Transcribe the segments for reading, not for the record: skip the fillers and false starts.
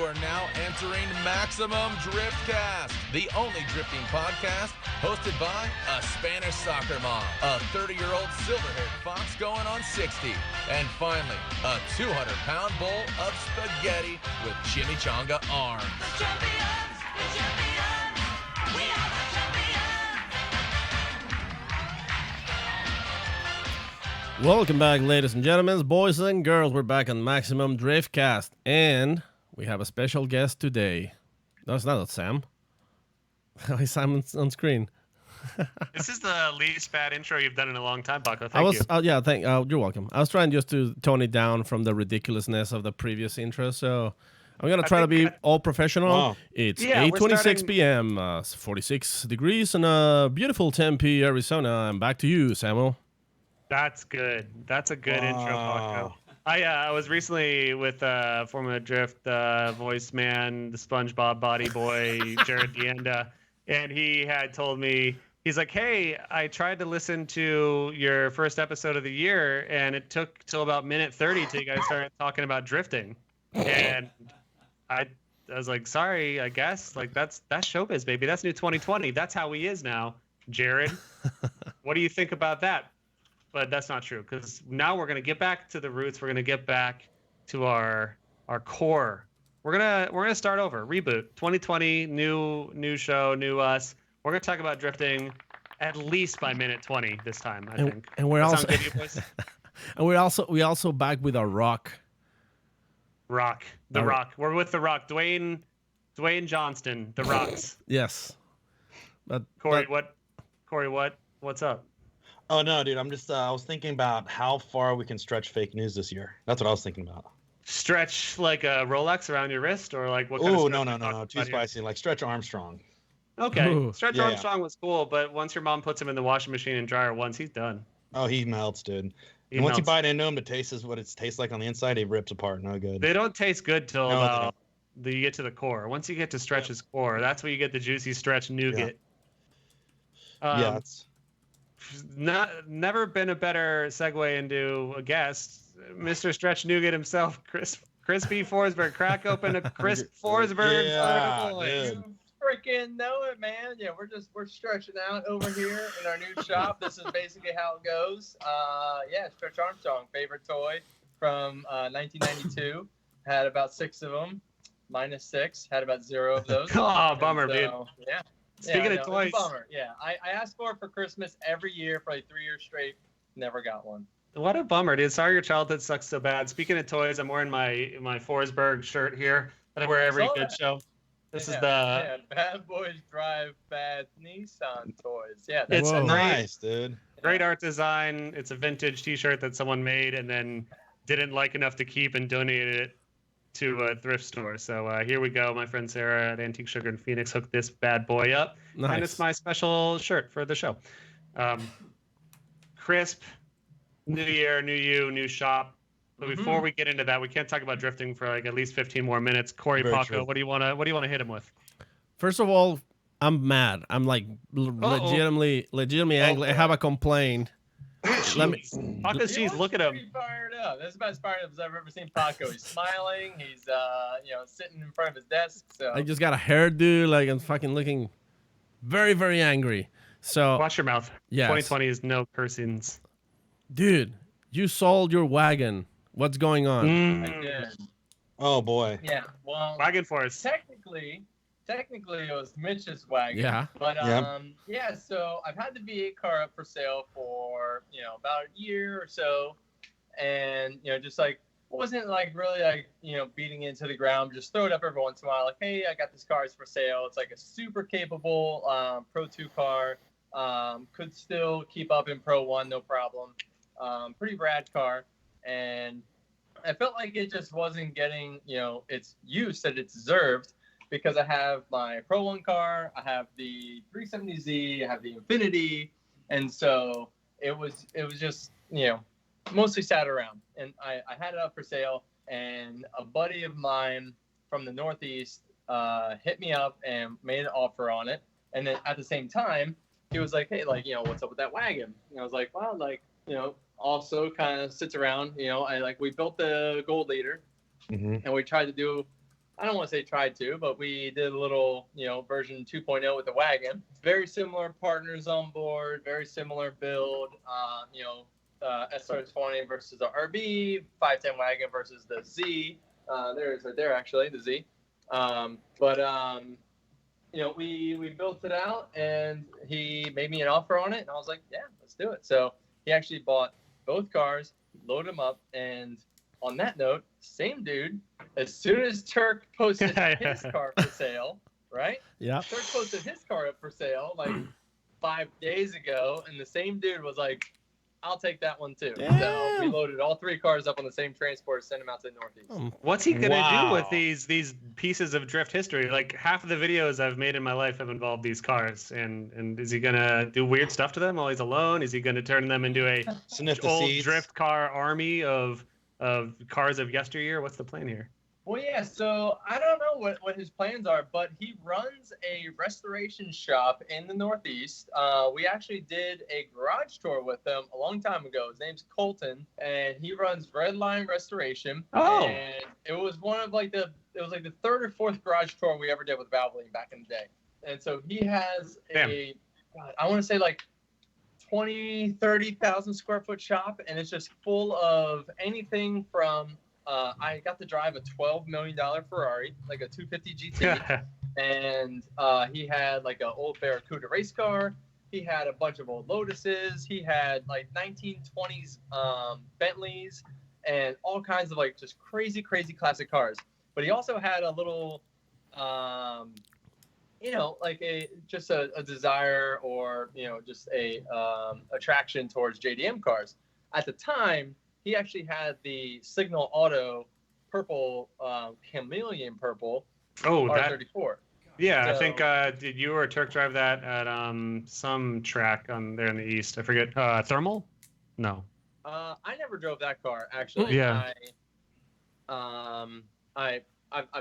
are now entering Maximum Driftcast, the only drifting podcast hosted by a Spanish soccer mom, a 30-year-old silver-haired fox going on 60, and finally, a 200-pound bowl of spaghetti with chimichanga arms. The champions, we are the champions. Welcome back, ladies and gentlemen, boys and girls. We're back on Maximum Driftcast, and we have a special guest today. No, it's not Sam. Sam on screen. This is the least bad intro you've done in a long time, Paco. Thank you. You're welcome. I was trying just to tone it down from the ridiculousness of the previous intro, so I'm gonna try to be all professional. Wow. It's 8:26 p.m., 46 degrees, in a beautiful Tempe, Arizona. And back to you, Samuel. That's good. That's a good intro, Paco. I was recently with former Drift voice man, the SpongeBob body boy, Jared Dienda, and he had told me, he's like, hey, I tried to listen to your first episode of the year, and it took till about minute 30 till you guys started talking about drifting. And I was like, sorry, I guess. Like, that's showbiz, baby. That's new 2020. That's how he is now. Jared, what do you think about that? But that's not true, because now we're going to get back to the roots. We're going to get back to our core. We're gonna start over, reboot. 2020, new show, new us. We're going to talk about drifting at least by minute 20 this time, I think. And we're also good, you boys? and we also back with our rock. Rock. We're with the Rock. Dwayne Johnston, the Rocks. Yes. Corey, what's up? Oh no, dude! I'm just I was thinking about how far we can stretch fake news this year. That's what I was thinking about. Stretch like a Rolex around your wrist, or like what kind of? Oh no, too spicy. Like Stretch Armstrong. Okay, Ooh. Stretch Armstrong was cool, but once your mom puts him in the washing machine and dryer once, he's done. Oh, he melts, dude. And once you bite into him, it tastes what it tastes like on the inside. He rips apart. No good. They don't taste good till you get to the core. Once you get to Stretch's core, that's where you get the juicy Stretch nougat. Yeah. Never been a better segue into a guest, Mr. Stretch Nougat himself, Chris P. Forsberg. Crack open a Chris Forsberg. Yeah, You freaking know it, man. Yeah, we're stretching out over here in our new shop. This is basically how it goes. Stretch Armstrong, favorite toy from 1992. Had about 6 of them, minus 6. Had about 0 of those. Oh, bummer, dude. Yeah. Speaking of toys, bummer. Yeah, I asked for it for Christmas every year for like 3 years straight. Never got one. What a bummer, dude. Sorry your childhood sucks so bad. Speaking of toys, I'm wearing my Forsberg shirt here that I wear every good show. This is the Bad Boys Drive Bad Nissan toys. Yeah, it's nice, dude. Great art design. It's a vintage T-shirt that someone made and then didn't like enough to keep and donated it to a thrift store. So here we go. My friend Sarah at Antique Sugar in Phoenix hooked this bad boy up. Nice. And it's my special shirt for the show. Crisp, new year, new you, new shop. But before we get into that, we can't talk about drifting for like at least 15 more minutes. Corey Paco, what do you want to hit him with? First of all, I'm mad. I'm like legitimately angry. I have a complaint. Let me. Paco's cheese. Look at him. Fired up. That's about as fired up as I've ever seen Paco. He's smiling. He's sitting in front of his desk. So I just got a hairdo. Like I'm fucking looking very, very angry. So watch your mouth. Yes. 2020 is no cursings. Dude, you sold your wagon. What's going on? I did. Oh boy. Yeah. Well, Wagon Force. Technically, it was Mitch's wagon. Yeah. But so I've had the V8 car up for sale for about a year or so, and just like wasn't like really like beating it into the ground. Just throw it up every once in a while, like, hey, I got this car, it's for sale. It's like a super capable Pro 2 car. Could still keep up in Pro 1, no problem. Pretty rad car, and I felt like it just wasn't getting its use that it deserved. Because I have my Pro 1 car, I have the 370Z, I have the Infinity, and so it was just mostly sat around. And I had it up for sale, and a buddy of mine from the Northeast hit me up and made an offer on it. And then at the same time, he was like, hey, like, what's up with that wagon? And I was like, well, like, also kind of sits around, we built the Gold Leader, and we tried to do I don't want to say tried to, but we did a little, version 2.0 with the wagon. Very similar partners on board, very similar build. SR20 versus the RB, 510 wagon versus the Z. There's right there actually, the Z. We built it out, and he made me an offer on it, and I was like, yeah, let's do it. So he actually bought both cars, loaded them up, and on that note, same dude, as soon as Turk posted his car for sale, right? Yeah. Turk posted his car up for sale like 5 days ago, and the same dude was like, I'll take that one too. Damn. So we loaded all 3 cars up on the same transport, sent them out to the Northeast. What's he gonna do with these pieces of drift history? Like half of the videos I've made in my life have involved these cars, and is he gonna do weird stuff to them while he's alone? Is he gonna turn them into a old drift car army of cars of yesteryear? What's the plan here? Well, yeah, so I don't know what his plans are, but he runs a restoration shop in the Northeast. We actually did a garage tour with him a long time ago. His name's Colton, and he runs Red Line Restoration. Oh. And it was one of the 3rd or 4th garage tour we ever did with Valvoline back in the day. And so he has I want to say like 30,000 square foot shop, and it's just full of anything from I got to drive a $12 million Ferrari, like a 250 GT, and he had like an old Barracuda race car. He had a bunch of old Lotuses. He had like 1920s Bentleys and all kinds of like just crazy classic cars. But he also had a little, like a desire or just a attraction towards JDM cars. At the time, he actually had the Signal Auto purple, chameleon purple R34. Yeah, so, I think did you or Turk drive that at some track on there in the east? I forget. Thermal? No. I never drove that car actually. Yeah. I've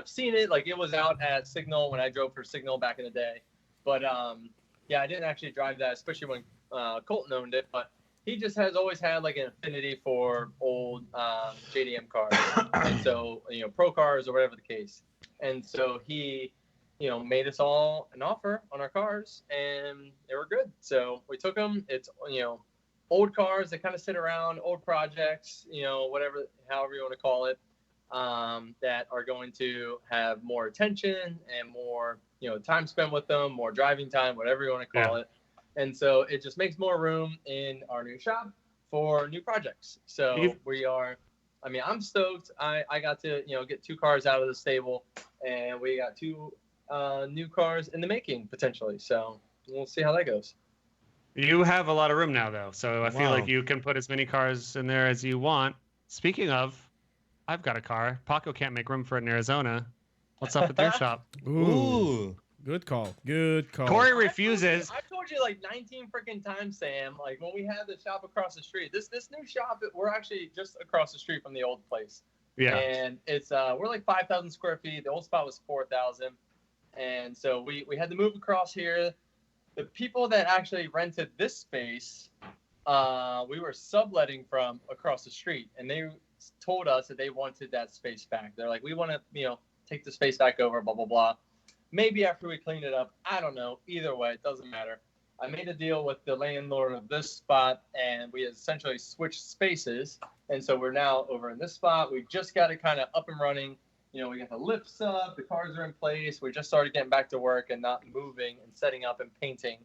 seen it. Like it was out at Signal when I drove for Signal back in the day, but I didn't actually drive that, especially when Colton owned it. But he just has always had like an affinity for old JDM cars, and so pro cars or whatever the case. And so he, made us all an offer on our cars, and they were good. So we took them. It's old cars that kind of sit around, old projects, however you want to call it, that are going to have more attention and more time spent with them, more driving time, whatever you want to call it. And so it just makes more room in our new shop for new projects. So I'm stoked. I got to, get 2 cars out of the stable, and we got 2 new cars in the making potentially. So we'll see how that goes. You have a lot of room now, though. So I feel like you can put as many cars in there as you want. Speaking of, I've got a car. Paco can't make room for it in Arizona. What's up with your shop? Ooh. Good call. Corey refuses. I've told you like 19 freaking times, Sam. Like when we had the shop across the street. This new shop, we're actually just across the street from the old place. Yeah. And it's we're like 5,000 square feet. The old spot was 4,000, and so we had to move across here. The people that actually rented this space, we were subletting from across the street, and they told us that they wanted that space back. They're like, we want to take the space back over, blah blah blah. Maybe after we clean it up, I don't know. Either way, it doesn't matter. I made a deal with the landlord of this spot, and we essentially switched spaces. And so we're now over in this spot. We just got it kind of up and running. We got the lifts up, the cars are in place. We just started getting back to work and not moving and setting up and painting.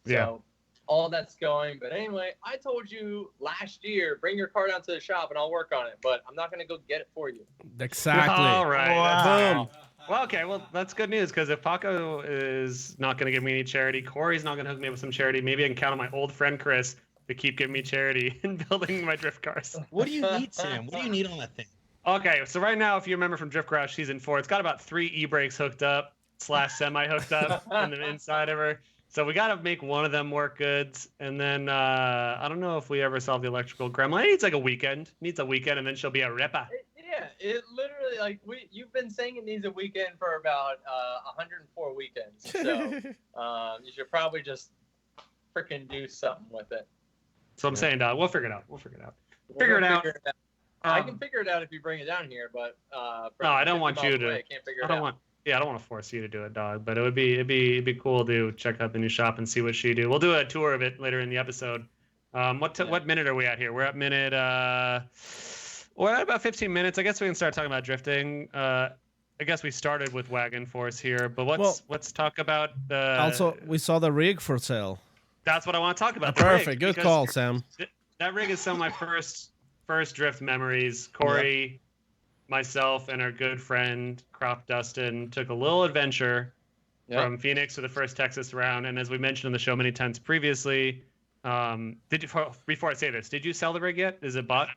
So all that's going. But anyway, I told you last year, bring your car down to the shop and I'll work on it. But I'm not going to go get it for you. Exactly. All right. Wow. Well, okay. Well, that's good news, because if Paco is not going to give me any charity, Corey's not going to hook me up with some charity, maybe I can count on my old friend Chris to keep giving me charity and building my drift cars. What do you need, Sam? What do you need on that thing? Okay, so right now, if you remember from Drift Garage Season 4, it's got about 3 e-brakes hooked up / semi hooked up in the inside of her. So we got to make one of them work good. And then I don't know if we ever solve the electrical gremlin. It needs like a weekend. Needs a weekend, and then she'll be a ripper. Yeah, it literally, you've been saying it needs a weekend for about 104 weekends. So you should probably just freaking do something with it. So I'm saying, we'll figure it out. Figure it out. I can figure it out if you bring it down here, but no, I don't want you to. I can't figure I it don't out. want. Yeah, I don't want to force you to do it, dog. But it'd be cool to check out the new shop and see what she do. We'll do a tour of it later in the episode. What minute are we at here? We're at minute. We're at about 15 minutes. I guess we can start talking about drifting. I guess we started with Wagon Force here, but let's talk about the. Also, we saw the rig for sale. That's what I want to talk about. Perfect. Good call, Sam. That rig is some of my first drift memories. Corey, myself, and our good friend Crop Dustin took a little adventure from Phoenix to the first Texas round. And as we mentioned on the show many times previously, before I say this, did you sell the rig yet? Is it bought?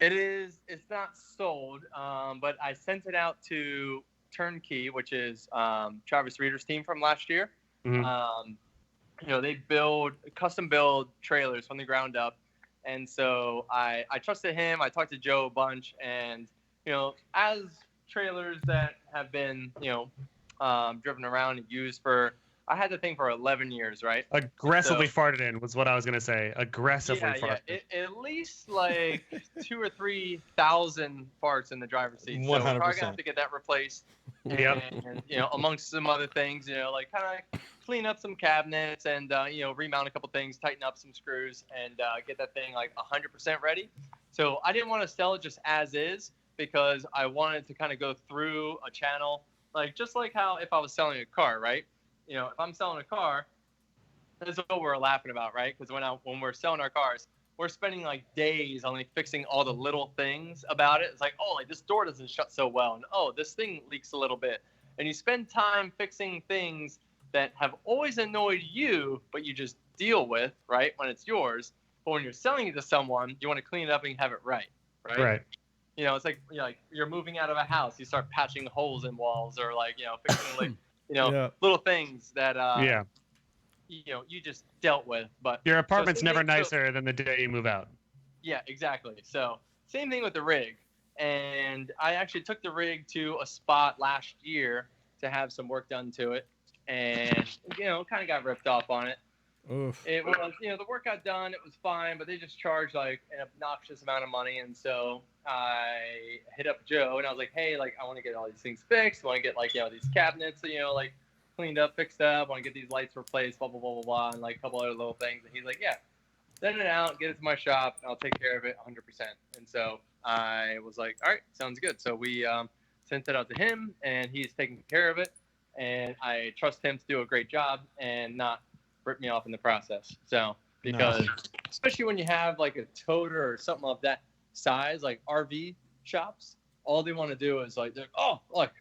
It's not sold, but I sent it out to Turnkey, which is Travis Reeder's team from last year. Mm-hmm. They custom build trailers from the ground up. And so I trusted him. I talked to Joe a bunch, and as trailers that have been driven around and used for, I had the thing for 11 years, right? Aggressively farted in was what I was gonna say. Aggressively farted. Yeah. At least like 2,000 or 3,000 farts in the driver's seat. 100%. So we're probably gonna have to get that replaced. Yep. And amongst some other things, like kind of clean up some cabinets and remount a couple things, tighten up some screws, and get that thing like 100% ready. So I didn't want to sell it just as is because I wanted to kind of go through a channel, like just like how if I was selling a car, right? If I'm selling a car, this is what we're laughing about, right? Because when we're selling our cars, we're spending like days on like fixing all the little things about it. It's like, oh, like this door doesn't shut so well, and oh, this thing leaks a little bit, and you spend time fixing things that have always annoyed you, but you just deal with, right, when it's yours. But when you're selling it to someone, you want to clean it up and have it right. Right. It's like you're moving out of a house, you start patching holes in walls, or like fixing like little things that you just dealt with. But your apartment's never nicer than the day you move out. Yeah, exactly. So same thing with the rig. And I actually took the rig to a spot last year to have some work done to it, and kind of got ripped off on it. Oof. It was the work got done, it was fine, but they just charged like an obnoxious amount of money. And so I hit up Joe and I was like, hey, like I want to get all these things fixed, I want to get like these cabinets like cleaned up, fixed up, I want to get these lights replaced, blah blah blah blah blah, and like a couple other little things. And he's like, yeah, send it out, get it to my shop, I'll take care of it 100%. And so I was like, all right, sounds good. So we sent it out to him, and he's taking care of it, and I trust him to do a great job and not rip me off in the process. So because especially when you have like a toter or something of that size, like RV shops, all they want to do is like, oh, look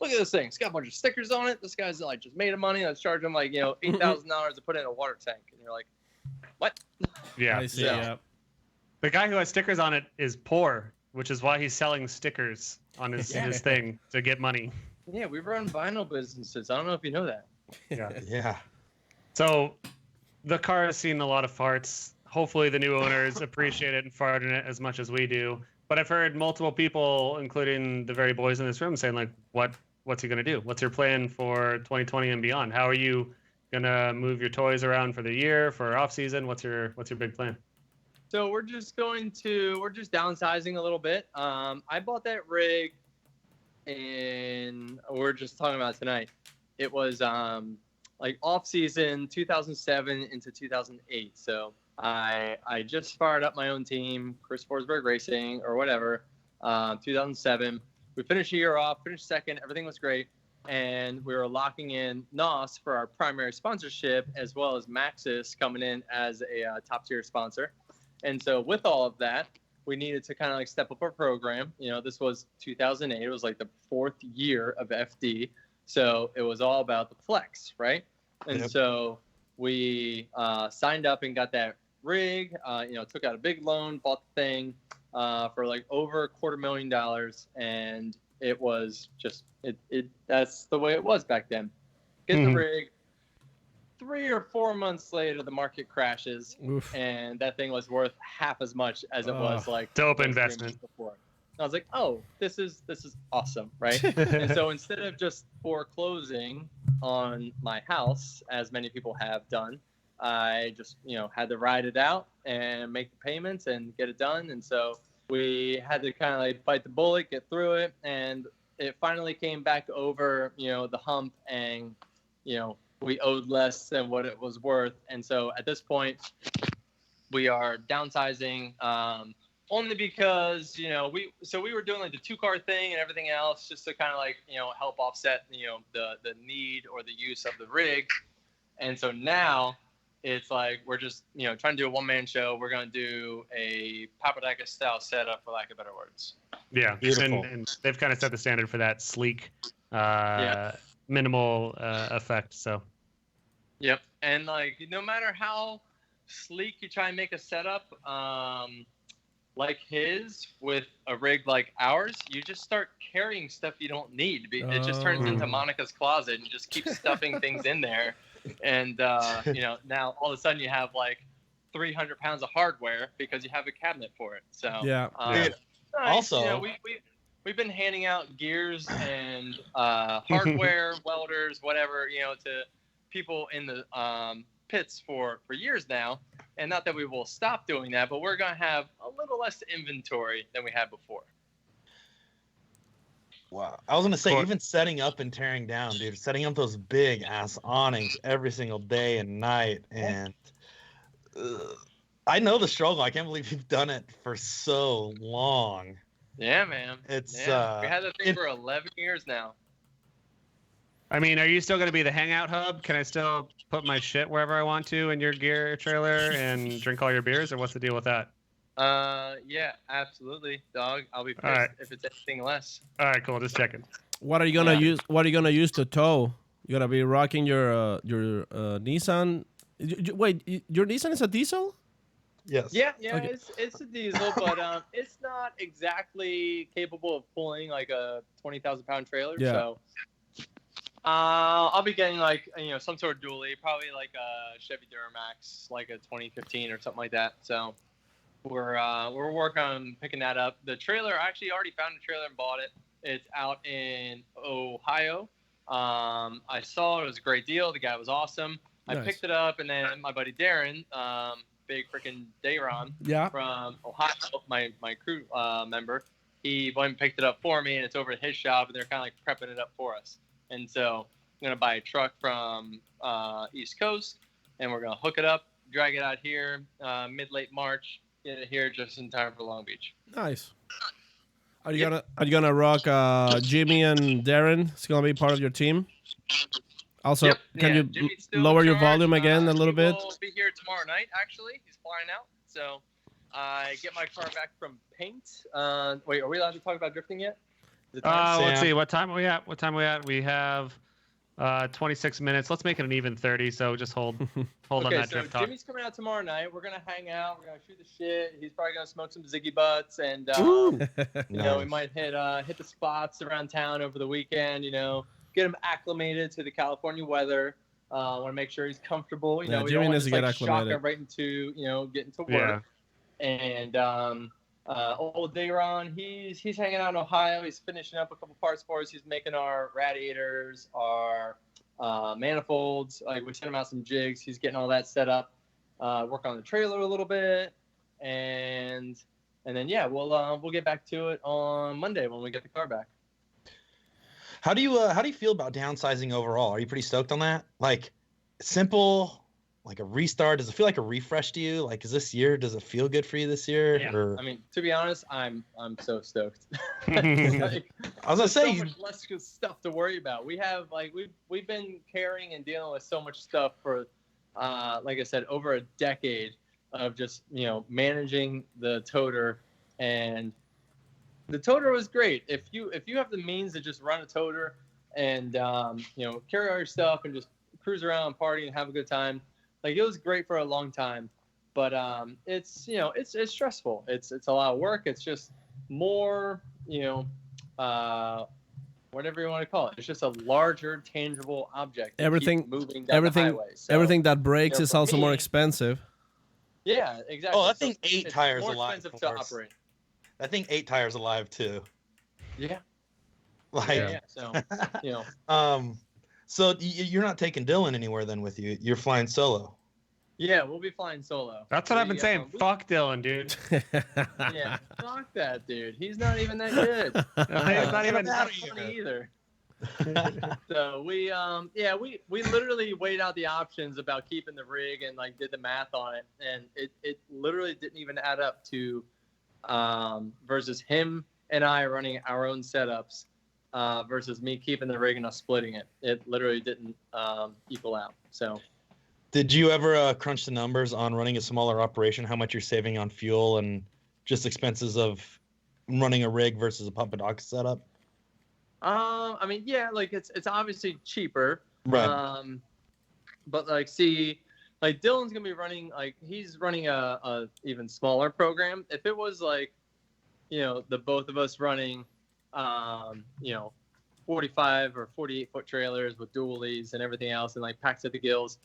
at this thing, it's got a bunch of stickers on it, this guy's like just made of money, let's charge him like $8,000 to put in a water tank. And you're like, what? Yeah. I see. Yeah. The guy who has stickers on it is poor, which is why he's selling stickers on his thing to get money. Yeah, we run vinyl businesses. I don't know if you know that. Yeah. So the car has seen a lot of farts. Hopefully the new owners appreciate it and fart in it as much as we do. But I've heard multiple people, including the very boys in this room, saying like, what's he going to do? What's your plan for 2020 and beyond? How are you going to move your toys around for the year, for off season? What's your big plan? So we're just downsizing a little bit. I bought that rig we're just talking about tonight. It was like off season 2007 into 2008. So I just fired up my own team, Chris Forsberg Racing or whatever, 2007. We finished the year off, finished second, everything was great. And we were locking in NOS for our primary sponsorship, as well as Maxxis coming in as a top tier sponsor. And so with all of that, we needed to kind of like step up our program. This was 2008. It was like the 4th year of FD. So it was all about the flex, right? And so we signed up and got that rig, took out a big loan, bought the thing for like over $250,000. And it was just, that's the way it was back then. Get the rig. 3 or 4 months later, the market crashes. Oof. And that thing was worth half as much as it was like dope 3 investment months before. I was like, oh, this is awesome, right? And so instead of just foreclosing on my house, as many people have done, I just had to ride it out and make the payments and get it done. And so we had to kind of like bite the bullet, get through it, and it finally came back over, the hump, and we owed less than what it was worth. And so at this point, we are downsizing, only because we were doing like the 2-car thing and everything else just to kind of like help offset the need or the use of the rig. And so now it's like we're just trying to do a one-man show. We're going to do a Papadakis style setup, for lack of better words. Yeah, and they've kind of set the standard for that sleek, minimal effect. So. Yep, and like no matter how sleek you try and make a setup, like his with a rig like ours, you just start carrying stuff you don't need. It just turns into Monica's closet and just keeps stuffing things in there. And now all of a sudden you have like 300 pounds of hardware because you have a cabinet for it. So also we've been handing out gears and hardware, welders, whatever, to people in the pits for years now. And not that we will stop doing that, but we're going to have a little less inventory than we had before. Wow. I was going to say, even setting up and tearing down, dude, setting up those big ass awnings every single day and night. And I know the struggle. I can't believe you've done it for so long. Yeah, man. We had that thing for 11 years now. I mean, are you still going to be the hangout hub? Can I still put my shit wherever I want to in your gear trailer and drink all your beers, or what's the deal with that? Yeah, absolutely, dog. I'll be pissed if it's anything less. All right, cool. Just checking. What are you gonna use? What are you gonna use to tow? You gonna be rocking your Nissan? Wait, your Nissan is a diesel? Yes. Yeah, Okay. it's a diesel, but it's not exactly capable of pulling like a 20,000-pound trailer. Yeah. So I'll be getting like some sort of dually, probably like a Chevy Duramax, like a 2015 or something like that. So we're working on picking that up. The trailer, I actually already found a trailer and bought it. It's out in Ohio. I saw it was a great deal. The guy was awesome. Nice. I picked it up, and then my buddy Darren, big freaking Dayron from Ohio, my crew member, he went and picked it up for me, and it's over at his shop, and they're kind of like prepping it up for us. And so I'm going to buy a truck from East Coast, and we're going to hook it up, drag it out here mid-late March, get it here just in time for Long Beach. Nice. Are you gonna rock Jimmy and Darren? It's gonna be part of your team. Also, can you lower your volume again a little bit? He'll be here tomorrow night. Actually, he's flying out. So I get my car back from paint. Wait, are we allowed to talk about drifting yet? Let's see. What time are we at? We have 26 minutes. Let's make it an even 30. So just hold on that drift talk. Jimmy's coming out tomorrow night. We're gonna hang out. We're gonna shoot the shit. He's probably gonna smoke some Ziggy Butts, and we might hit the spots around town over the weekend. Get him acclimated to the California weather. Want to make sure he's comfortable. We don't want to just shock him right into getting to work. Yeah. And old Dayron, he's hanging out in Ohio. He's finishing up a couple parts for us. He's making our radiators, our manifolds. Like, we sent him out some jigs. He's getting all that set up. Work on the trailer a little bit, and then we'll get back to it on Monday when we get the car back. How do you feel about downsizing overall? Are you pretty stoked on that? Like, simple, like a restart. Does it feel like a refresh to you? Like, does it feel good for you this year? Yeah. Or... I mean, to be honest, I'm so stoked. I was gonna say, so much less stuff to worry about. We have we've been carrying and dealing with so much stuff for, like I said, over a decade of just managing the toter, and the toter was great. If you have the means to just run a toter and carry all your stuff and just cruise around and party and have a good time, like, it was great for a long time. But it's it's stressful. It's a lot of work. It's just more whatever you want to call it. It's just a larger tangible object. Everything moving down the highway. So, everything that breaks is also more expensive. Yeah, exactly. Oh, that thing 8 tires more alive. Expensive to operate. I think 8 tires alive too. Yeah. Like, So, so you're not taking Dylan anywhere then with you? You're flying solo? Yeah, we'll be flying solo. That's what I've been saying. Fuck Dylan, dude. Yeah, fuck that dude. He's not even that good. He's not even that funny either. So we literally weighed out the options about keeping the rig and like did the math on it, and it literally didn't even add up to versus him and I running our own setups versus me keeping the rig and us splitting it. It literally didn't equal out. So. Did you ever crunch the numbers on running a smaller operation? How much you're saving on fuel and just expenses of running a rig versus a pump and dock setup? I mean, yeah, like it's obviously cheaper. Right. But like, see, like Dylan's gonna be running he's running a even smaller program. If it was like, the both of us running, 45 or 48 foot trailers with dualies and everything else, and like packs at the gills,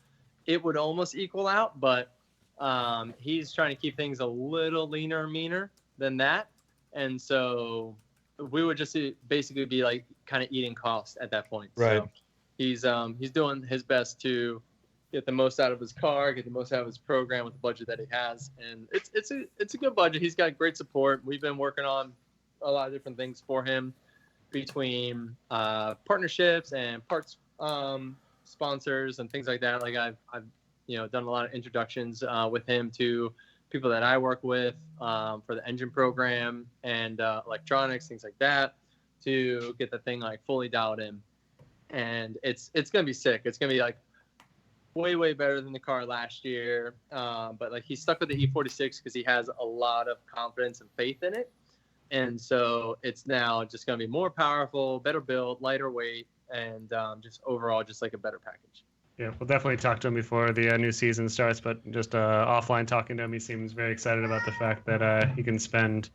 it would almost equal out, but he's trying to keep things a little leaner and meaner than that. And so we would just basically be like kind of eating costs at that point. Right. So he's doing his best to get the most out of his car, get the most out of his program with the budget that he has. And it's a good budget. He's got great support. We've been working on a lot of different things for him between partnerships and parts sponsors and things like that. Like I've done a lot of introductions with him to people that I work with for the engine program and electronics, things like that, to get the thing like fully dialed in. And it's gonna be sick. It's gonna be like way better than the car last year. But like he's stuck with the E46 because he has a lot of confidence and faith in it. And so it's now just gonna be more powerful, better build, lighter weight, and just overall just like a better package. Yeah, we'll definitely talk to him before the new season starts, but just offline talking to him, he seems very excited about the fact that he can spend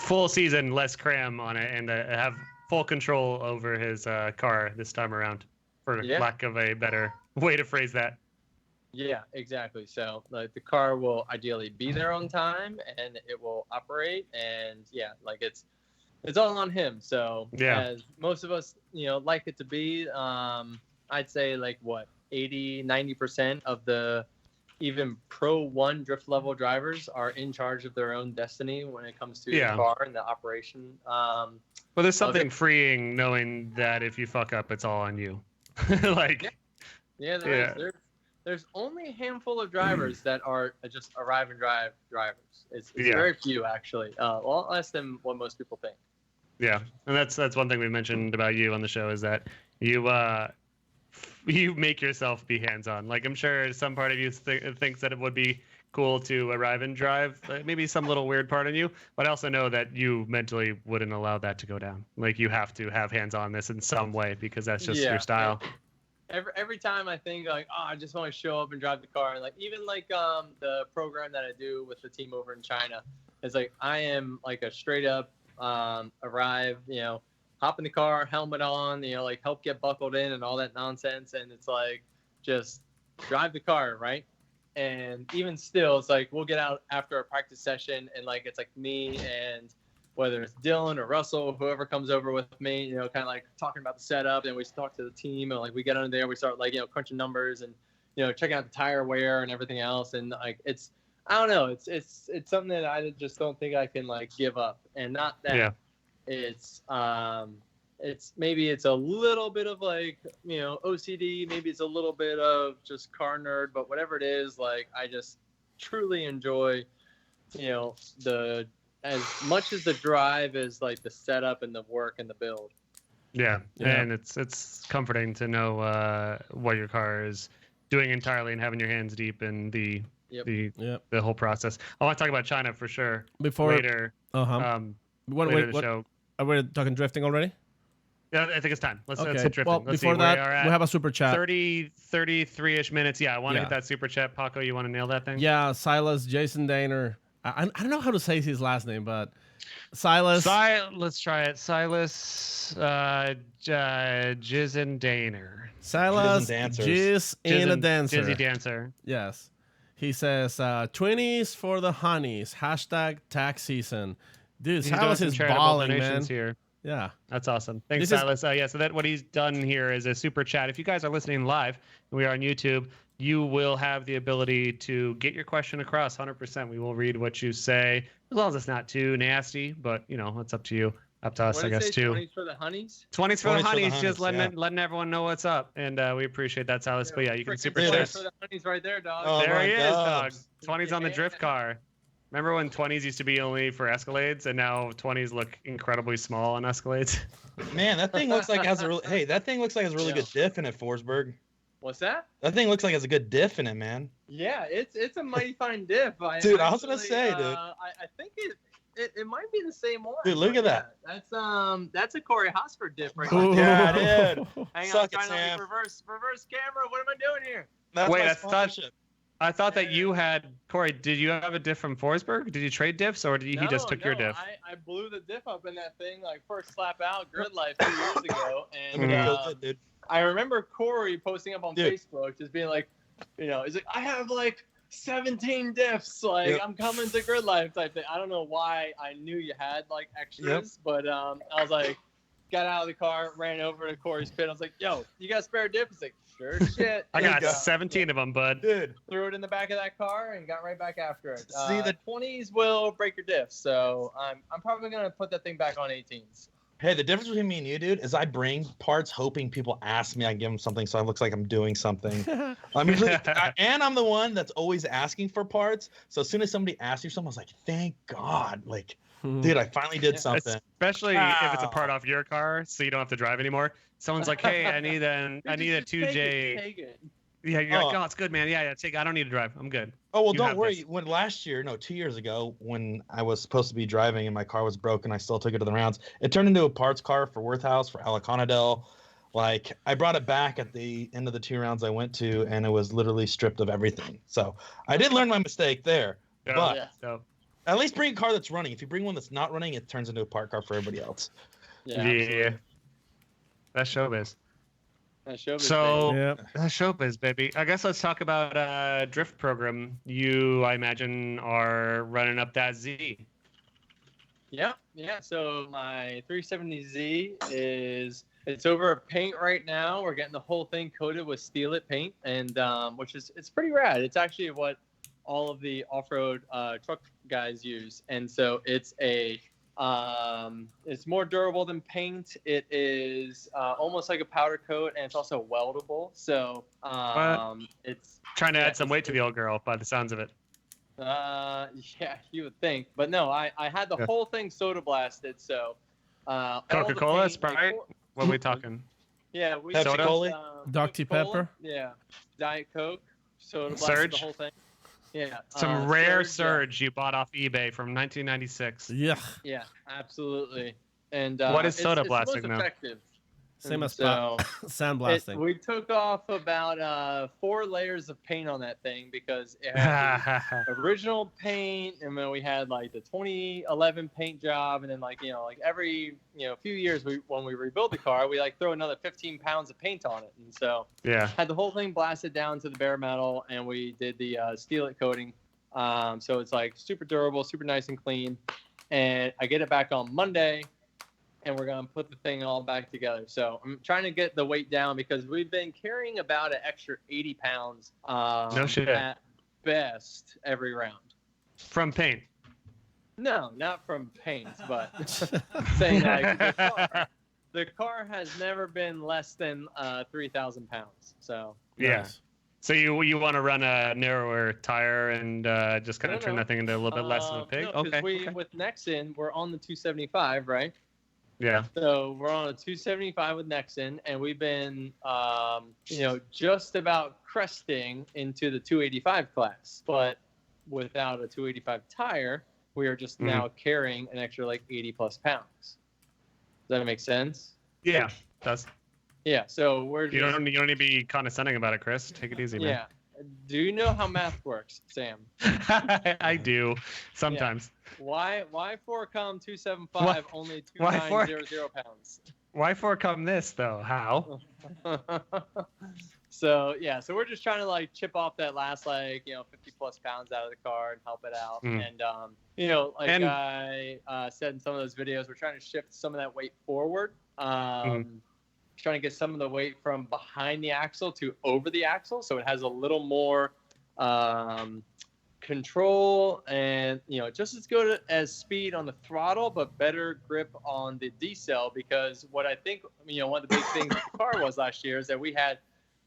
full season, less cram on it, and have full control over his car this time around, for lack of a better way to phrase that. Yeah, exactly. So like the car will ideally be there on time and it will operate, and like it's all on him. So as most of us, like it to be, I'd say like 80-90% of the even Pro 1 drift level drivers are in charge of their own destiny when it comes to the car and the operation. Well, there's something freeing knowing that if you fuck up, it's all on you. There's only a handful of drivers that are just arrive and drive drivers. It's very few, actually. A lot less than what most people think. Yeah, and that's one thing we mentioned about you on the show, is that you make yourself be hands-on. Like, I'm sure some part of you thinks that it would be cool to arrive and drive, maybe some little weird part in you, but I also know that you mentally wouldn't allow that to go down. Like, you have to have hands-on this in some way because that's just your style. Every time I think like, I just want to show up and drive the car, and like even like the program that I do with the team over in China, is like I am like a straight up arrive, hop in the car, helmet on, like help get buckled in and all that nonsense, and it's like just drive the car, right? And even still, it's like we'll get out after a practice session, and like it's like me and whether it's Dylan or Russell, whoever comes over with me, kind of like talking about the setup, and we talk to the team, and like we get under there, we start like crunching numbers and checking out the tire wear and everything else, and like I don't know, it's something that I just don't think I can like give up, and not that it's maybe it's a little bit of like OCD, maybe it's a little bit of just car nerd, but whatever it is, like I just truly enjoy as much as the drive is like the setup and the work and the build. Yeah. And it's comforting to know what your car is doing entirely and having your hands deep in the whole process. I want to talk about China for sure. Later. Later in the show. Are we talking drifting already? Yeah, I think it's time. Let's hit drifting. Well, let's before see that, we have a super chat. 33-ish minutes. Yeah, I want to hit that super chat. Paco, you want to nail that thing? Yeah, Silas Jason Daner. I don't know how to say his last name, but Silas. Let's try it. Silas Jizzin Daner. Silas Jizz in a Dancer. Jizzy Dancer. Yes. He says, 20s for the honeys. #tax season. Dude, Silas is balling, man. Here. Yeah. That's awesome. Thanks, Silas. So that what he's done here is a super chat. If you guys are listening live, we are on YouTube, you will have the ability to get your question across 100%. We will read what you say, as long as it's not too nasty, but, it's up to you. Up to us, I guess, too. 20s for the honeys? 20s for the honeys, just letting everyone know what's up. And we appreciate that, Silas. But yeah, you can super chat. 20s for the honeys right there, dog. Oh, there he is, God. dog. 20s on the drift car. Remember when 20s used to be only for Escalades, and now 20s look incredibly small on Escalades? Man, that thing looks like it has a really good diff in it, Forsberg. What's that? That thing looks like it has a good diff in it, man. Yeah, it's a mighty fine diff. Dude, I was gonna say, dude. I think it might be the same one. Dude, look at that. That's a Corey Hosford diff right Ooh. there. Yeah, dude. Hang Suck on, it, Sam. reverse camera. What am I doing here? That's Wait, my I sponsorship. thought that you had, Corey, did you have a diff from Forsberg? Did you trade diffs, or did he just took your diff? I blew the diff up in that thing, like first slap out grid life 2 years ago. And Good, dude. I remember Corey posting up on Dude. Facebook, just being like, he's like, I have like 17 diffs, like Yep. I'm coming to grid life type thing. I don't know why I knew you had like extras, but I was like, got out of the car, ran over to Corey's pit. I was like, yo, you got a spare diff? He's like, sure shit. I got go. 17 of them, bud. Dude. Threw it in the back of that car and got right back after it. See, the 20s will break your diff, so I'm probably gonna put that thing back on 18s. Hey, the difference between me and you, dude, is I bring parts hoping people ask me, I give them something, so it looks like I'm doing something. I'm usually, and I'm the one that's always asking for parts. So as soon as somebody asks you something, I was like, thank God, like, dude, I finally did something. Especially if it's a part off your car, so you don't have to drive anymore. Someone's like, hey, I need a 2J. Take it. Yeah, you're like, oh, it's good, man. Yeah, I don't need to drive. I'm good. Oh, well, You don't have worry. this. When 2 years ago, when I was supposed to be driving and my car was broken, I still took it to the rounds. It turned into a parts car for Worth House, for Aliconadel. Like, I brought it back at the end of the 2 rounds I went to, and it was literally stripped of everything. So I did learn my mistake there. But at least bring a car that's running. If you bring one that's not running, it turns into a park car for everybody else. Yeah. That's showbiz. That showbiz, So baby. that's showbiz, baby. I guess let's talk about drift program. You, I imagine, are running up that Z. Yeah. So my 370Z it's over a paint right now. We're getting the whole thing coated with Steel It paint, and it's pretty rad. It's actually what all of the off-road truck guys use, and so it's more durable than paint. It is almost like a powder coat, and it's also weldable. So it's trying to add some weight to the old girl, by the sounds of it. Yeah, you would think, but no. I had the whole thing soda blasted. So Coca-Cola, Sprite. What are we talking? Yeah, we Pepsi Cola? Dr. Pepper? Yeah, Diet Coke, soda blasted Surge? the whole thing. Yeah, Some rare Surge you bought off eBay from 1996. Yeah. Yeah, absolutely. And What is soda it's blasting most now? effective. Same as So sandblasting. we took off about 4 layers of paint on that thing because it had the original paint, and then we had like the 2011 paint job, and then like every few years when we rebuild the car, we like throw another 15 pounds of paint on it, and so had the whole thing blasted down to the bare metal, and we did the Steel It coating, so it's like super durable, super nice and clean, and I get it back on Monday. And we're going to put the thing all back together. So I'm trying to get the weight down because we've been carrying about an extra 80 pounds No shit. at best every round. From paint. No, not from paint, but saying like the car has never been less than 3,000 pounds. So Yeah. Nice. So you want to run a narrower tire and just kind of turn that thing into a little bit less of a pig? No, 'cause Okay. with Nexen, we're on the 275, right? Yeah. So we're on a 275 with Nexen, and we've been, just about cresting into the 285 class. But without a 285 tire, we are just now carrying an extra like 80 plus pounds. Does that make sense? Yeah. Does. Yeah. So we're You don't need to be condescending about it, Chris. Take it easy, man. yeah. Do you know how math works, Sam? I do sometimes. Why 4Com 275 only 2900 pounds? Why forecome this though? How? So yeah, so we're just trying to like chip off that last 50 plus pounds out of the car and help it out. And I said in some of those videos, we're trying to shift some of that weight forward. Trying to get some of the weight from behind the axle to over the axle, so it has a little more control and just as good as speed on the throttle, but better grip on the decel. Because what I think one of the big things with the car was last year is that we had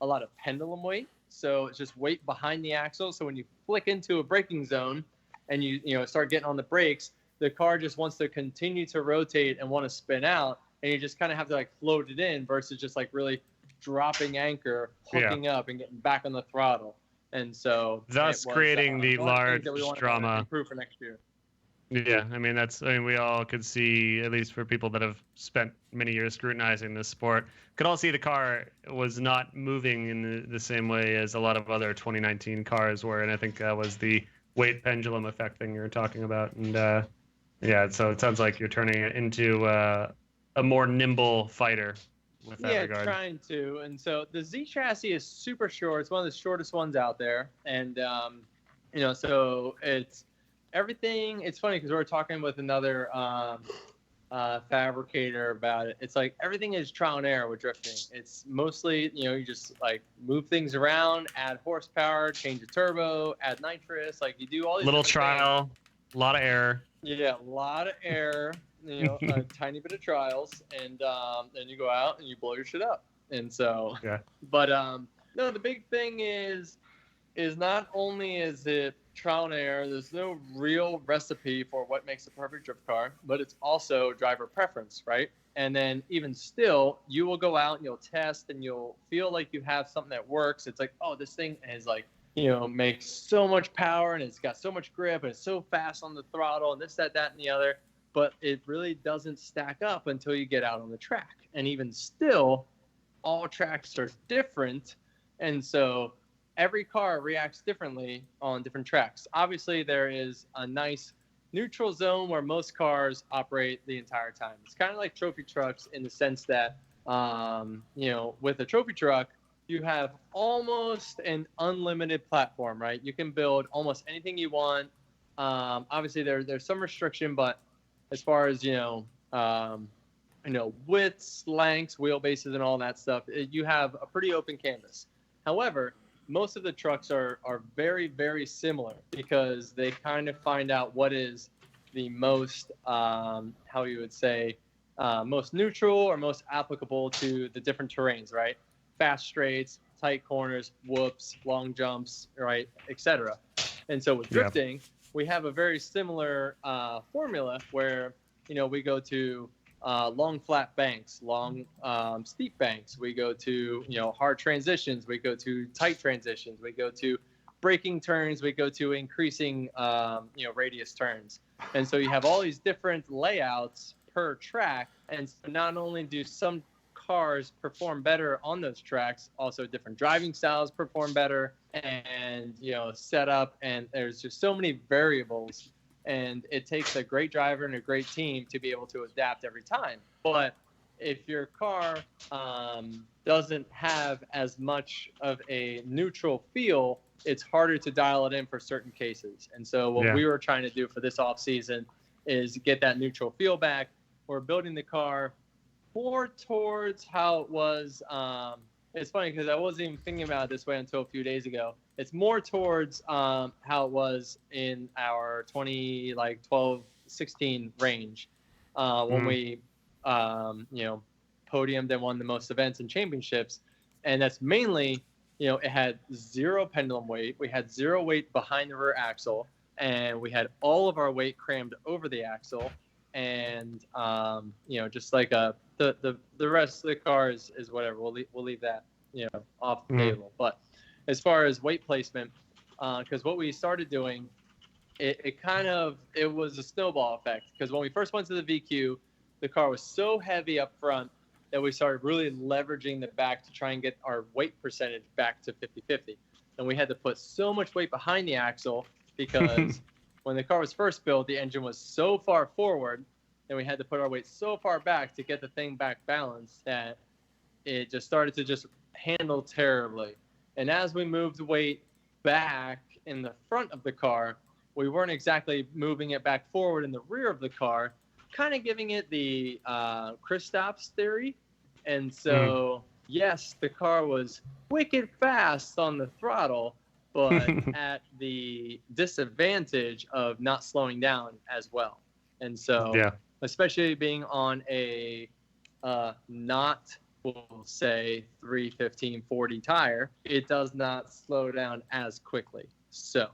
a lot of pendulum weight, so it's just weight behind the axle. So when you flick into a braking zone and you start getting on the brakes, the car just wants to continue to rotate and want to spin out, and you just kind of have to like float it in versus just like really dropping anchor, hooking up, and getting back on the throttle. And so thus creating the large drama. Improve for next year. Yeah, I mean we all could see, at least for people that have spent many years scrutinizing this sport, could all see the car was not moving in the same way as a lot of other 2019 cars were, and I think that was the weight pendulum effect thing you were talking about. And so it sounds like you're turning it into a more nimble fighter with that regard. Yeah, trying to. And so the Z chassis is super short. It's one of the shortest ones out there, and so it's everything. It's funny because we were talking with another fabricator about it. It's like everything is trial and error with drifting. It's mostly you just like move things around, add horsepower, change the turbo, add nitrous. Like you do all these little trial, things. A lot of error. Yeah, a lot of error. A tiny bit of trials, and then you go out and you blow your shit up. And so, but no, the big thing is not only is it trial and error, there's no real recipe for what makes a perfect drift car, but it's also driver preference, right? And then even still, you will go out and you'll test and you'll feel like you have something that works. It's like, oh, this thing is like, makes so much power and it's got so much grip and it's so fast on the throttle and this, that, and the other. But it really doesn't stack up until you get out on the track. And even still, all tracks are different. And so every car reacts differently on different tracks. Obviously, there is a nice neutral zone where most cars operate the entire time. It's kind of like trophy trucks in the sense that, with a trophy truck, you have almost an unlimited platform, right? You can build almost anything you want. Obviously, there's some restriction, but as far as widths, lengths, wheelbases, and all that stuff, you have a pretty open canvas. However, most of the trucks are very, very similar because they kind of find out what is the most, most neutral or most applicable to the different terrains, right? Fast straights, tight corners, whoops, long jumps, right, etc. And so with drifting, we have a very similar formula where, we go to long flat banks, long steep banks. We go to, hard transitions. We go to tight transitions. We go to braking turns. We go to increasing, radius turns. And so you have all these different layouts per track. And so not only do some cars perform better on those tracks, also different driving styles perform better and setup, and there's just so many variables, and it takes a great driver and a great team to be able to adapt every time. But if your car doesn't have as much of a neutral feel, it's harder to dial it in for certain cases. And so what we were trying to do for this off season is get that neutral feel back. We're building the car more towards how it was. It's funny because I wasn't even thinking about it this way until a few days ago. It's more towards how it was in our 2012, 16 range when we, podiumed and won the most events and championships. And that's mainly, it had zero pendulum weight. We had zero weight behind the rear axle, and we had all of our weight crammed over the axle. And, just like the rest of the car is whatever. We'll leave that, off the table. But as far as weight placement, because what we started doing, it was a snowball effect. Because when we first went to the VQ, the car was so heavy up front that we started really leveraging the back to try and get our weight percentage back to 50-50. And we had to put so much weight behind the axle because when the car was first built, the engine was so far forward, and we had to put our weight so far back to get the thing back balanced that it just started to just handle terribly. And as we moved weight back in the front of the car, we weren't exactly moving it back forward in the rear of the car, kind of giving it the Kristaps theory. And so, yes, the car was wicked fast on the throttle, but at the disadvantage of not slowing down as well. And so, especially being on a not, we'll say, 315/40 tire, it does not slow down as quickly. So,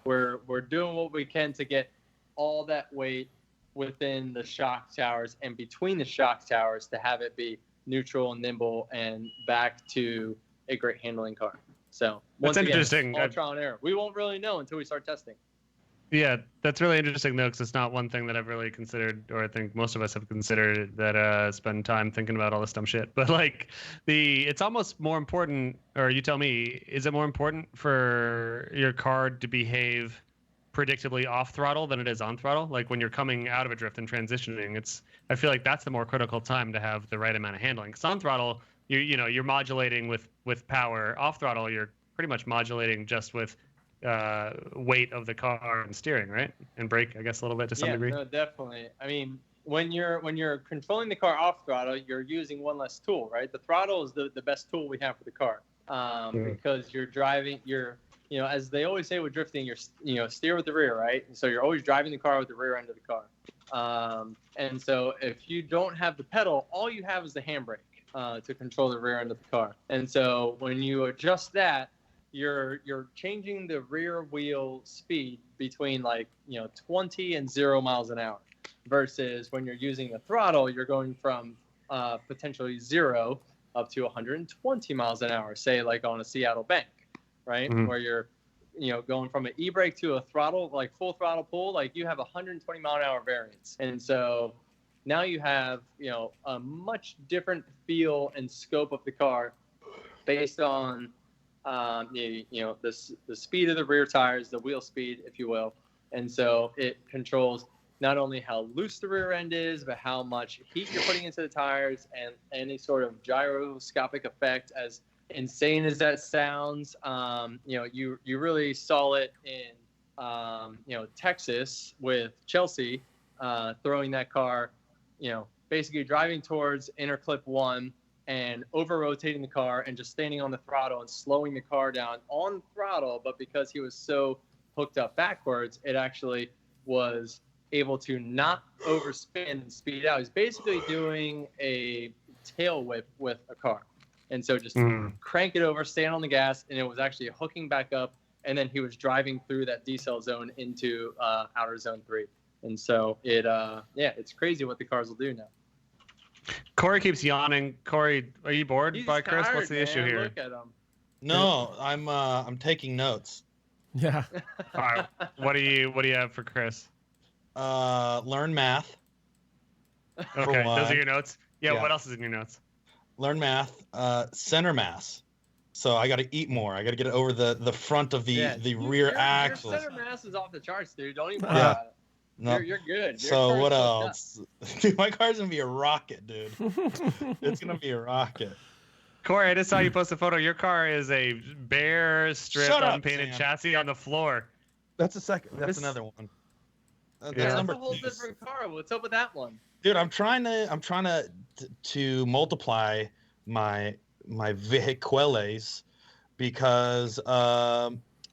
we're doing what we can to get all that weight within the shock towers and between the shock towers to have it be neutral and nimble and back to a great handling car. So once again, interesting. All trial and error. We won't really know until we start testing. Yeah, that's really interesting though, because it's not one thing that I've really considered, or I think most of us have considered that spend time thinking about all this dumb shit. But like it's almost more important, or you tell me, is it more important for your car to behave predictably off throttle than it is on throttle? Like when you're coming out of a drift and transitioning, I feel like that's the more critical time to have the right amount of handling. Because on throttle, you're modulating with power. Off throttle, you're pretty much modulating just with weight of the car and steering, right? And brake, I guess, a little bit to some degree. Yeah, no, definitely. I mean, when you're controlling the car off throttle, you're using one less tool, right? The throttle is the best tool we have for the car, because you're driving. As they always say with drifting, you're steer with the rear, right? And so you're always driving the car with the rear end of the car. And so if you don't have the pedal, all you have is the handbrake to control the rear end of the car. And so when you adjust that, you're changing the rear wheel speed between 20 and 0 miles an hour, versus when you're using the throttle, you're going from potentially 0 up to 120 miles an hour, say like on a Seattle bank, right? Mm-hmm. Where you're going from an e-brake to a throttle, like full throttle pull, like you have 120 mile an hour variance. And so now you have a much different feel and scope of the car based on the speed of the rear tires, the wheel speed, if you will. And so it controls not only how loose the rear end is, but how much heat you're putting into the tires, and any sort of gyroscopic effect. As insane as that sounds, you really saw it in Texas with Chelsea throwing that car, basically driving towards inner clip 1 and over rotating the car and just standing on the throttle and slowing the car down on throttle. But because he was so hooked up backwards, it actually was able to not overspin and speed out. He's basically doing a tail whip with a car. And so just crank it over, stand on the gas, and it was actually hooking back up. And then he was driving through that decel zone into outer zone 3. And so it's crazy what the cars will do now. Corey keeps yawning. Corey, are you bored by Chris? Tired, what's the issue here? Look at him. No, I'm taking notes. Yeah. All right. What do you have for Chris? Learn math. Okay, those are your notes. Yeah. What else is in your notes? Learn math. Center mass. So I got to eat more. I got to get it over the front of the rear axle. Your center mass is off the charts, dude. Don't even worry about it. No. You're good. So what else? Dude, my car's gonna be a rocket, dude. It's gonna be a rocket. Corey, I just saw you post a photo. Your car is a bare strip unpainted chassis on the floor. That's a second. That's another one. That's a whole different car. What's up with that one? Dude, I'm trying to multiply my vehicules, because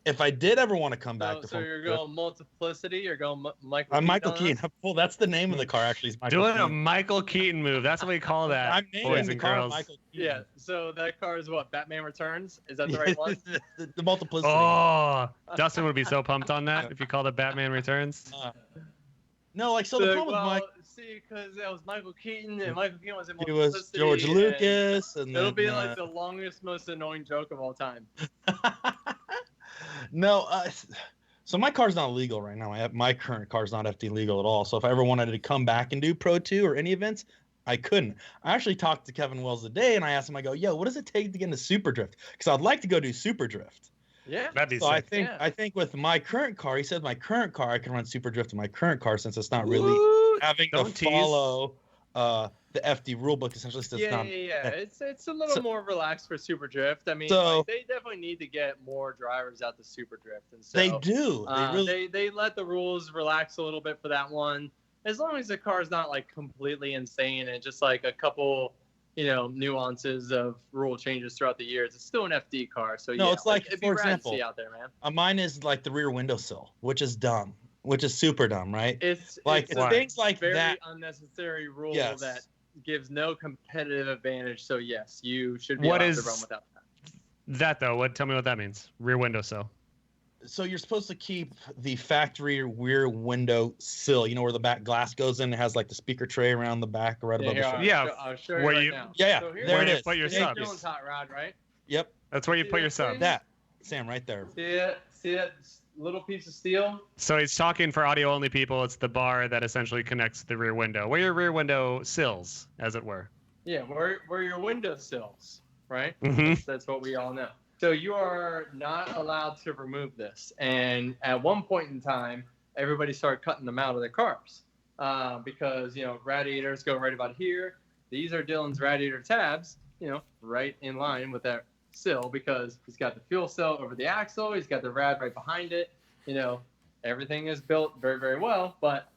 if I did ever want to come back to you're going multiplicity, you're going Michael. I'm Michael Keaton. Well, that's the name of the car, actually. Is Michael Doing Keaton. a Michael Keaton move. That's what we call that. I'm naming the car Michael Keaton. Yeah. So that car is what? Batman Returns? Is that the right one? the multiplicity. Oh, Dustin would be so pumped on that if you called it Batman Returns. No, the problem with Mike. See, because that was Michael Keaton, and Michael Keaton was in He was George Lucas, and it'll be like the longest, most annoying joke of all time. No, so my car's not legal right now. My current car's not FD legal at all. So if I ever wanted to come back and do Pro 2 or any events, I couldn't. I actually talked to Kevin Wells today, and I asked him, I go, yo, what does it take to get into Super Drift? Because I'd like to go do Super Drift. Yeah, that'd be so sick. I think with my current car, he said my current car, I can run Super Drift in my current car, since it's not really having to follow the FD rulebook essentially says Yeah. It's a little more relaxed for Super Drift. I mean, they definitely need to get more drivers out to Super Drift, and so they do. They let the rules relax a little bit for that one, as long as the car is not like completely insane and just like a couple, nuances of rule changes throughout the years. It's still an FD car, so no, it's like for example, out there, man. Mine is like the rear windowsill, which is dumb, which is super dumb, right? It's things like very that. Unnecessary rule Yes. that gives no competitive advantage. So yes, you should be allowed to run without that. That though, tell me what that means. Rear windowsill. So you're supposed to keep the factory rear window sill, where the back glass goes in. It has like the speaker tray around the back, right above the shoulder. I'll show you right now. Yeah, so there it is. Put your subs. Dylan's hot rod, right? Yep. That's where you put your subs. That, Sam, right there. See that little piece of steel? So he's talking for audio only people. It's the bar that essentially connects the rear window. Where your rear window sills, as it were. Yeah, where your window sills, right? Mm-hmm. That's what we all know. So you are not allowed to remove this. And at one point in time, everybody started cutting them out of their cars because, radiators go right about here. These are Dylan's radiator tabs, right in line with that sill, because he's got the fuel cell over the axle. He's got the rad right behind it. Everything is built very, very well. But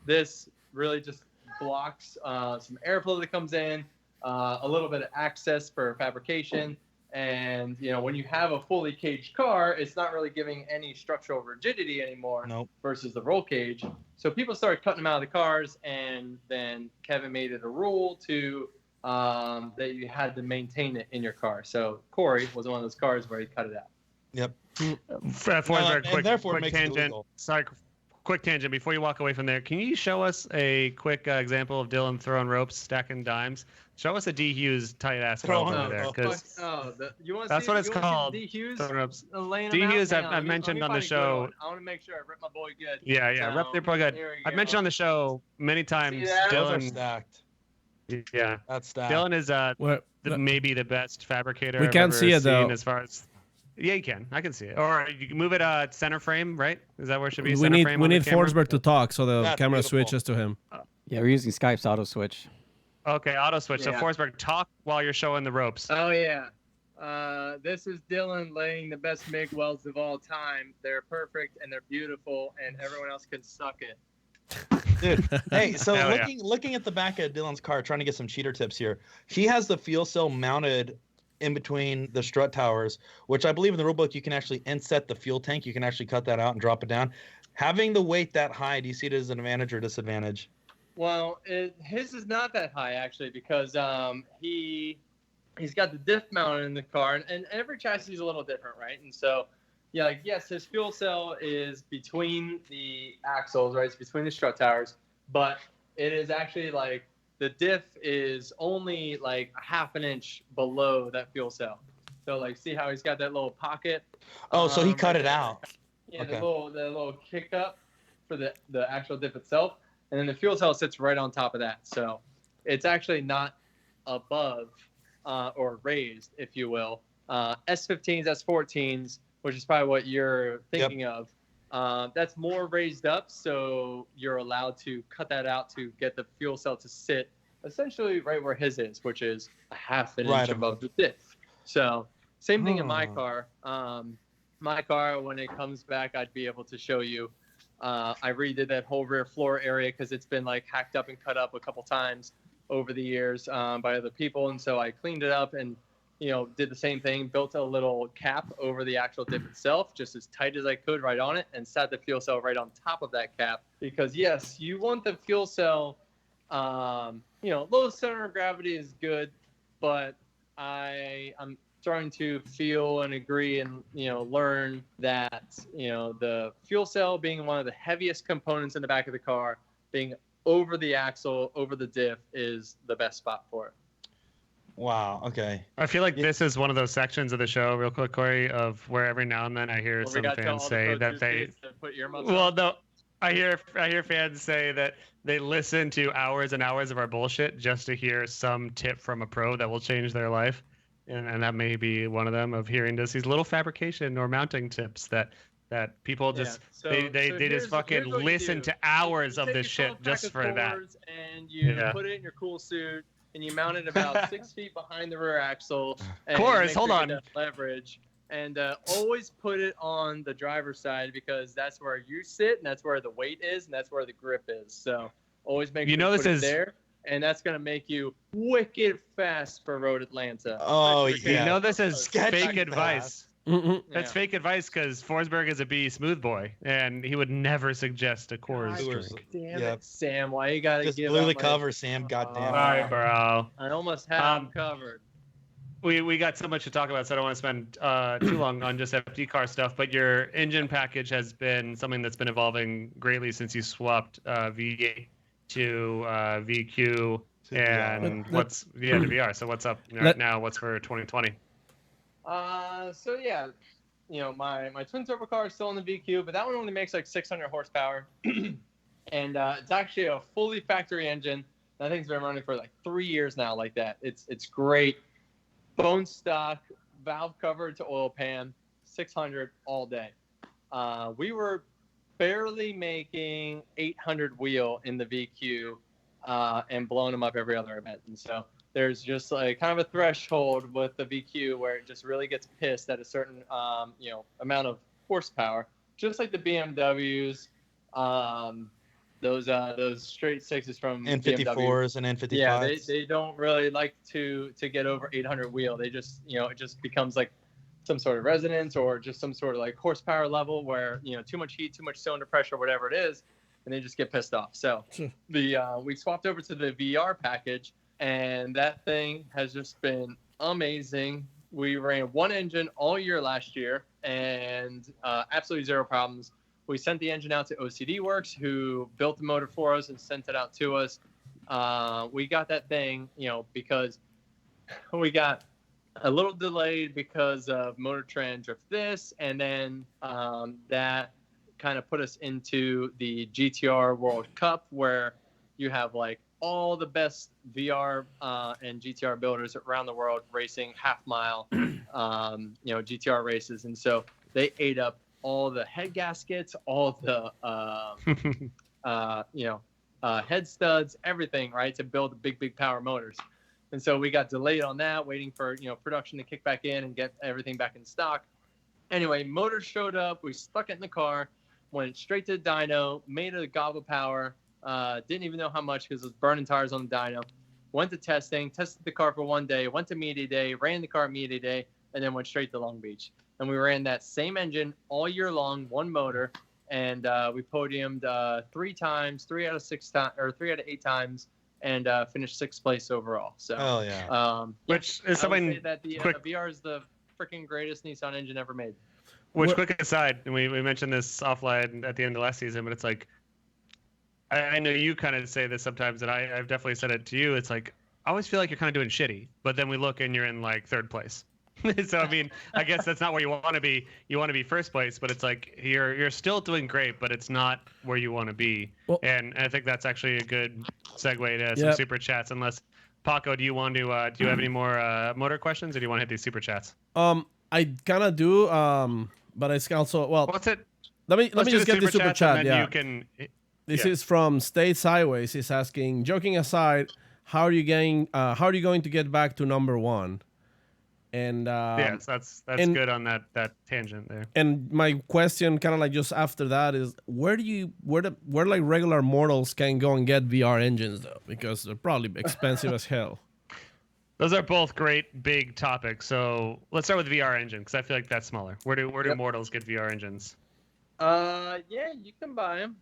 this really just blocks some airflow that comes in, a little bit of access for fabrication. And, when you have a fully caged car, it's not really giving any structural rigidity anymore versus the roll cage. So people started cutting them out of the cars, and then Kevin made it a rule to that you had to maintain it in your car. So Corey was one of those cars where he cut it out. Yep. Quick tangent. Sorry, quick tangent. Before you walk away from there, can you show us a quick example of Dylan throwing ropes, stacking dimes? Show us a D. Hughes tight ass rope over there, because that's what it's called. D. Hughes. D. Hughes, I've mentioned on the show. I want to make sure I rip my boy good. Yeah, rep their boy good. I've mentioned on the show many times. Dylan stacked. Yeah, that's stacked. Dylan is maybe the best fabricator. We can't see it though. As far as yeah, you can. I can see it. Or you can move it center frame, right? Is that where it should be? We need Forsberg to talk, so the camera switches to him. Yeah, we're using Skype's auto switch. Okay, auto switch. Yeah. So Forsberg, talk while you're showing the ropes. Oh yeah. This is Dylan laying the best MIG welds of all time. They're perfect and they're beautiful, and everyone else can suck it. Dude, hey, so looking at the back of Dylan's car, trying to get some cheater tips here. He has the fuel cell mounted in between the strut towers, which I believe in the rulebook you can actually inset the fuel tank. You can actually cut that out and drop it down. Having the weight that high, do you see it as an advantage or disadvantage? Well, his is not that high actually, because he's got the diff mounted in the car, and every chassis is a little different, right? And so, yes, his fuel cell is between the axles, right? It's between the strut towers, but it is actually like the diff is only like a half an inch below that fuel cell. So see how he's got that little pocket? Oh, so he cut it out. Yeah, okay. the little kick up for the actual diff itself. And then the fuel cell sits right on top of that. So it's actually not above or raised, if you will. S15s, S14s, which is probably what you're thinking of, that's more raised up. So you're allowed to cut that out to get the fuel cell to sit essentially right where his is, which is a half an inch above the diff. So same thing in my car. My car, when it comes back, I'd be able to show you. I redid that whole rear floor area because it's been hacked up and cut up a couple times over the years by other people, and so I cleaned it up and did the same thing, built a little cap over the actual dip itself, just as tight as I could right on it, and sat the fuel cell right on top of that cap, because yes, you want the fuel cell, low center of gravity is good, but I'm starting to feel and agree and learn that the fuel cell being one of the heaviest components in the back of the car, being over the axle, over the diff, is the best spot for it. Wow. Okay. I feel like this is one of those sections of the show, real quick, Corey, of where every now and then I hear some fans say that they put earmuffs well, on. no, I hear fans say that they listen to hours and hours of our bullshit just to hear some tip from a pro that will change their life. And that may be one of them, of hearing these little fabrication or mounting tips that that people just they just here's fucking what you listen do. to hours You of take this a shit 12-pack just of for that. Coors And you put it in your cool suit, and you mount it about 6 feet behind the rear axle. And Coors, make hold sure you on. get that leverage. And always put it on the driver's side, because that's where you sit, and that's where the weight is, and that's where the grip is. So always make sure you put it there, and that's going to make you wicked fast for Road Atlanta. Oh, Especially yeah. You know this is Sketchy fake fast. advice. That's fake advice because Forsberg is a B smooth boy, and he would never suggest a Coors drink. Damn it, Sam! Why you gotta Just give blew out the my- cover, Sam. Goddamn. Sorry, bro. I almost had him covered. We got so much to talk about, so I don't want to spend too long on just FD car stuff. But your engine package has been something that's been evolving greatly since you swapped V8 to VQ and what's the VR. So what's up right now? What's for 2020? So yeah, my twin turbo car is still in the VQ, but that one only makes like 600 horsepower, and it's actually a fully factory engine. That thing's been running for like 3 years now, like that. It's great, bone stock, valve covered to oil pan, 600 all day. We were barely making 800 wheel in the VQ, and blowing them up every other event, and so. There's just like kind of a threshold with the VQ where it just really gets pissed at a certain, amount of horsepower. Just like the BMWs, those straight sixes from N54s BMW. and N55s. Yeah, they don't really like to get over 800 wheel. They just, it just becomes like some sort of resonance or just some sort of like horsepower level where, too much heat, too much cylinder pressure, whatever it is, and they just get pissed off. So we swapped over to the VR package. And that thing has just been amazing. We ran one engine all year last year, and absolutely zero problems. We sent the engine out to OCD Works, who built the motor for us and sent it out to us. We got that thing, because we got a little delayed because of Motor Trend Drift This, and then that kind of put us into the GTR World Cup, where you have like all the best VR and GTR builders around the world racing half-mile, GTR races, and so they ate up all the head gaskets, all the head studs, everything, right, to build the big power motors. And so we got delayed on that, waiting for production to kick back in and get everything back in stock. Anyway, motors showed up. We stuck it in the car, went straight to the dyno, made it a gobble power. Didn't even know how much because it was burning tires on the dyno. Went to tested the car for 1 day, went to media day, ran the car media day, and then went straight to Long Beach. And we ran that same engine all year long, one motor, and we podiumed 3 times, 3 out of 8 times, and finished 6th place overall. So, which is something I would say that the VR is the freaking greatest Nissan engine ever made. Quick aside, and we mentioned this offline at the end of last season, but it's like, I know you kind of say this sometimes, and I've definitely said it to you. It's like, I always feel like you're kind of doing shitty, but then we look and you're in like 3rd place. So, I mean, I guess that's not where you want to be. You want to be 1st place, but it's like you're still doing great, but it's not where you want to be. Well, and I think that's actually a good segue to some super chats. Unless, Paco, do you want to do you have any more motor questions, or do you want to hit these super chats? I kind of do, but it's also What's it? Let me just get the super chat. And yeah. You can. This is from State Sideways. He's asking, joking aside, how are you going to get back to number 1? And yes, that's good on that tangent there. And my question, kind of like just after that, is where like regular mortals can go and get VR engines though, because they're probably expensive as hell. Those are both great big topics. So let's start with VR engine because I feel like that's smaller. Where do mortals get VR engines? Yeah, you can buy them.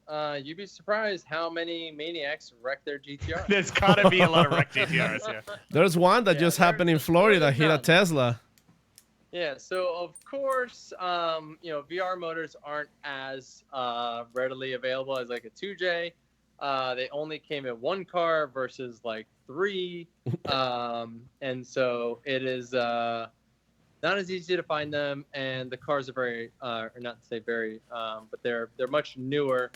You'd be surprised how many maniacs wreck their GTR. There's gotta be a lot of wrecked GTRs. Yeah. There's one that just happened in Florida. Hit a Tesla. Yeah. So of course, VR motors aren't as readily available as like a 2J. They only came in 1 car versus like 3, and so it is not as easy to find them, and the cars are very, or not to say very, but they're much newer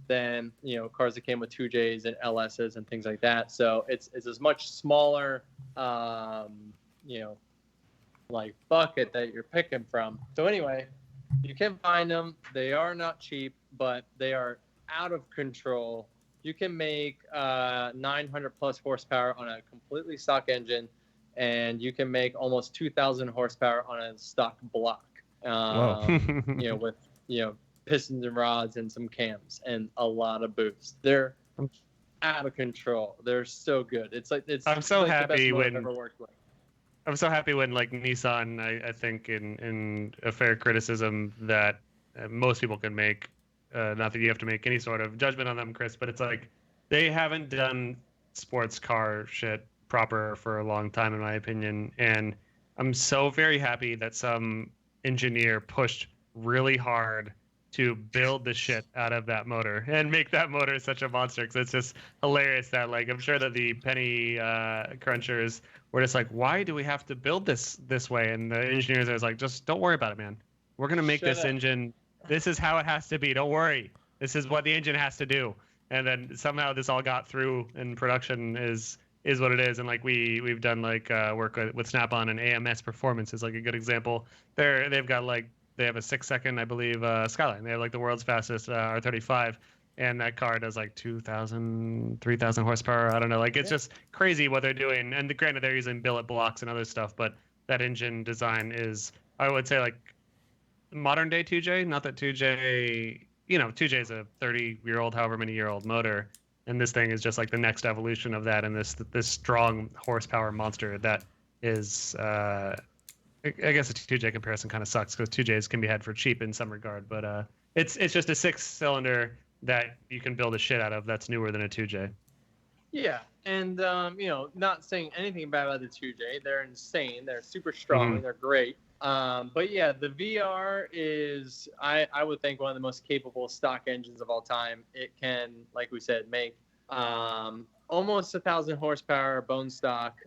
than cars that came with 2Js and LSs and things like that. So it's a much smaller, like bucket that you're picking from. So anyway, You can find them. They are not cheap, but they are out of control. You can make 900 plus horsepower on a completely stock engine, and you can make almost 2,000 horsepower on a stock block. With pistons and rods and some cams and a lot of boost. They're out of control. They're so good. I'm so like happy the best when I've ever worked with. I'm so happy when like Nissan, I think in a fair criticism that most people can make, not that you have to make any sort of judgment on them, Chris, but it's like they haven't done sports car shit proper for a long time, in my opinion. And I'm so very happy that some engineer pushed really hard to build the shit out of that motor and make that motor such a monster. Because it's just hilarious that, like, I'm sure that the penny crunchers were just like, why do we have to build this way? And the engineers are like, just don't worry about it, man. We're gonna make this engine. This is how it has to be. Don't worry. This is what the engine has to do. And then somehow this all got through, and production is what it is. And like we've done like work with Snap-on, and AMS Performance is like a good example. They've got like, they have a 6-second, I believe, Skyline. They have like the world's fastest R35, and that car does like 2,000, 3,000 horsepower. I don't know. Like, it's just crazy what they're doing. And granted, they're using billet blocks and other stuff, but that engine design is, I would say, like modern day 2J. Not that 2J, 2J is a 30-year-old, however many year old motor, and this thing is just like the next evolution of that, and this strong horsepower monster that is. I guess a 2J comparison kind of sucks because 2Js can be had for cheap in some regard, but it's just a 6-cylinder that you can build a shit out of that's newer than a 2J. Yeah, and not saying anything bad about the 2J. They're insane. They're super strong. Mm-hmm. They're great. But yeah, the VR is, I would think, one of the most capable stock engines of all time. It can, like we said, make almost 1,000 horsepower bone stock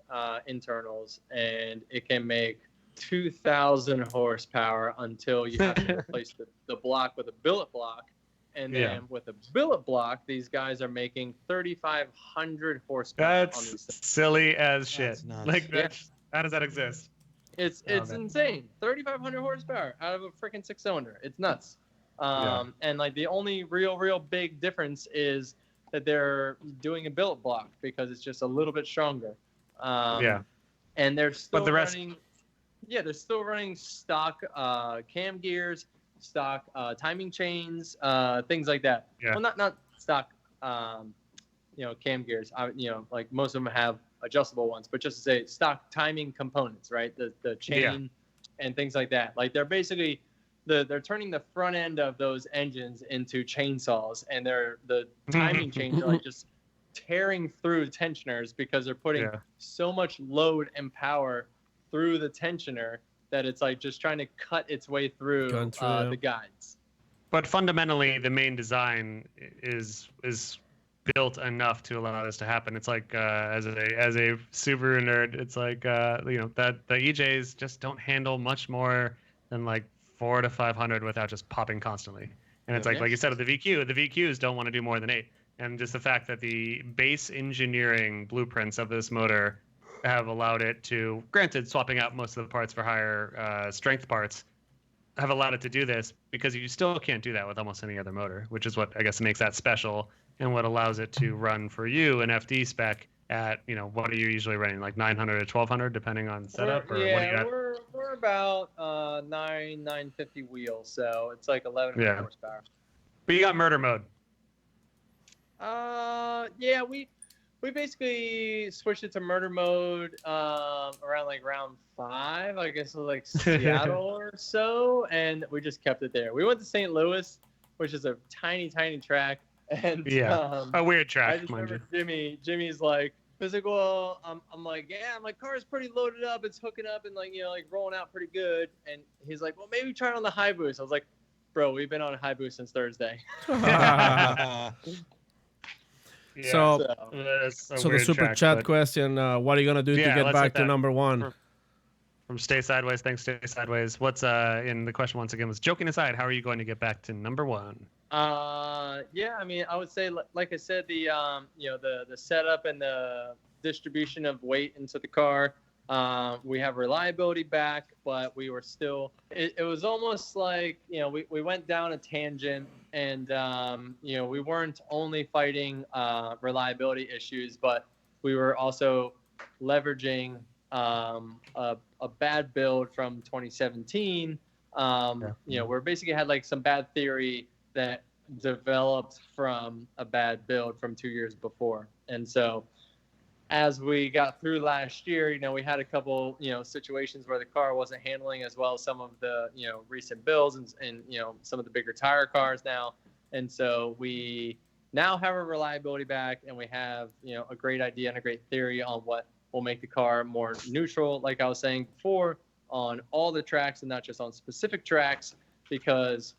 internals, and it can make 2,000 horsepower until you have to replace the block with a billet block. And then with a billet block, these guys are making 3,500 horsepower. That's silly as shit. Like, how does that exist? It's insane. 3,500 horsepower out of a freaking 6-cylinder. It's nuts. And like the only real big difference is that they're doing a billet block because it's just a little bit stronger. And they're still running. Yeah, they're still running stock cam gears, stock timing chains, things like that. Yeah. Well, not stock, cam gears. Like most of them have adjustable ones, but just to say stock timing components, right? The chain and things like that. Like they're basically they're turning the front end of those engines into chainsaws, and the timing chains are like just tearing through tensioners because they're putting so much load and power through the tensioner that it's like just trying to cut its way through the guides. But fundamentally, the main design is built enough to allow this to happen. It's like as a Subaru nerd, it's like that the EJs just don't handle much more than like 400 to 500 without just popping constantly. And it's like you said, the VQs don't want to do more than 8. And just the fact that the base engineering blueprints of this motor have allowed it to, granted, swapping out most of the parts for higher strength parts, have allowed it to do this, because you still can't do that with almost any other motor, which is what I guess makes that special, and what allows it to run for you an FD spec at, what are you usually running, like 900 to 1200 depending on setup? We're about 950 wheels, so it's like 1100 horsepower. But you got murder mode. We basically switched it to murder mode around like round 5, I guess, like Seattle or so, and we just kept it there. We went to St. Louis, which is a tiny track, and a weird track. I just remember Jimmy's like, well, I'm like, yeah, my car is pretty loaded up, it's hooking up and like rolling out pretty good, and he's like, well, maybe try it on the high boost. I was like, bro, we've been on a high boost since Thursday. So the super chat question: what are you gonna do to get back to number 1? From Stay Sideways, thanks, Stay Sideways. What's and the question once again was, joking aside, how are you going to get back to number 1? I mean, I would say, like I said, the setup and the distribution of weight into the car We have reliability back, but we were still. It was almost like we went down a tangent, and we weren't only fighting reliability issues, but we were also leveraging a bad build from 2017. Where basically had like some bad theory that developed from a bad build from 2 years before, and so. As we got through last year, we had a couple, situations where the car wasn't handling as well as some of the, recent builds and some of the bigger tire cars now. And so we now have our reliability back, and we have, a great idea and a great theory on what will make the car more neutral, like I was saying before, on all the tracks and not just on specific tracks, because,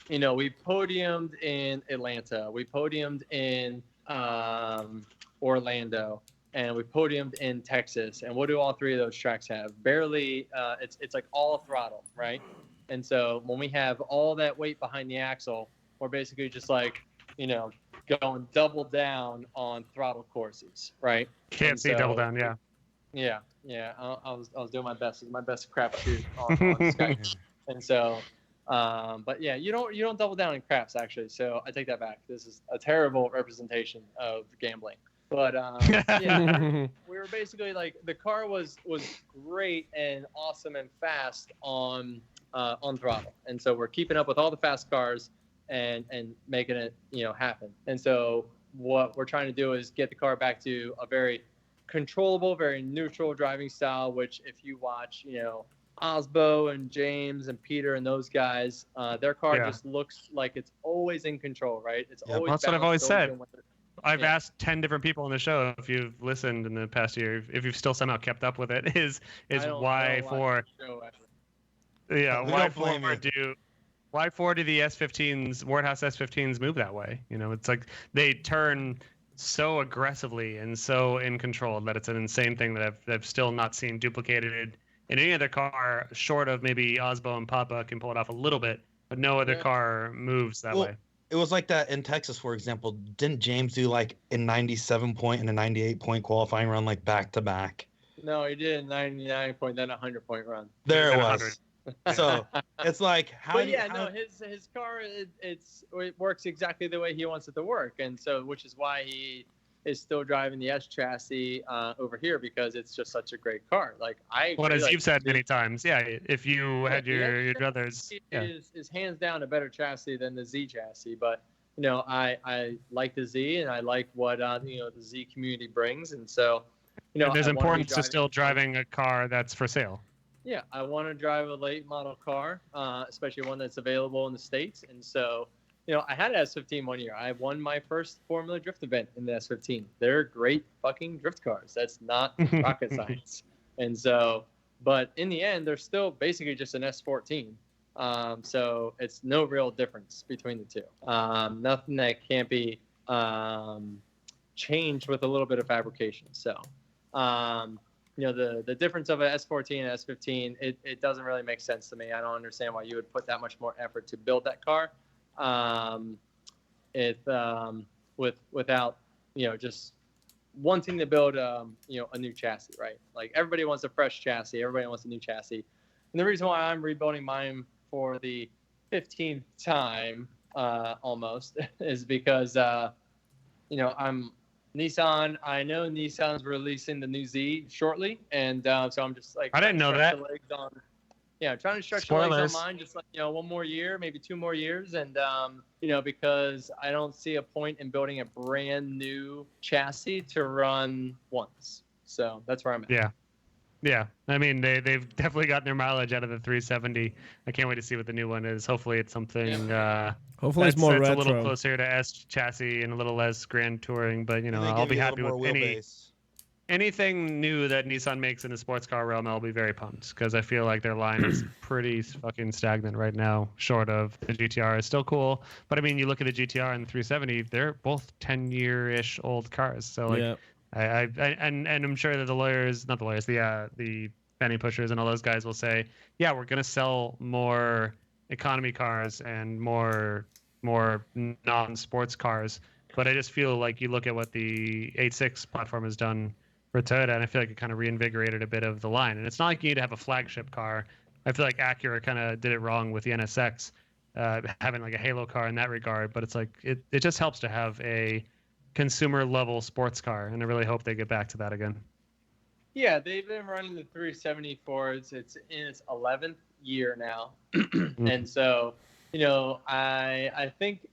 we podiumed in Atlanta, we podiumed in Orlando, and we podiumed in Texas. And what do all three of those tracks have? Barely, it's like all throttle, right? And so when we have all that weight behind the axle, we're basically just like, going double down on throttle courses, right? Can't see double down, yeah. Yeah. I was doing my best. It was my best crap shoot on Skype. And so, but yeah, you don't double down in craps actually. So I take that back. This is a terrible representation of gambling. But we were basically like the car was great and awesome and fast on throttle, and so we're keeping up with all the fast cars and making it happen. And so what we're trying to do is get the car back to a very controllable, very neutral driving style. Which if you watch, Osbo and James and Peter and those guys, their car just looks like it's always in control, right? It's always. That's what I've always said. I've asked 10 different people on the show if you've listened in the past year, if you've still somehow kept up with it, is why for why do the S15s, Wardhouse S15s move that way? It's like they turn so aggressively and so in control that it's an insane thing that I've still not seen duplicated in any other car, short of maybe Osbo and Papa can pull it off a little bit, but no other car moves that way. It was like that in Texas, for example. Didn't James do like a 97 point and a 98 point qualifying run like back to back? No, he did a 99 point, then a 100 point run. There it was. So it's like his car it works exactly the way he wants it to work, and so which is why he is still driving the S chassis over here, because it's just such a great car. Like as you've said many times, if you had your brothers, is hands down a better chassis than the Z chassis. But I like the Z, and I like what the Z community brings, and so there's importance to still driving a car that's for sale. Yeah, I want to drive a late model car, especially one that's available in the States, and so. I had an S15 one year. I won my first Formula Drift event in the S15. They're great fucking drift cars. That's not rocket science. And so, but in the end, they're still basically just an S14. So it's no real difference between the two. Nothing that can't be changed with a little bit of fabrication. So, the difference of an S14 and S15, it doesn't really make sense to me. I don't understand why you would put that much more effort to build that car. Without just wanting to build a new chassis, right? Like everybody wants a fresh chassis, everybody wants a new chassis, and the reason why I'm rebuilding mine for the 15th time almost is because I'm Nissan. I know Nissan's releasing the new Z shortly, and so I'm just like I didn't know that. Trying to stretch the legs on mine, just like, one more year, maybe 2 more years. And, because I don't see a point in building a brand new chassis to run once. So that's where I'm at. Yeah. I mean, they've definitely gotten their mileage out of the 370. I can't wait to see what the new one is. Hopefully it's something, hopefully it's more retro. A little closer to S chassis and a little less grand touring, but I'll be happy with anything new that Nissan makes in the sports car realm. I'll be very pumped, because I feel like their line is pretty fucking stagnant right now, short of the GTR is still cool. But I mean, you look at the GTR and the 370, they're both 10-year-ish old cars. So like, and I'm sure that the penny pushers and all those guys will say, yeah, we're going to sell more economy cars and more non-sports cars. But I just feel like you look at what the 8.6 platform has done Toyota, and I feel like it kind of reinvigorated a bit of the line. And it's not like you need to have a flagship car. I feel like Acura kind of did it wrong with the NSX, having like a halo car in that regard. But it's like it just helps to have a consumer level sports car, and I really hope they get back to that again. Yeah, they've been running the 370 Fords. It's in its 11th year now, and so I think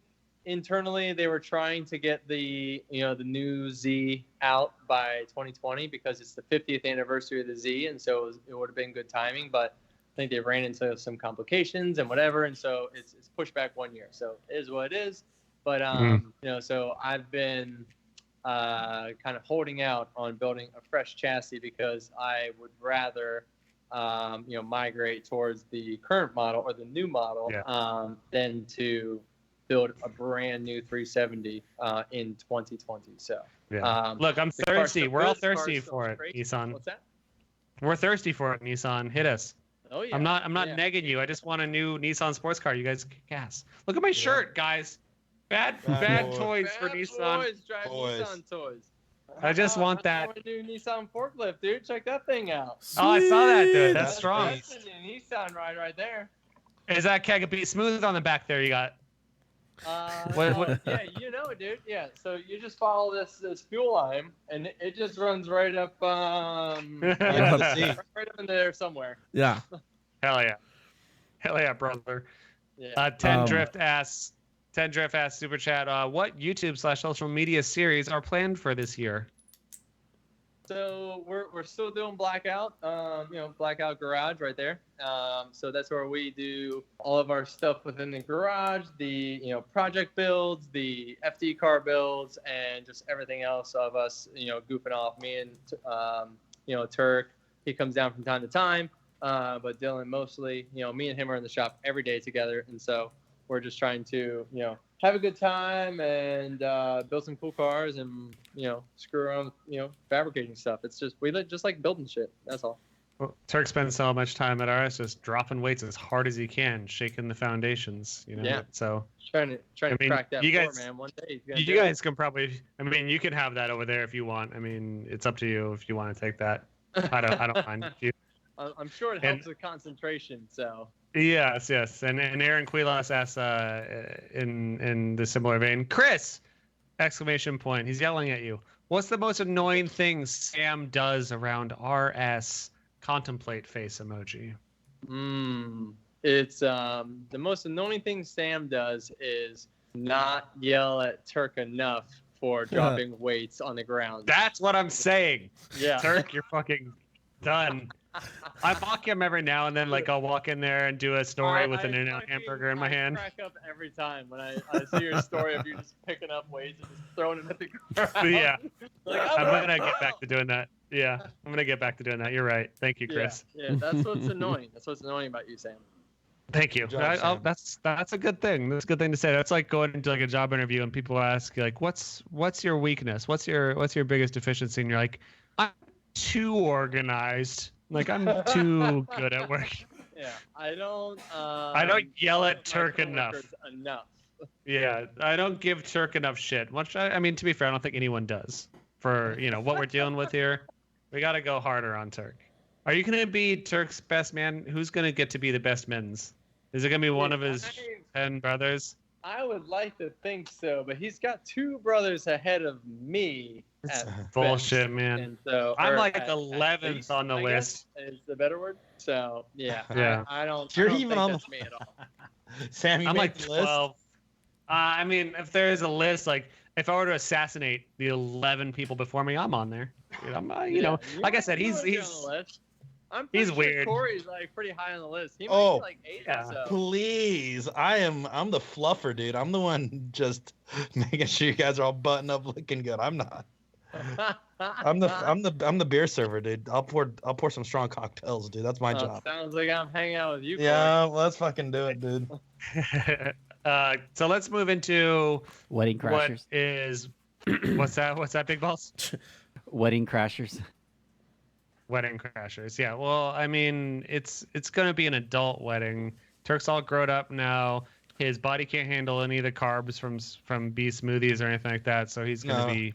internally they were trying to get the the new Z out by 2020 because it's the 50th anniversary of the Z, and so it would have been good timing. But I think they ran into some complications and whatever, and so it's pushed back 1 year. So it is what it is. But so I've been kind of holding out on building a fresh chassis because I would rather migrate towards the current model or the new model than to build a brand new 370 in 2020. So look, I'm thirsty. We're all thirsty for it, Nissan. What's that? We're thirsty for it, Nissan. Hit us. Oh yeah. I'm not negging you. I just want a new Nissan sports car. You guys kick ass. Look at my shirt, guys. Bad toys for Nissan. Boys drive Nissan toys. I just want that. I want a new Nissan forklift, dude. Check that thing out. Sweet. Oh, I saw that, dude. That's strong. That's a new Nissan ride right there. Is that keg a beat smooth on the back there? You got. What? Yeah, you know it, dude. Yeah, so you just follow this fuel line, and it just runs right up, right up in there somewhere. Yeah. Hell yeah, brother. Yeah. 10 Drift asks super chat. What YouTube/social media series are planned for this year? So we're still doing Blackout, Blackout Garage right there. So that's where we do all of our stuff within the garage, the project builds, the FD car builds, and just everything else of us goofing off. Me and Turk, he comes down from time to time, but Dylan mostly. Me and him are in the shop every day together, and so we're just trying to have a good time and build some cool cars and screw around fabricating stuff. It's just we just like building shit. That's all. Well, Turk spends so much time at RS just dropping weights as hard as he can, shaking the foundations. Yeah. So trying to crack that floor, man. One day. You guys can probably. I mean, you can have that over there if you want. I mean, it's up to you if you want to take that. I don't mind. I'm sure it helps with concentration. So. Yes, and Aaron Quilas asks in the similar vein, Chris! Exclamation point. He's yelling at you. What's the most annoying thing Sam does around RS? Contemplate face emoji. It's the most annoying thing Sam does is not yell at Turk enough for dropping weights on the ground. That's what I'm saying. Yeah. Turk, you're fucking done. I mock him every now and then, like I'll walk in there and do a story with an In-N-Out hamburger in my hand. I crack up every time when I see your story of you just picking up weights and just throwing them at the ground. Yeah. Like, I'm going to get back to doing that. Yeah, I'm going to get back to doing that. You're right. Thank you, Chris. Yeah, that's what's annoying. That's what's annoying about you, Sam. Thank you. That's a good thing. That's a good thing to say. That's like going into like a job interview and people ask like, what's your weakness? What's your biggest deficiency? And you're like, I'm too organized. Like I'm too good at work. Yeah, I don't yell at Turk enough. Yeah, I don't give Turk enough shit. Which I mean, to be fair, I don't think anyone does. For what we're dealing with here, we got to go harder on Turk. Are you gonna be Turk's best man? Who's gonna get to be the best men's? Is it gonna be one of his 10 brothers? I would like to think so, but he's got 2 brothers ahead of me. Bullshit, man. And so, I'm like 11th on the list. Is the better word? So yeah. I don't. You're I don't even think on that's me at all. Sam, I'm like 12. I mean, if there is a list, like if I were to assassinate the 11 people before me, I'm on there. I'm, like I said, he's I'm he's sure weird. Corey's like pretty high on the list. He might be like 8 or so. Please, I'm the fluffer, dude. I'm the one just making sure you guys are all buttoned up, looking good. I'm not. I'm the beer server, dude. I'll pour some strong cocktails, dude. That's my job. Sounds like I'm hanging out with you, Corey. Yeah, let's fucking do it, dude. So let's move into Wedding crashers. What is what's that, Big Balls? Wedding crashers. Wedding crashers. Yeah. Well, I mean, it's gonna be an adult wedding. Turk's all grown up now. His body can't handle any of the carbs from B smoothies or anything like that. So he's gonna be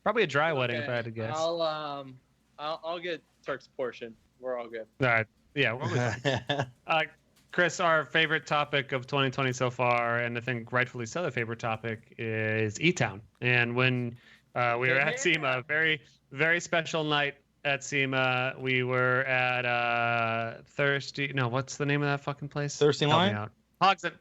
Probably a dry wedding if I had to guess. I'll get Turk's portion. We're all good. All right. Yeah, we'll be fine. Chris, our favorite topic of 2020 so far, and I think rightfully so, the favorite topic is E-Town. And when we were at SEMA, very, very special night at SEMA. We were at what's the name of that fucking place? Thirsty Lion? Hogs and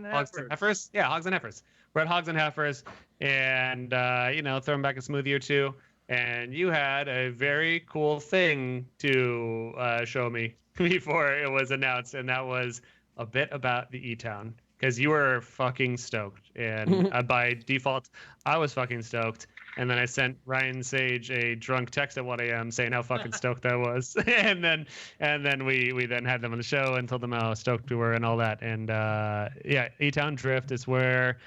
Heifers. Yeah, Hogs and Heifers. We're at Hogs and Heifers, and throwing back a smoothie or two. And you had a very cool thing to show me before it was announced, and that was a bit about the E-Town, because you were fucking stoked, and by default, I was fucking stoked. And then I sent Ryan Sage a drunk text at 1 a.m. saying how fucking stoked I was, and then we then had them on the show and told them how stoked we were and all that. And E-Town Drift is where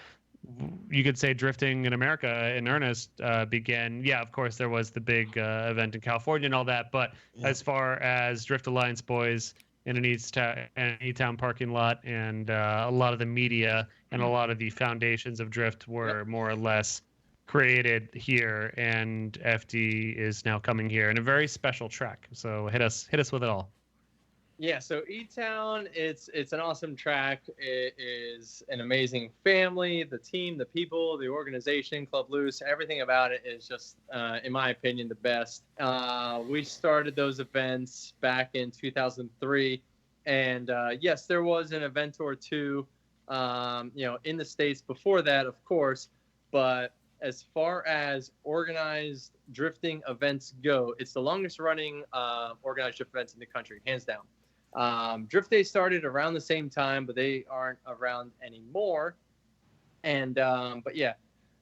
you could say drifting in America in earnest began. Yeah, of course, there was the big event in California and all that. But as far as Drift Alliance boys in an E-Town parking lot, and a lot of the media and a lot of the foundations of Drift were more or less created here, and FD is now coming here in a very special track. So hit us with it all. Yeah, so E-Town, it's an awesome track. It is an amazing family, the team, the people, the organization, Club Loose, everything about it is just, in my opinion, the best. We started those events back in 2003, and yes, there was an event or two, in the States before that, of course, but as far as organized drifting events go, it's the longest running organized drift events in the country, hands down. Drift Day started around the same time, but they aren't around anymore. And but yeah,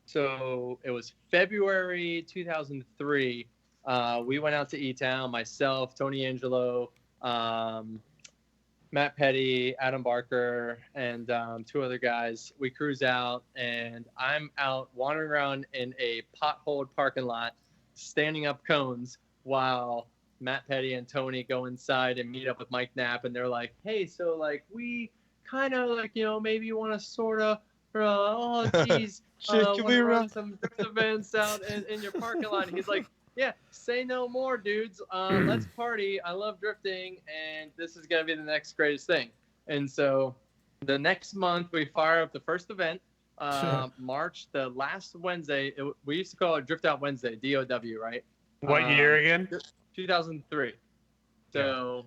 so it was February 2003. We went out to E-Town, myself, Tony Angelo, Matt Petty, Adam Barker, and 2 other guys. We cruise out, and I'm out wandering around in a potholed parking lot, standing up cones while Matt Petty and Tony go inside and meet up with Mike Knapp, and they're like, hey, so like we kind of like, maybe you want to sort of, can we run some drift events out in your parking lot? And he's like, yeah, say no more, dudes. Let's party. I love drifting, and this is going to be the next greatest thing. And so the next month we fire up the first event, March, the last Wednesday. We used to call it Drift Out Wednesday, DOW, right? What year again? 2003. So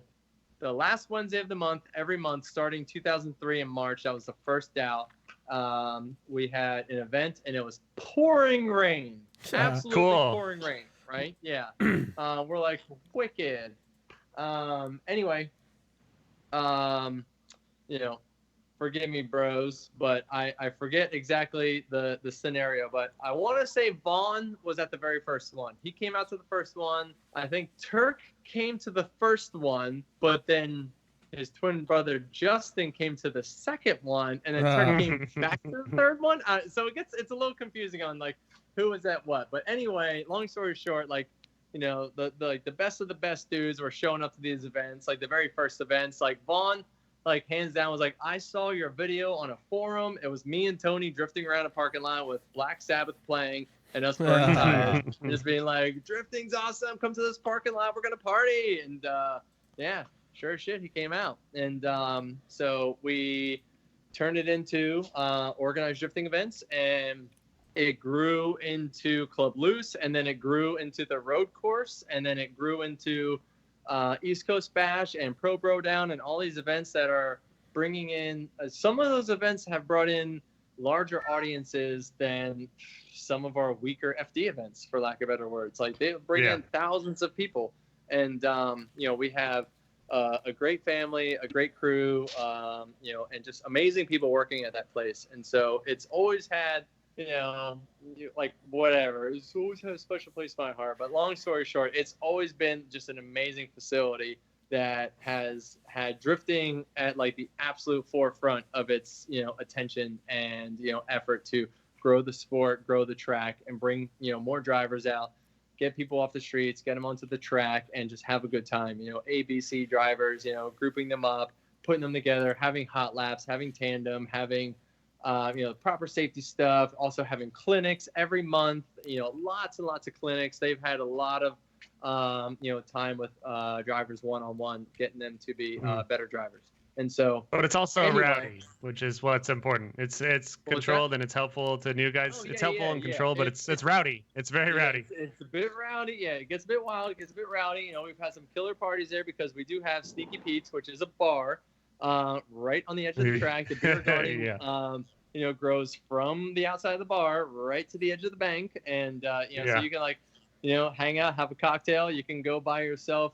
the last Wednesday of the month, every month, starting 2003 in March, that was the first out. We had an event, and it was pouring rain. Absolutely pouring rain, right? Yeah. We're like, wicked. Anyway, forgive me, bros, but I forget exactly the scenario, but I want to say Vaughn was at the very first one. He came out to the first one. I think Turk came to the first one, but then his twin brother Justin came to the second one, and then Turk came back to the third one. So it's a little confusing on like who was at what. But anyway, long story short, like the best of the best dudes were showing up to these events, like the very first events. Like Vaughn, like hands down, was like, I saw your video on a forum. It was me and Tony drifting around a parking lot with Black Sabbath playing and us burning tires, and just being like, drifting's awesome. Come to this parking lot. We're gonna party. And yeah, sure as shit, he came out. And so we turned it into organized drifting events, and it grew into Club Loose, and then it grew into the road course, and then it grew into East Coast Bash and Pro Bro Down, and all these events that are bringing in some of those events have brought in larger audiences than some of our weaker FD events, for lack of better words. Like they bring in thousands of people, and we have a great family, a great crew, and just amazing people working at that place. And so it's always had, like whatever. It's always had a special place in my heart. But long story short, it's always been just an amazing facility that has had drifting at like the absolute forefront of its, attention and, effort to grow the sport, grow the track, and bring, more drivers out, get people off the streets, get them onto the track, and just have a good time. ABC drivers, grouping them up, putting them together, having hot laps, having tandem, having proper safety stuff. Also having clinics every month. Lots and lots of clinics. They've had a lot of time with drivers one-on-one, getting them to be better drivers. And so, but it's also rowdy, which is what's important. It's controlled and it's helpful to new guys. Oh, it's helpful and controlled, but it's rowdy. It's very rowdy. It's a bit rowdy. Yeah, it gets a bit wild. It gets a bit rowdy. We've had some killer parties there because we do have Sneaky Pete's, which is a bar right on the edge of the track. The beer garden, grows from the outside of the bar right to the edge of the bank, and so you can hang out, have a cocktail. You can go buy yourself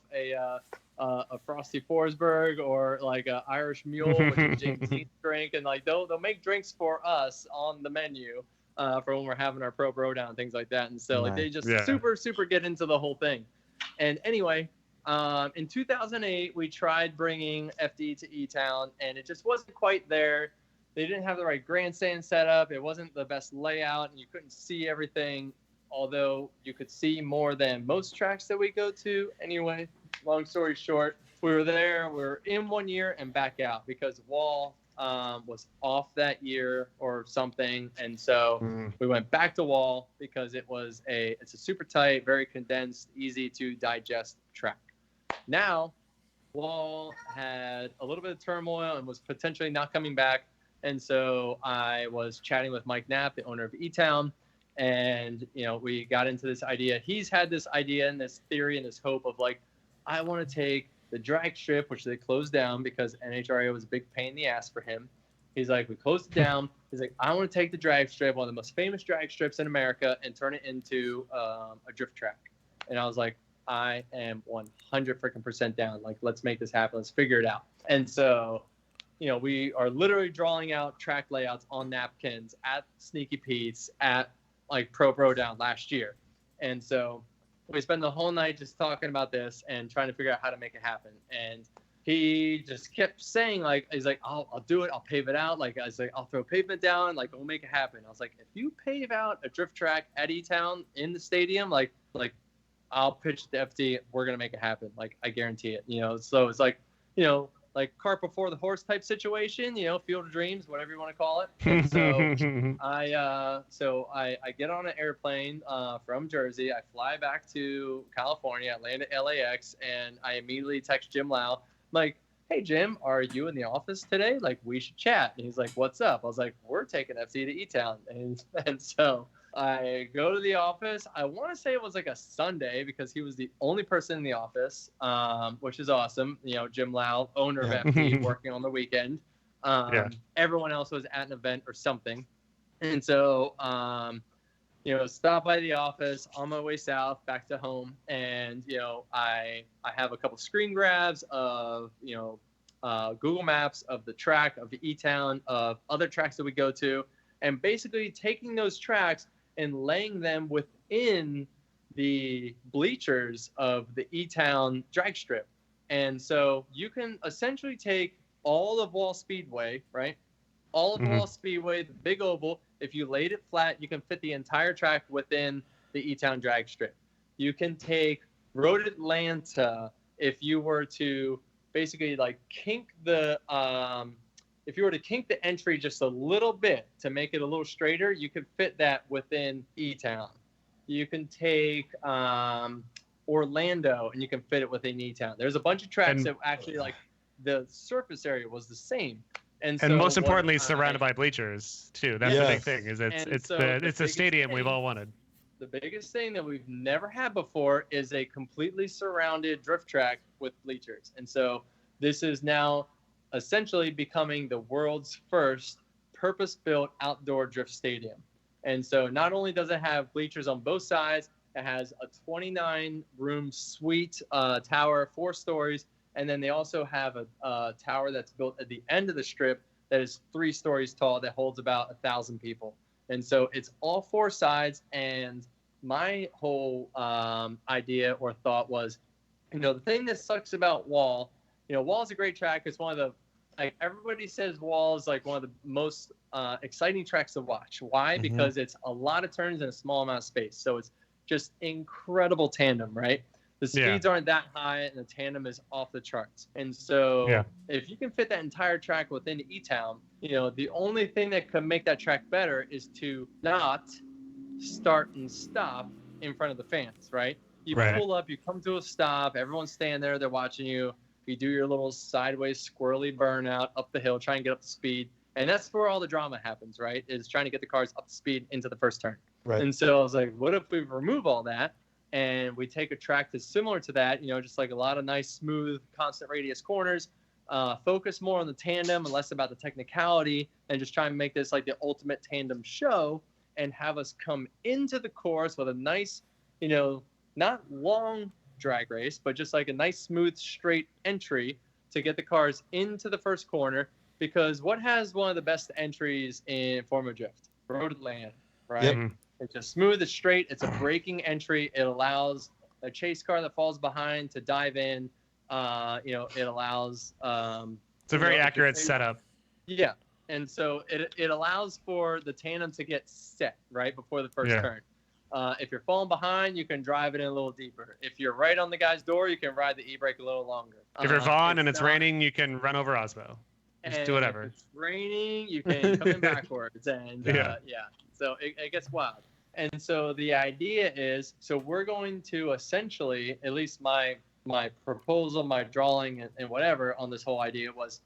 a Frosty Forsberg or like a Irish Mule, which is James Dean's drink, and they'll make drinks for us on the menu for when we're having our pro bro down, things like that. And so they just super get into the whole thing. And anyway, in 2008 we tried bringing FD to E-Town, and it just wasn't quite there. They didn't have the right grandstand set up. It wasn't the best layout, and you couldn't see everything. Although you could see more than most tracks that we go to. Anyway, long story short, we were there. We were in 1 year and back out because Wall was off that year or something, and so we went back to Wall because it's a super tight, very condensed, easy to digest track. Now, Wall had a little bit of turmoil and was potentially not coming back, and so I was chatting with Mike Knapp, the owner of E-Town. And, we got into this idea. He's had this idea and this theory and this hope of I want to take the drag strip, which they closed down because NHRA was a big pain in the ass for him. He's like, we closed it down. He's like, I want to take the drag strip, one of the most famous drag strips in America, and turn it into a drift track. And I was like, I am 100% down. Let's make this happen. Let's figure it out. And so, we are literally drawing out track layouts on napkins at Sneaky Pete's, at Pro Bro Down last year. And so we spent the whole night just talking about this and trying to figure out how to make it happen. And he just kept saying he's like, I'll do it. I'll pave it out. I was like, I'll throw pavement down. We'll make it happen. I was like, if you pave out a drift track at E-Town in the stadium, I'll pitch the FD. We're going to make it happen. I guarantee it, so it's cart before the horse type situation, Field of Dreams, whatever you want to call it. And so I get on an airplane from Jersey. I fly back to California. I land at LAX, and I immediately text Jim Lau. I'm like, hey, Jim, are you in the office today? We should chat. And he's like, what's up? I was like, we're taking FC to E-Town. And so I go to the office. I want to say it was a Sunday because he was the only person in the office, which is awesome. Jim Lau, owner of FD, working on the weekend. Everyone else was at an event or something. And so, stop by the office on my way south back to home. And, I have a couple screen grabs of, Google Maps of the track, of the E-Town, of other tracks that we go to, and basically taking those tracks and laying them within the bleachers of the E-Town drag strip. And so you can essentially take all of Wall Speedway, right? All of Wall Speedway, the big oval. If you laid it flat, you can fit the entire track within the E-Town drag strip. You can take Road Atlanta. If you were to basically kink the entry just a little bit to make it a little straighter, you could fit that within E-Town. You can take Orlando and you can fit it within E-Town. There's a bunch of tracks that actually the surface area was the same. And most importantly, surrounded by bleachers too. That's the big thing. It's a stadium we've all wanted. The biggest thing that we've never had before is a completely surrounded drift track with bleachers. And so this is now essentially becoming the world's first purpose-built outdoor drift stadium. And so not only does it have bleachers on both sides, it has a 29-room suite tower, 4 stories, and then they also have a tower that's built at the end of the strip that is 3 stories tall that holds about 1,000 people. And so it's all 4 sides, and my whole idea or thought was, the thing that sucks about Wall, Wall is a great track. It's one of the, everybody says Wall is one of the most exciting tracks to watch. Why? Because it's a lot of turns in a small amount of space. So it's just incredible tandem, right? the speeds aren't that high, and the tandem is off the charts. And so if you can fit that entire track within E-Town, the only thing that could make that track better is to not start and stop in front of the fans, right? You pull up, you come to a stop, everyone's standing there, they're watching you. You do your little sideways squirrely burnout up the hill, try and get up to speed. And that's where all the drama happens, right? Is trying to get the cars up to speed into the first turn. Right. And so I was like, what if we remove all that and we take a track that's similar to that, just like a lot of nice, smooth, constant radius corners, focus more on the tandem and less about the technicality, and just try and make this like the ultimate tandem show, and have us come into the course with a nice, not long drag race, but just like a nice, smooth, straight entry to get the cars into the first corner. Because what has one of the best entries in Formula Drift? Road Atlanta, right? Yep. It's just smooth, it's straight, it's a braking entry. It allows a chase car that falls behind to dive in. It allows... it's a very accurate setup. Yeah, and so it allows for the tandem to get set, right, before the first turn. If you're falling behind, you can drive it in a little deeper. If you're right on the guy's door, you can ride the e-brake a little longer. If you're Vaughn and it's raining, you can run over Osmo. Just do whatever. If it's raining, you can come in backwards. And so it gets wild. And so the idea is, so we're going to essentially, at least my proposal, my drawing and whatever on this whole idea was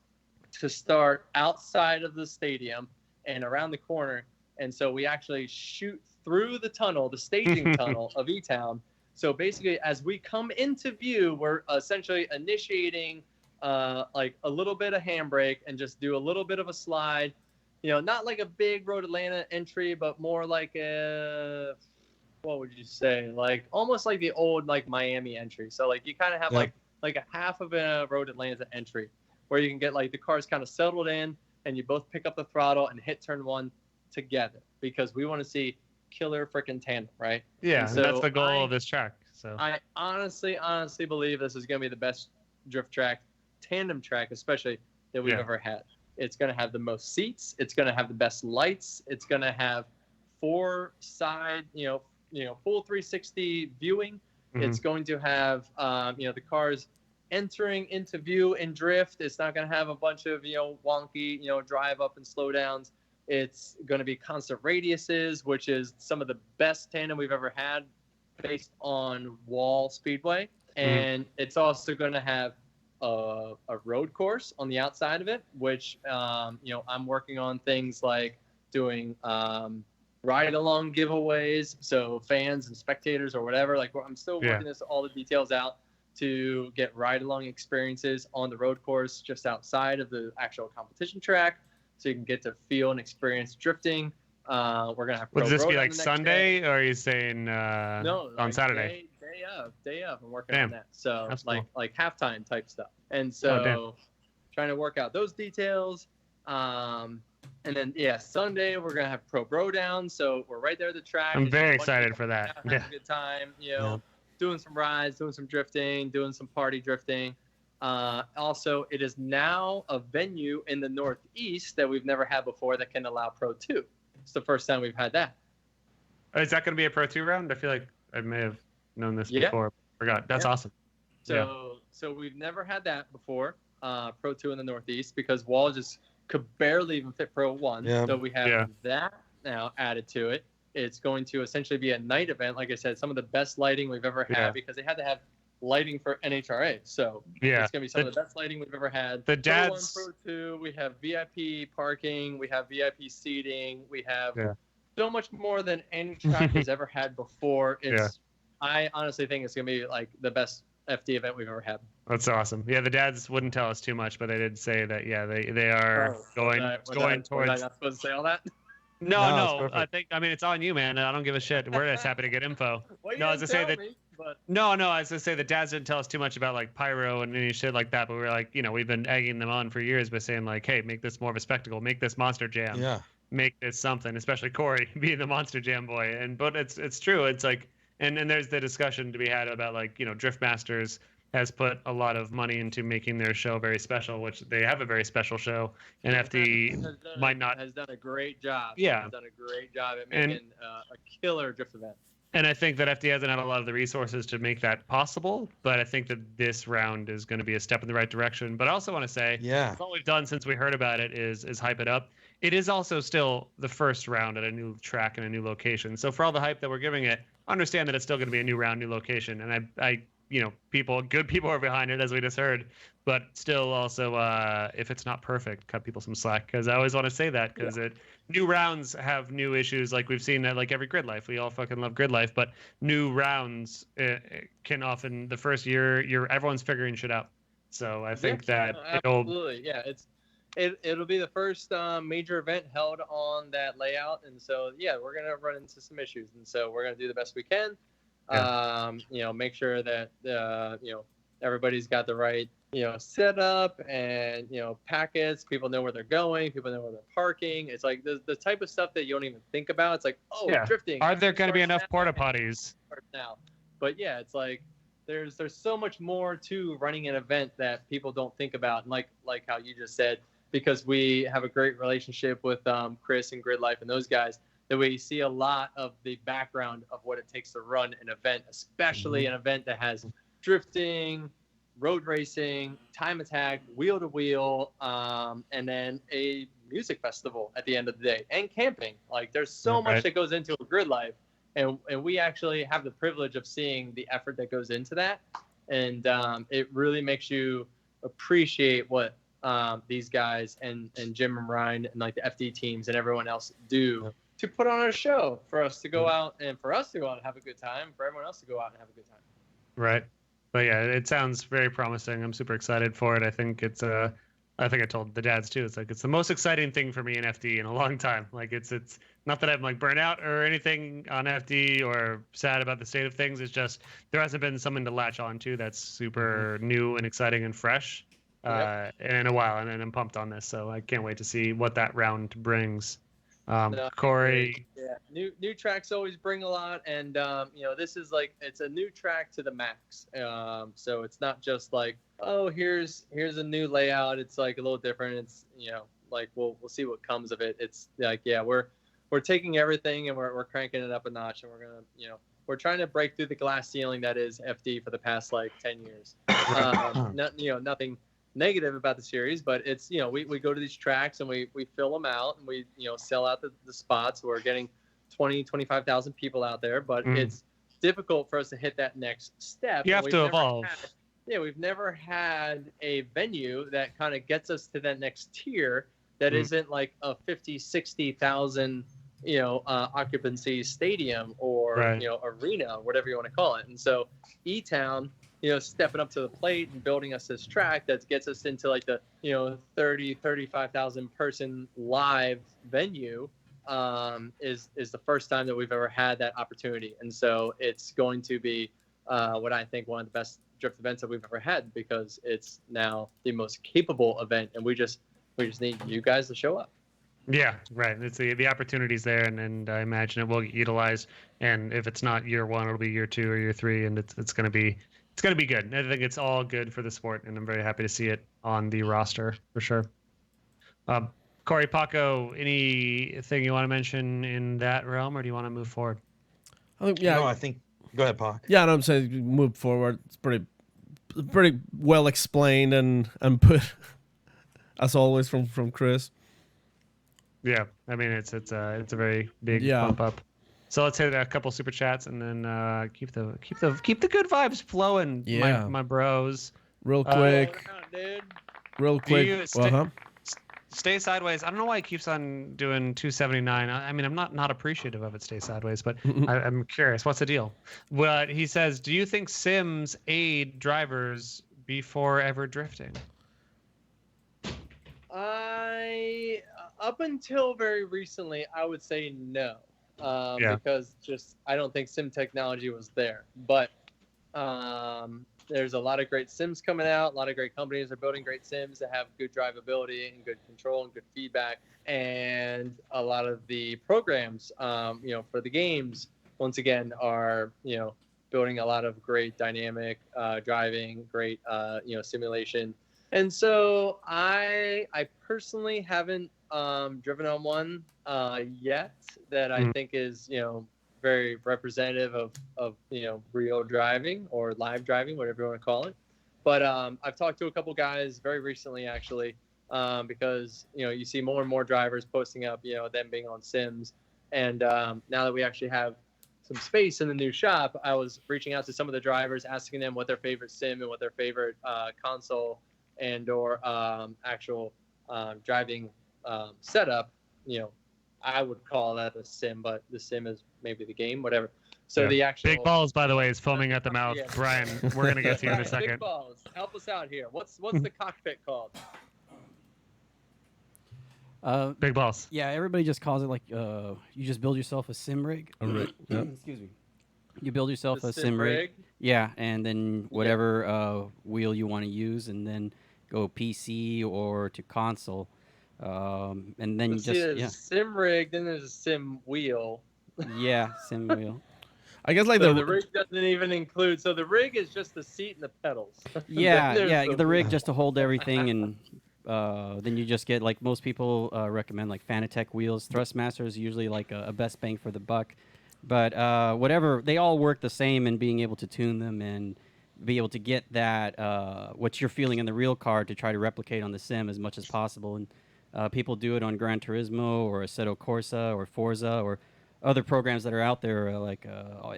to start outside of the stadium and around the corner. And so we actually shoot through the tunnel, the staging tunnel of E-Town. So basically, as we come into view, we're essentially initiating like a little bit of handbrake and just do a little bit of a slide. Not like a big Road Atlanta entry, but more like a, what would you say? Like almost like the old like Miami entry. So like you kind of have like a half of a Road Atlanta entry where you can get like the cars kind of settled in and you both pick up the throttle and hit turn one together, because we want to see killer freaking tandem, right? Yeah, so that's the goal of this track. So I honestly believe this is going to be the best drift track, tandem track especially, that we've ever had. It's going to have the most seats. It's going to have the best lights. It's going to have 4 side, full 360 viewing. Mm-hmm. It's going to have, the cars entering into view in drift. It's not going to have a bunch of, wonky, drive up and slow downs. It's going to be constant radiuses, which is some of the best tandem we've ever had based on wall speedway. And it's also going to have a road course on the outside of it, which, I'm working on things like doing ride-along giveaways. So fans and spectators or whatever, like I'm still working all the details out to get ride-along experiences on the road course just outside of the actual competition track, so you can get to feel and experience drifting. We're going to have Would this be like Sunday, or are you saying no, on like Saturday? Day of. I'm working on that. So like halftime type stuff. And so trying to work out those details. And then Sunday we're gonna have Pro Bro down. So we're right there at the track. I'm very excited for that. Having a good time. Doing some rides, doing some drifting, doing some party drifting. Also, it is now a venue in the Northeast that we've never had before that can allow Pro 2. It's the first time we've had that. Is that going to be a Pro 2 round? I feel like I may have known this before. Forgot. That's awesome. So we've never had that before, Pro 2 in the Northeast, because Wall just could barely even fit Pro 1. Yeah. So we have that now added to it. It's going to essentially be a night event. Like I said, some of the best lighting we've ever had, because they had to have lighting for NHRA. So it's going to be some of the best lighting we've ever had. The dads... Pro 1, Pro 2, we have VIP parking, we have Vip seating, we have so much more than any track has ever had before. I honestly think it's going to be like the best FD event we've ever had. That's awesome. Yeah, the dads wouldn't tell us too much, but they did say that they are going towards. Was I not supposed to say all that? No. I mean it's on you, man. I don't give a shit. We're just happy to get info. No, as I say that. As I say, the dads didn't tell us too much about like pyro and any shit like that. But we were like, we've been egging them on for years by saying like, hey, make this more of a spectacle. Make this Monster Jam. Yeah. Make this something. Especially Corey being the Monster Jam boy. But it's true. It's like, and there's the discussion to be had about like, Drift Masters has put a lot of money into making their show very special, which they have a very special show, and FD has done a great job. Yeah, has done a great job at making a killer drift event. And I think that FD hasn't had a lot of the resources to make that possible, but I think that this round is going to be a step in the right direction. But I also want to say, all we've done since we heard about it is hype it up. It is also still the first round at a new track and a new location. So for all the hype that we're giving it, understand that it's still going to be a new round, new location. And I good people are behind it, as we just heard, but still also, if it's not perfect, cut people some slack, because I always want to say that, because new rounds have new issues, like we've seen that, like every grid life. We all fucking love grid life, but new rounds can often, the first year, everyone's figuring shit out. So I think that absolutely, it'll be the first major event held on that layout, and so we're gonna run into some issues, and so we're gonna do the best we can. Make sure that everybody's got the right setup and packets. People know where they're going. People know where they're parking. It's like the type of stuff that you don't even think about. It's like, drifting. Are there going to be enough porta potties now? But it's like there's so much more to running an event that people don't think about. And like how you just said, because we have a great relationship with Chris and Grid Life and those guys, that we see a lot of the background of what it takes to run an event, especially an event that has drifting, road racing, time attack, wheel to wheel, and then a music festival at the end of the day, and camping. Like, there's so much that goes into a Grid Life, and we actually have the privilege of seeing the effort that goes into that, and it really makes you appreciate what these guys and Jim and Ryan and like the FD teams and everyone else do to put on a show for us to go out, and for us to go out and have a good time, for everyone else to go out and have a good time. Right. But it sounds very promising. I'm super excited for it. I think it's I think I told the dads too. It's like, it's the most exciting thing for me in FD in a long time. Like, it's not that I'm like burnt out or anything on FD or sad about the state of things. It's just there hasn't been something to latch on to that's super new and exciting and fresh in a while. And I'm pumped on this. So I can't wait to see what that round brings. Corey. New tracks always bring a lot, and this is like, it's a new track to the max. So it's not just like, oh, here's a new layout. It's like a little different. It's like we'll see what comes of it. It's like we're taking everything and we're cranking it up a notch, and we're gonna we're trying to break through the glass ceiling that is FD for the past like 10 years. Nothing negative about the series, but it's we go to these tracks and we fill them out, and we sell out the spots. We're getting 25,000 people out there, but it's difficult for us to hit that next step. You have to evolve. We've never had a venue that kind of gets us to that next tier that isn't like a 50,000-60,000 occupancy stadium or arena, whatever you want to call it. And so E-Town stepping up to the plate and building us this track that gets us into like the 35,000 person live venue is the first time that we've ever had that opportunity. And so it's going to be what I think one of the best drift events that we've ever had, because it's now the most capable event, and we just need you guys to show up. Yeah, right. It's the opportunity's there, and I imagine it will get utilized. And if it's not year one, it'll be year 2 or year 3, and it's going to be good. I think it's all good for the sport, and I'm very happy to see it on the roster for sure. Corey, Paco, anything you want to mention in that realm, or do you want to move forward? I think. Go ahead, Pac. Yeah, no, I'm saying move forward. It's pretty well explained and put, as always, from Chris. Yeah, I mean it's a very big bump up. So let's hit a couple super chats and then keep the good vibes flowing, my bros. Real quick. Stay sideways. I don't know why he keeps on doing 279. I mean, I'm not appreciative of it. Stay sideways, but I'm curious. What's the deal? Well, he says, do you think sims aid drivers before ever drifting? Up until very recently, I would say no. Because I don't think sim technology was there. But there's a lot of great sims coming out. A lot of great companies are building great sims that have good drivability and good control and good feedback. And a lot of the programs, for the games, once again, are building a lot of great dynamic driving, great simulation. And so I personally haven't driven on one yet that I think is very representative of real driving or live driving, whatever you want to call it. But I've talked to a couple guys very recently, actually, because you see more and more drivers posting up them being on sims, and now that we actually have some space in the new shop, I was reaching out to some of the drivers, asking them what their favorite sim and what their favorite console and or actual driving setup. I would call that a sim, but the sim is maybe the game, whatever. So the actual Big Balls, by the way, is foaming at the mouth. Yeah. Brian, we're gonna get to you in a second. Big Balls, help us out here. What's the cockpit called? Big Balls. Yeah, everybody just calls it like you just build yourself a sim rig. Excuse me. You build yourself The a sim rig. Yeah, and then whatever wheel you want to use, and then go PC or to console. And then There's a sim rig, then there's a sim wheel. Yeah, sim wheel. I guess like So the rig doesn't even include. So the rig is just the seat and the pedals. Yeah, the rig just to hold everything, and then you just get, like most people recommend, like Fanatec wheels. Thrustmaster is usually like a best bang for the buck, but whatever, they all work the same in being able to tune them and be able to get that what you're feeling in the real car to try to replicate on the sim as much as possible. And people do it on Gran Turismo or Assetto Corsa or Forza or other programs that are out there like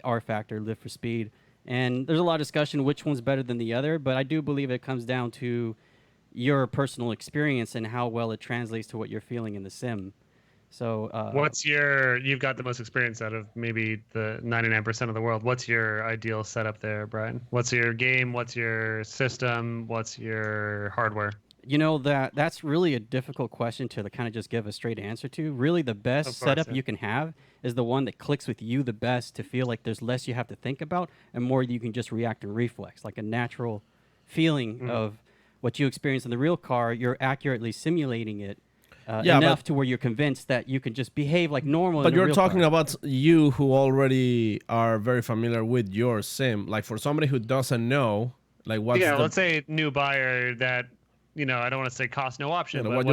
R Factor, Live for Speed. And there's a lot of discussion which one's better than the other, but I do believe it comes down to your personal experience and how well it translates to what you're feeling in the sim. So you've got the most experience out of maybe the 99% of the world. What's your ideal setup there, Brian? What's your game? What's your system? What's your hardware? That's really a difficult question to kind of just give a straight answer to. Really, the best setup you can have is the one that clicks with you the best, to feel like there's less you have to think about and more you can just react and reflex, like a natural feeling of what you experience in the real car. You're accurately simulating it enough to where you're convinced that you can just behave like normal. But you're talking about you who already are very familiar with your sim. Like for somebody who doesn't know, like what's let's say new buyer that. I don't want to say cost no option. But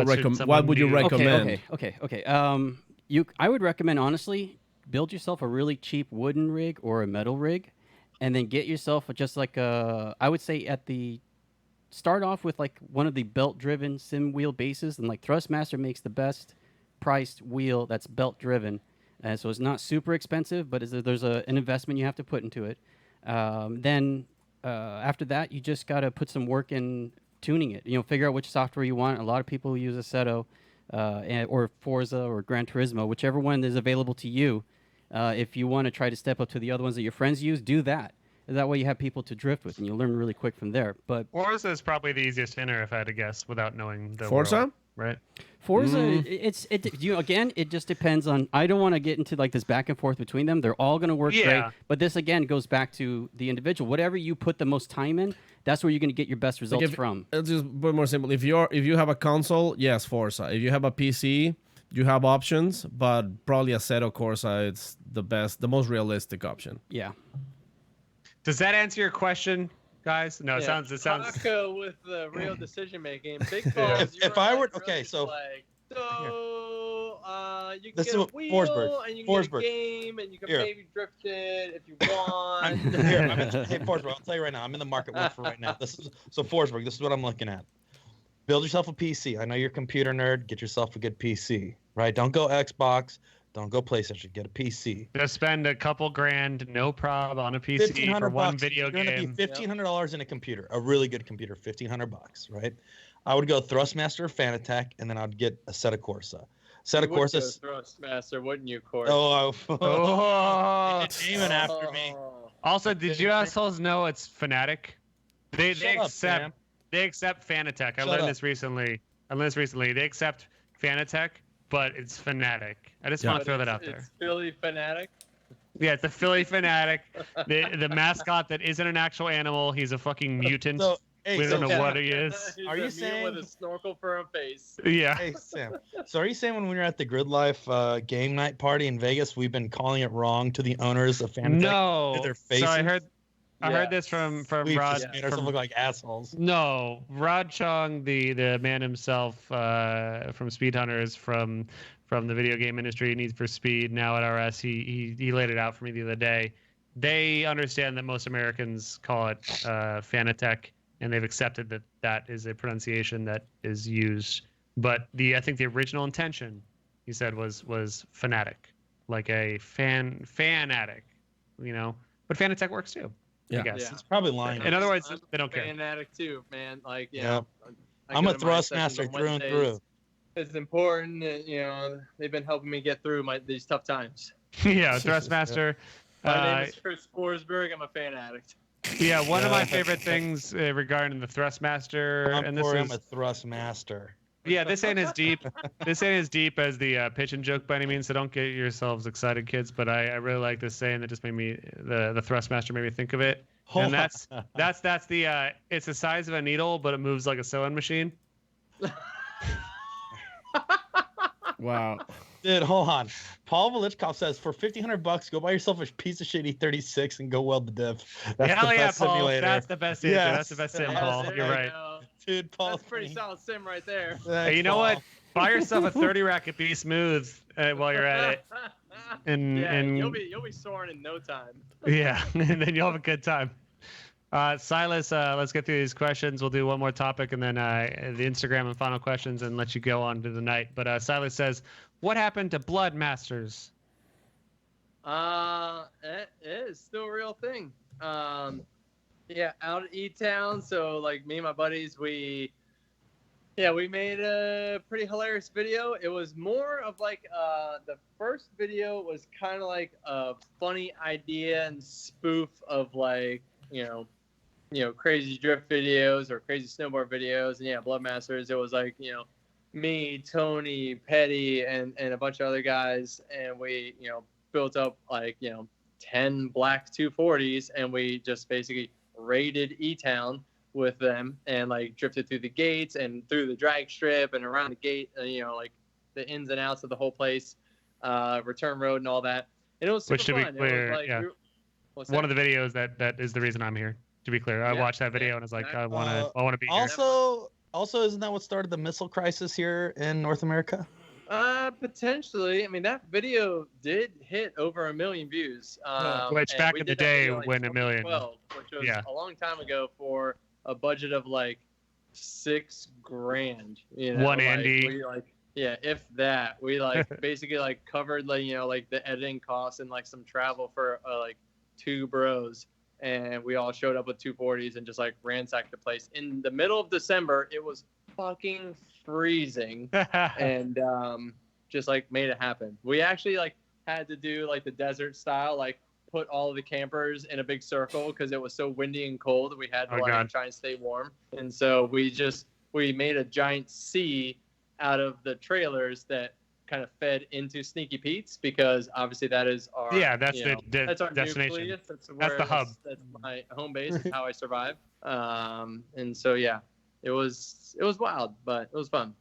what would you recommend? Okay. I would recommend, honestly, build yourself a really cheap wooden rig or a metal rig, and then get yourself just like I would say start off with like one of the belt-driven sim wheel bases, and like Thrustmaster makes the best priced wheel that's belt-driven, and so it's not super expensive, but there's an investment you have to put into it. Then after that, you just got to put some work in tuning it. Figure out which software you want. A lot of people use Assetto or Forza or Gran Turismo, whichever one is available to you. If you want to try to step up to the other ones that your friends use, do that. That way you have people to drift with, and you'll learn really quick from there. But Forza is probably the easiest to enter, if I had to guess, without knowing the Forza? world, right? Forza, it just depends on. I don't want to get into like this back and forth between them. They're all going to work great, but this again goes back to the individual. Whatever you put the most time in, that's where you're going to get your best results from. It's just a bit more simple. If you have a console, yes, Forza. If you have a PC, you have options, but probably Assetto Corsa, it's the most realistic option. Yeah. Does that answer your question, guys? No, it sounds. Taco with the real decision making. Big Balls. If I were really so. Like, you can This get is a what wheel, Forsberg. and you can get a game, and you can maybe drift it if you want. Hey, Forsberg, I'll tell you right now, I'm in the market for right now. Forsberg, this is what I'm looking at. Build yourself a PC. I know you're a computer nerd. Get yourself a good PC, right? Don't go Xbox. Don't go PlayStation. Get a PC. Just spend a couple grand, no prob, on a PC for one video game. You're gonna be $1,500 in a computer, a really good computer, $1,500, right? I would go Thrustmaster or Fanatec, and then I'd get Assetto Corsa. Assetto Corsa. Thrustmaster, wouldn't you, Corey? Aiming after me. Also, did you assholes know it's Fanatic? They accept Fanatec. I learned this recently. They accept Fanatec, but it's Fanatic. I just want to throw that out there. It's Philly Fanatic. Yeah, it's a Philly Fanatic. The mascot that isn't an actual animal. He's a fucking mutant. We don't know what he is. Are you saying with a snorkel for a face? Yeah. Hey Sam. So are you saying when we were at the Grid Life game night party in Vegas, we've been calling it wrong to the owners of Fanatec? No. To their faces? So I heard. I heard this from We've Rod. just made ourselves look like assholes. No, Rod Chung, the man himself from Speed Hunters, from the video game industry, Need for Speed, now at RS. He laid it out for me the other day. They understand that most Americans call it Fanatec, and they've accepted that that is a pronunciation that is used. But I think the original intention, he said, was fanatic, like a fanatic, you know. But Fanatec works too. Yeah. I guess. Yeah. It's probably lying. In other words, I'm they don't care. fanatic too, man. Like, Yeah. I'm a thrustmaster through and through. It's important, they've been helping me get through these tough times. Yeah, Thrustmaster. My name is Chris Forsberg. I'm a fan addict. Yeah, one of my favorite things regarding the Thrustmaster, I'm and this a is Thrustmaster. yeah, this ain't as deep. This ain't as deep as the pitching joke by any means. So don't get yourselves excited, kids. But I really like this saying that just made me the Thrustmaster made me think of it. And that's the it's the size of a needle, but it moves like a sewing machine. Wow. Dude, hold on. Paul Velichkov says for $1,500, go buy yourself a piece of shit E36 and go weld the diff. That's Hell the yeah, best Paul. simulator. That's the best answer. Yes. That's the best sim, Yes. Paul. There You're you right. go. Dude, Paul. That's a pretty solid sim right there. Hey, you know what? Buy yourself a 30 racket. Be smooth while you're at it. And you'll be soaring in no time. Yeah, and then you'll have a good time. Silas, let's get through these questions. We'll do one more topic and then the Instagram and final questions and let you go on to the night. But Silas says, what happened to Blood Masters? It is still a real thing. Yeah, out at E-Town. So like me and my buddies, we made a pretty hilarious video. It was more of like the first video was kind of like a funny idea and spoof of like crazy drift videos or crazy snowboard videos. And yeah, Blood Masters, it was like me, Tony, Petty, and a bunch of other guys, and we built up like 10 black 240s, and we just basically raided E-Town with them and like drifted through the gates and through the drag strip and around the gate, like the ins and outs of the whole place, return road and all that. And it was super fun. Be clear, it was like, one of the videos that is the reason I'm here. To be clear, I watched that video and I was like, exactly. I want to be here. Also, isn't that what started the missile crisis here in North America? Potentially. I mean, that video did hit over 1 million views. Which back in the day went 1 million. 2012, which was a long time ago for a budget of like $6,000. One Andy. We if that. We basically like covered like the editing costs and like some travel for like 2 bros. And we all showed up with 240s and just like ransacked the place. In the middle of December, it was fucking freezing, and just like made it happen. We actually like had to do like the desert style, like put all of the campers in a big circle because it was so windy and cold that we had to try and stay warm. And so we made a giant C out of the trailers that kind of fed into Sneaky Pete's, because obviously that is our that's that's our destination. nucleus. That's the hub. That's my home base. It's how I survive. And so it was wild, but it was fun.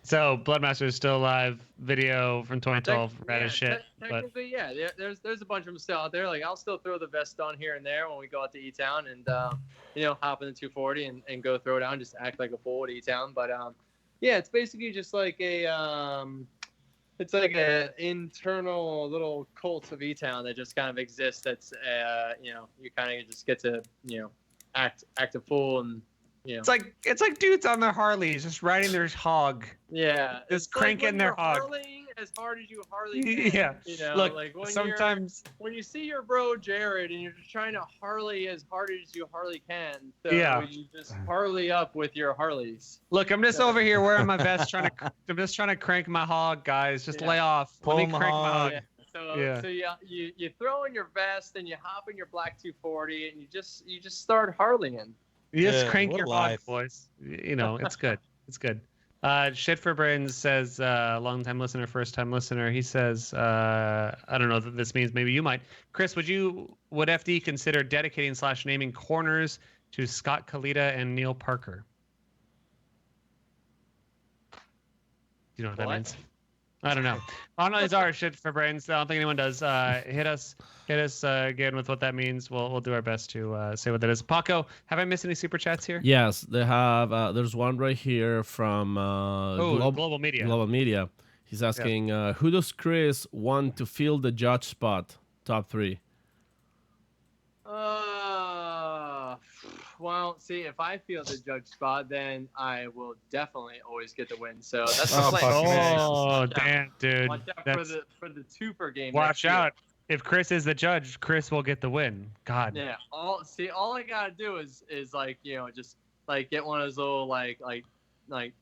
So Bloodmaster is still alive. Video from 2012, rad as shit. Technically, there's a bunch of them still out there. Like I'll still throw the vest on here and there when we go out to E-Town and hop in the 240 and go throw it out and just act like a fool at E-Town. But it's basically just like it's like an internal little cult of E-Town that just kind of exists. That's you kind of just get to act a fool and it's like dudes on their Harleys just riding their hog. Yeah, just cranking their hog. Harleying as hard as you Harley can. Yeah. Look, like when you see your bro Jared and you're just trying to Harley as hard as you Harley can. So you just Harley up with your Harleys. Look, I'm just over here wearing my vest I'm just trying to crank my hog, guys. Just lay off. Let me crank my hog. So you throw in your vest and you hop in your black 240 and you just start Harleying. You just crank your hog, boys. It's good. It's good. Shit for Brains says, long-time listener, first-time listener. He says, I don't know what this means. Maybe you might. Chris, would FD consider dedicating / naming corners to Scott Kalita and Neil Parker? Do you know what that means? I don't know. These are shit for brains. I don't think anyone does. Hit us again with what that means. We'll do our best to say what that is. Paco, have I missed any super chats here? Yes, they have. There's one right here from Global Media. Global Media. He's asking, who does Chris want to fill the judge spot? Top 3. Well, see, if I feel the judge spot, then I will definitely always get the win. So that's the Oh, plan. fuck me. Oh, damn, dude. Watch out for the 2 per game. Watch next year. out. If Chris is the judge, Chris will get the win. God. Yeah. All I gotta do is like just like get one of those little like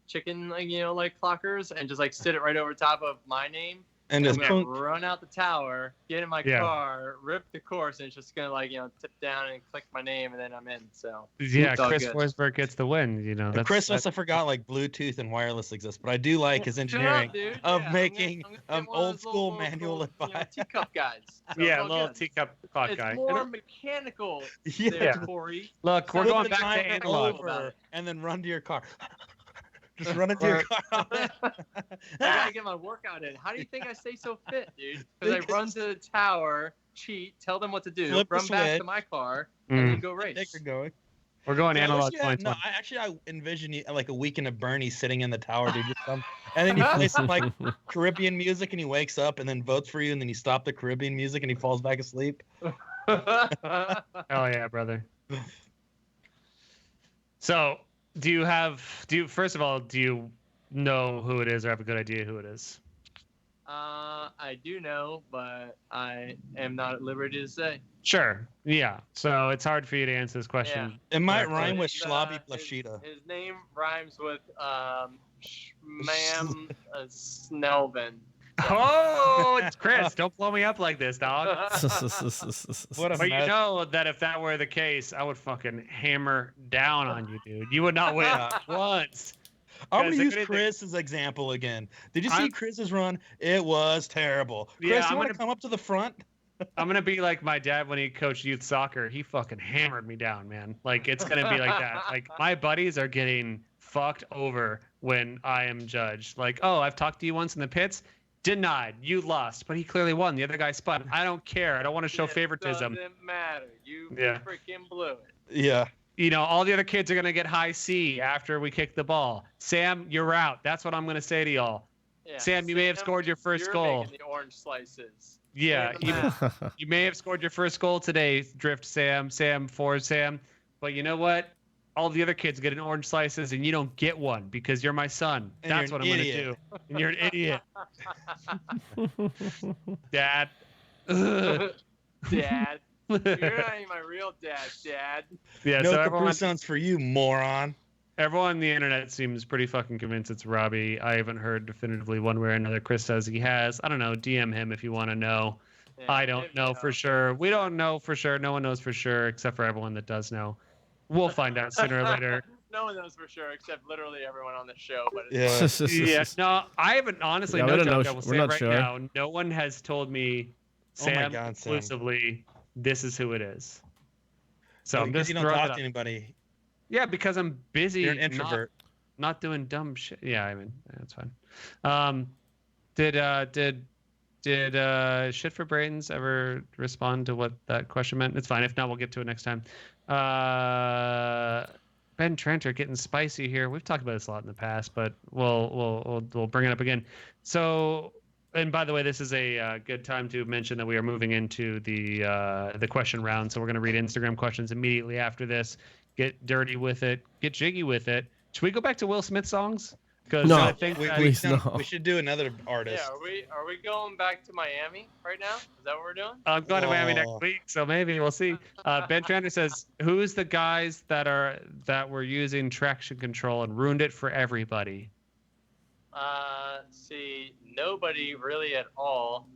chicken like clockers and just like sit it right over top of my name. And I'm just gonna run out the tower, get in my Yeah. car, rip the course, and it's just gonna tip down and click my name, and then I'm in. So Yeah, it's all Chris good. Forsberg gets the win. Chris must have forgot like Bluetooth and wireless exist, but I do like his engineering dude. of Yeah, making I'm gonna get one of old those school little manual advice. teacup guides. So Yeah, it's all little good. teacup clock It's guy. more mechanical Yeah. there, Corey. Look, we're Flip going the back to timer analog. over and then run to your car. Just run into your car. I gotta get my workout in. How do you think I stay so fit, dude? Because I run to the tower, cheat, tell them what to do, Flip the run back switch. to my car, and then go Take race. her going. We're going Yeah, analog I wish you had- 2020. I envision you like a weekend of Bernie sitting in the tower, dude. And then you play some like Caribbean music, and he wakes up, and then votes for you, and then you stop the Caribbean music, and he falls back asleep. Hell yeah, brother. So, first of all, do you know who it is or have a good idea who it is? I do know, but I am not at liberty to say. Sure. Yeah. So it's hard for you to answer this question. It might Correctly. rhyme with His, Schlobby Plashita. His name rhymes with Ma'am Snelvin. Oh, it's Chris. Don't blow me up like this, dog. What a But you mess. know that if that were the case, I would fucking hammer down on you, dude. You would not win once. I'm gonna Guys, use I couldn't Chris as example again. Did you see I'm- Chris's run? It was terrible. Chris, Yeah, you I'm want to gonna- come up to the front? I'm gonna be like my dad when he coached youth soccer. He fucking hammered me down, man. Like it's gonna be like that. Like my buddies are getting fucked over when I am judged. Like, oh, I've talked to you once in the pits. Denied. You lost, but he clearly won. The other guy spun. I don't care. I don't want to show favoritism. Doesn't matter. You Yeah. freaking blew it. Yeah. You know, all the other kids are gonna get high C after we kick the ball. Sam, you're out. That's what I'm gonna say to y'all. Yeah. Sam, you may have scored your first you're goal. making the orange slices. Yeah, Clean them out. you may have scored your first goal today, Drift Sam, Ford Sam. But you know what? All the other kids get an orange slices, and you don't get one because you're my son. And That's you're what an I'm idiot. gonna do. And you're an idiot, Dad. Ugh. Dad. You're not even my real dad. Yeah. No So Capri everyone, Suns for you, moron. everyone on the internet seems pretty fucking convinced it's Robbie. I haven't heard definitively one way or another. Chris says he has. I don't know. DM him if you want to know. Yeah, I don't know for sure. We don't know for sure. No one knows for sure except for everyone that does know. We'll find out sooner or later. No one knows for sure except literally everyone on the show. But it's Yeah. Yeah, no, I haven't honestly. Yeah, we no don't joke. know. I will We're say not it right sure. now. No one has told me, Oh my Sam, God, Sam. exclusively, this is who it is. So I'm Because just you don't throwing talk it to up. anybody. Yeah, because I'm busy. You're an introvert. Not doing dumb shit. Yeah, I mean that's fine. Did Shit for Brains ever respond to what that question meant? It's fine. If not, we'll get to it next time. Ben Trenter getting spicy here. We've talked about this a lot in the past, but we'll bring it up again. So, and by the way, this is a good time to mention that we are moving into the question round. So we're going to read Instagram questions immediately after this. Get dirty with it. Get jiggy with it. Should we go back to Will Smith songs? Because No. I think We, that- we, Please, no, no. we should do another artist. Yeah, are we going back to Miami right now? Is that what we're doing? I'm going to Miami next Oh. week, so maybe we'll see. Ben Trenter says, "Who's the guys that were using traction control and ruined it for everybody?" See, nobody really at all.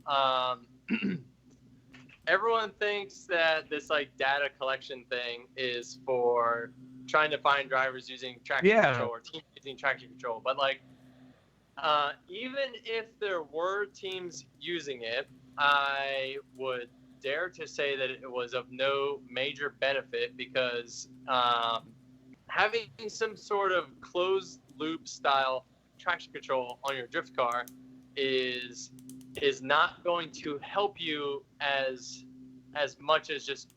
Everyone thinks that this like data collection thing is for trying to find drivers using traction Yeah. control or teams using traction control. But like, even if there were teams using it, I would dare to say that it was of no major benefit because having some sort of closed loop style traction control on your drift car is not going to help you as much as just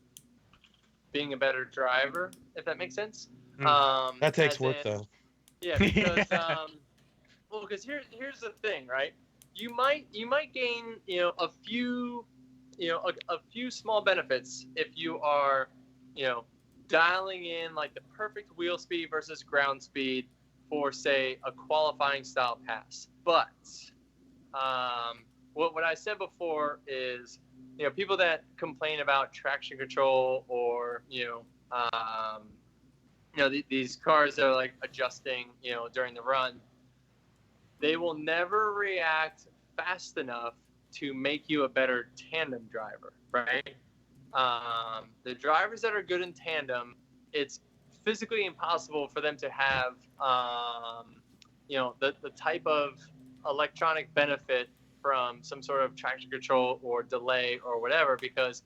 being a better driver, if that makes sense. That takes work, though. Yeah, because well, because here's the thing, right? You might gain a few small benefits if you are dialing in like the perfect wheel speed versus ground speed for, say, a qualifying style pass. But what I said before is, people that complain about traction control or these cars that are like adjusting during the run, they will never react fast enough to make you a better tandem driver, right? The drivers that are good in tandem, it's physically impossible for them to have the type of electronic benefit from some sort of traction control or delay or whatever, because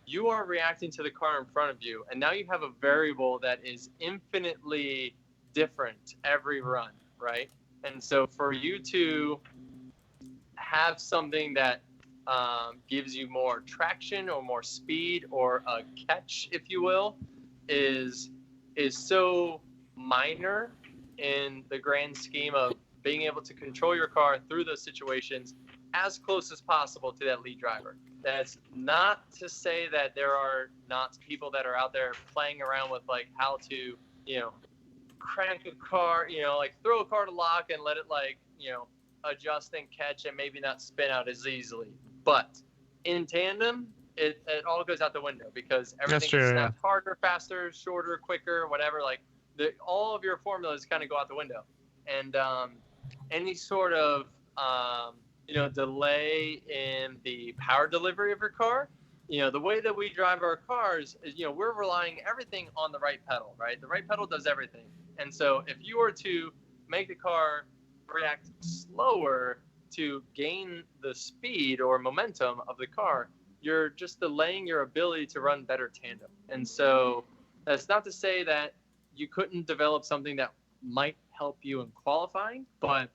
you are reacting to the car in front of you, and now you have a variable that is infinitely different every run, right? And so for you to have something that gives you more traction or more speed or a catch, if you will, is so minor in the grand scheme of being able to control your car through those situations as close as possible to that lead driver. That's not to say that there are not people that are out there playing around with like how to, crank a car, like throw a car to lock and let it adjust and catch and maybe not spin out as easily. But in tandem, it all goes out the window because everything snaps harder, faster, shorter, quicker, whatever. Like all of your formulas kind of go out the window. And any sort of delay in the power delivery of your car, the way that we drive our cars is, we're relying everything on the right pedal, right? The right pedal does everything. And so if you were to make the car react slower to gain the speed or momentum of the car, you're just delaying your ability to run better tandem. And so that's not to say that you couldn't develop something that might help you in qualifying, but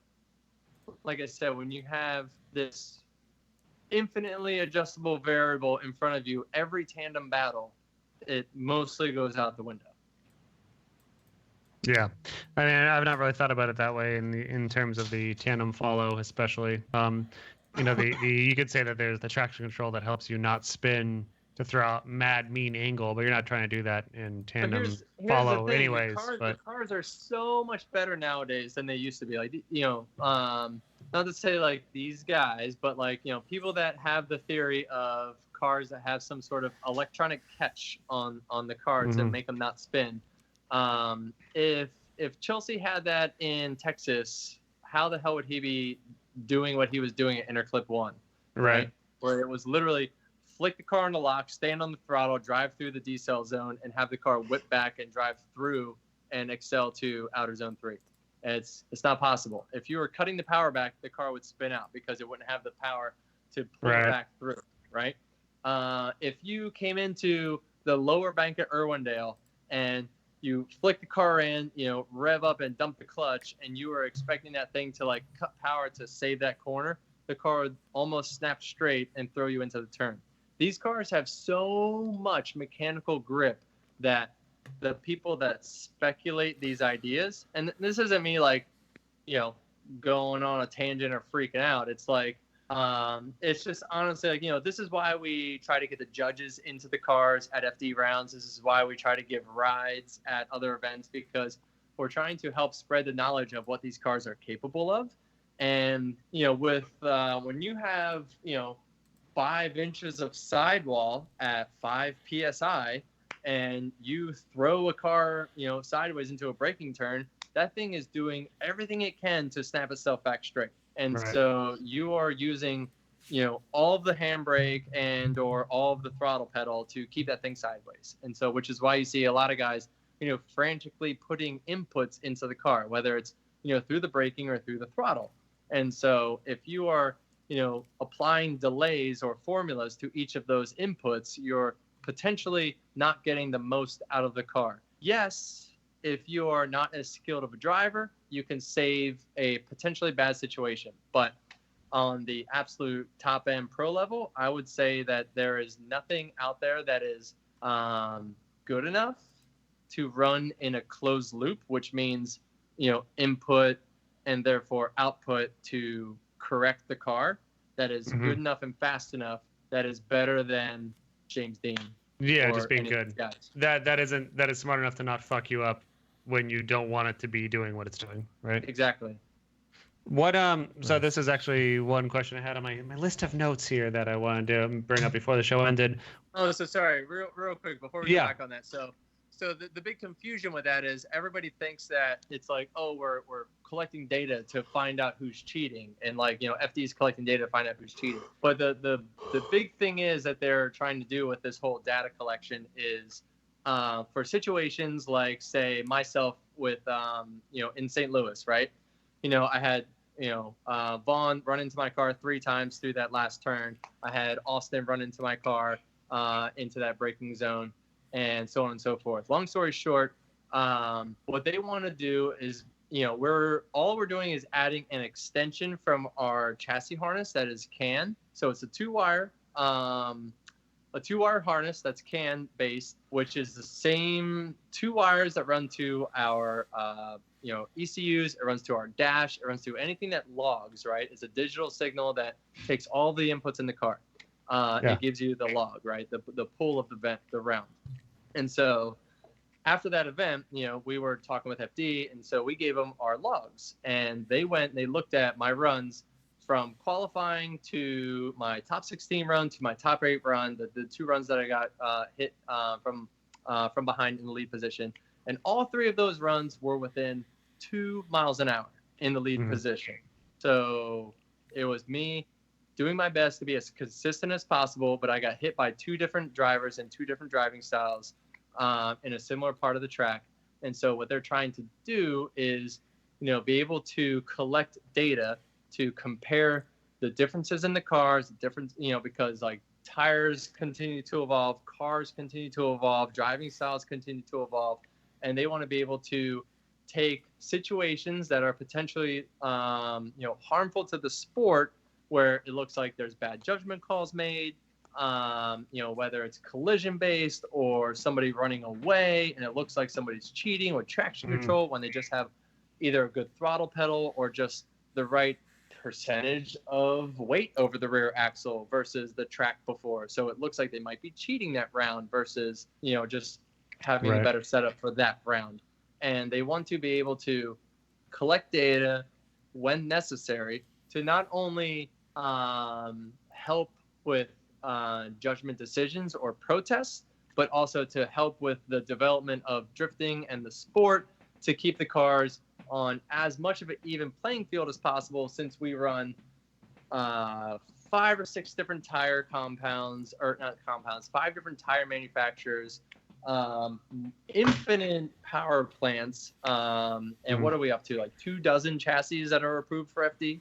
like I said, when you have this infinitely adjustable variable in front of you, every tandem battle, it mostly goes out the window. Yeah, I mean, I've not really thought about it that way in terms of the tandem follow, especially. You could say that there's the traction control that helps you not spin to throw out mad mean angle, but you're not trying to do that in tandem here's follow, the thing. anyways. The cars are so much better nowadays than they used to be. Like not to say like these guys, but like people that have the theory of cars that have some sort of electronic catch on the cards that make them not spin. If Chelsea had that in Texas, how the hell would he be doing what he was doing at Interclip 1? Right? Where it was literally flick the car on the lock, stand on the throttle, drive through the decel zone, and have the car whip back and drive through and excel to outer zone 3. It's not possible. If you were cutting the power back, the car would spin out because it wouldn't have the power to pull it back through, right? If you came into the lower bank at Irwindale and you flick the car in, rev up and dump the clutch, and you were expecting that thing to like cut power to save that corner, the car would almost snap straight and throw you into the turn. These cars have so much mechanical grip that the people that speculate these ideas, and this isn't me like, going on a tangent or freaking out. It's like, it's just honestly like, this is why we try to get the judges into the cars at FD rounds. This is why we try to give rides at other events, because we're trying to help spread the knowledge of what these cars are capable of. And, with, when you have, 5 inches of sidewall at 5 PSI and you throw a car, sideways into a braking turn, that thing is doing everything it can to snap itself back straight. And so you are using, all of the handbrake and or all of the throttle pedal to keep that thing sideways. And so, which is why you see a lot of guys, frantically putting inputs into the car, whether it's, through the braking or through the throttle. And so if you are, applying delays or formulas to each of those inputs, you're potentially not getting the most out of the car. Yes, if you are not as skilled of a driver, you can save a potentially bad situation. But on the absolute top end pro level, I would say that there is nothing out there that is good enough to run in a closed loop, which means, input and therefore output to correct the car, that is good enough and fast enough, that is better than James Dean. Yeah, just being good. That is smart enough to not fuck you up when you don't want it to be doing what it's doing, right? Exactly. What so this is actually one question I had on my list of notes here that I wanted to bring up before the show ended. Oh, so sorry, real quick before we go back on that. So the big confusion with that is everybody thinks that it's like, oh, we're collecting data to find out who's cheating, and FD is collecting data to find out who's cheating. But the big thing is that they're trying to do with this whole data collection is for situations like, say, myself with in St. Louis, right? I had Vaughn run into my car 3 times through that last turn. I had Austin run into my car into that braking zone, and so on and so forth. Long story short, what they want to do is, we're doing is adding an extension from our chassis harness that is CAN. So it's a 2-wire harness that's CAN based, which is the same 2 wires that run to our ECUs. It runs to our dash. It runs to anything that logs. Right, it's a digital signal that takes all the inputs in the car. It gives you the log, right, the pull of the round. And so after that event, we were talking with FD, and so we gave them our logs, and they went and they looked at my runs from qualifying to my top 16 run to my top 8 run, the 2 runs that I got hit from behind in the lead position, and all 3 of those runs were within 2 miles an hour in the lead position. So it was me doing my best to be as consistent as possible, but I got hit by 2 different drivers and 2 different driving styles in a similar part of the track. And so what they're trying to do is, be able to collect data to compare the differences in the cars, because tires continue to evolve, cars continue to evolve, driving styles continue to evolve, and they want to be able to take situations that are potentially, harmful to the sport, where it looks like there's bad judgment calls made, whether it's collision based or somebody running away and it looks like somebody's cheating with traction control when they just have either a good throttle pedal or just the right percentage of weight over the rear axle versus the track before. So it looks like they might be cheating that round versus, just having a better setup for that round. And they want to be able to collect data when necessary to not only help with judgment decisions or protests, but also to help with the development of drifting and the sport, to keep the cars on as much of an even playing field as possible, since we run 5 or 6 different tire compounds, or not compounds, 5 different tire manufacturers, infinite power plants, and what are we up to, like 24 chassis that are approved for FD.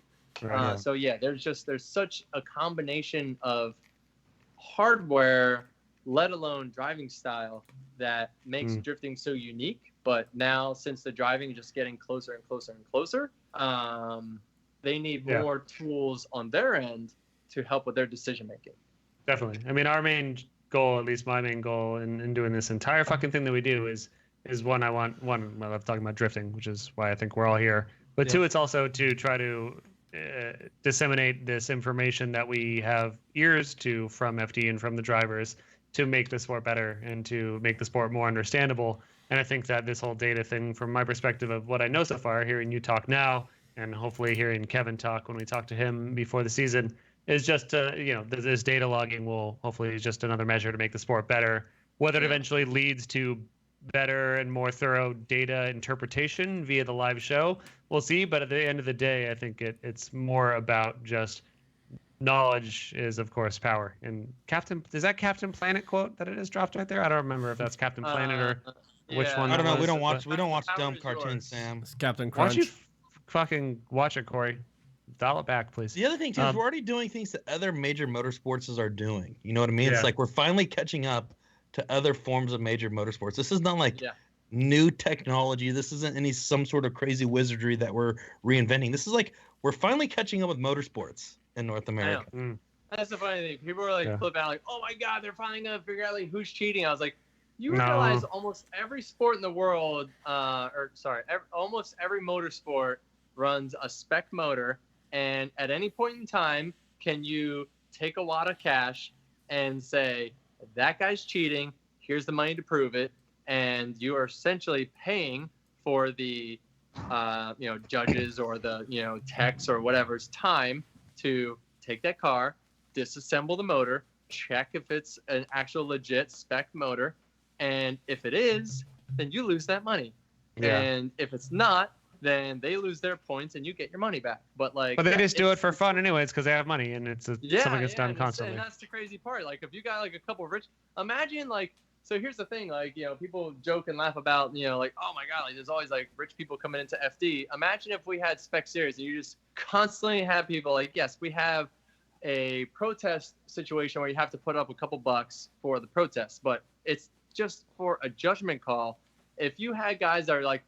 So yeah, there's such a combination of hardware, let alone driving style, that makes drifting so unique. But now, since the driving is just getting closer and closer and closer, they need more tools on their end to help with their decision making. Definitely. I mean, our main goal, at least my main goal in doing this entire fucking thing that we do is one, I love talking about drifting, which is why I think we're all here. But 2, it's also to try to disseminate this information that we have ears to from FD and from the drivers to make the sport better and to make the sport more understandable. And I think that this whole data thing, from my perspective of what I know so far, hearing you talk now and hopefully hearing Kevin talk when we talk to him before the season, is just this data logging will hopefully is just another measure to make the sport better. Whether it eventually leads to better and more thorough data interpretation via the live show, we'll see. But at the end of the day, I think it's more about just knowledge is, of course, power. And is that Captain Planet quote that it is dropped right there? I don't remember if that's Captain Planet or which one. I don't know. We don't watch dumb cartoons, Sam. It's Captain Crunch. Why don't you fucking watch it, Corey? Dial it back, please. The other thing too is we're already doing things that other major motorsports are doing. You know what I mean? Yeah. It's like we're finally catching up to other forms of major motorsports. This is not like new technology. This isn't some sort of crazy wizardry that we're reinventing. This is like we're finally catching up with motorsports in North America. That's the funny thing. People are like flipping out, like, "Oh my God, they're finally gonna figure out like who's cheating." I was like, "You realize almost every sport in the world, almost every motorsport runs a spec motor, and at any point in time, can you take a wad of cash and say that guy's cheating? Here's the money to prove it." And you are essentially paying for the, judges or the, techs or whatever's time to take that car, disassemble the motor, check if it's an actual legit spec motor, and if it is, then you lose that money. Yeah. And if it's not, then they lose their points and you get your money back. But they just do it for fun anyways because they have money and it's something that's done constantly. And that's the crazy part. Like if you got like a couple of rich, imagine like. So here's the thing, like, people joke and laugh about, like, oh my God, like there's always like rich people coming into FD. Imagine if we had spec series and you just constantly have people like, yes, we have a protest situation where you have to put up a couple bucks for the protest, but it's just for a judgment call. If you had guys that are like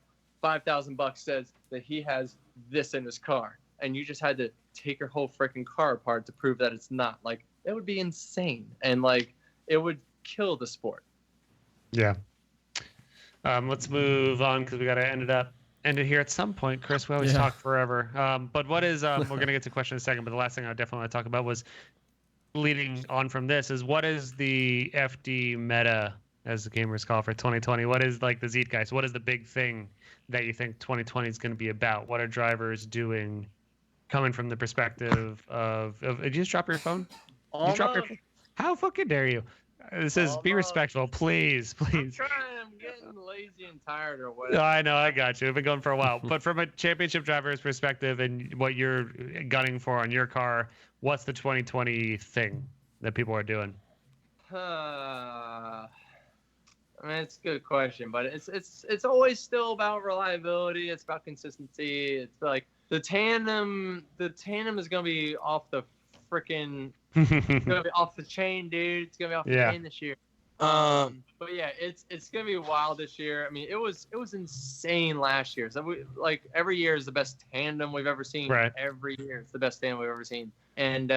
$5,000 says that he has this in his car and you just had to take your whole freaking car apart to prove that it's not, like, it would be insane. And like, it would kill the sport. Yeah. Let's move on because we got to end it here at some point. Chris, we always talk forever. But what is we're going to get to question in a second, but the last thing I definitely want to talk about was leading on from this is what is the FD meta, as the gamers call, for 2020? What is like the Zeitgeist? What is the big thing that you think 2020 is going to be about? What are drivers doing coming from the perspective of did you just drop your phone? Did you drop your phone? How fucking dare you? This is be respectful, please. I'm getting lazy and tired or whatever. I know, I got you. I've been going for a while. But from a championship driver's perspective and what you're gunning for on your car, what's the 2020 thing that people are doing? I mean, it's a good question, but it's always still about reliability. It's about consistency. It's like the tandem is gonna be off the freaking. It's gonna be off the chain, dude. It's gonna be off the chain this year. But yeah, it's gonna be wild this year. I mean, it was insane last year. So every year is the best tandem we've ever seen. Right. Every year it's the best tandem we've ever seen. And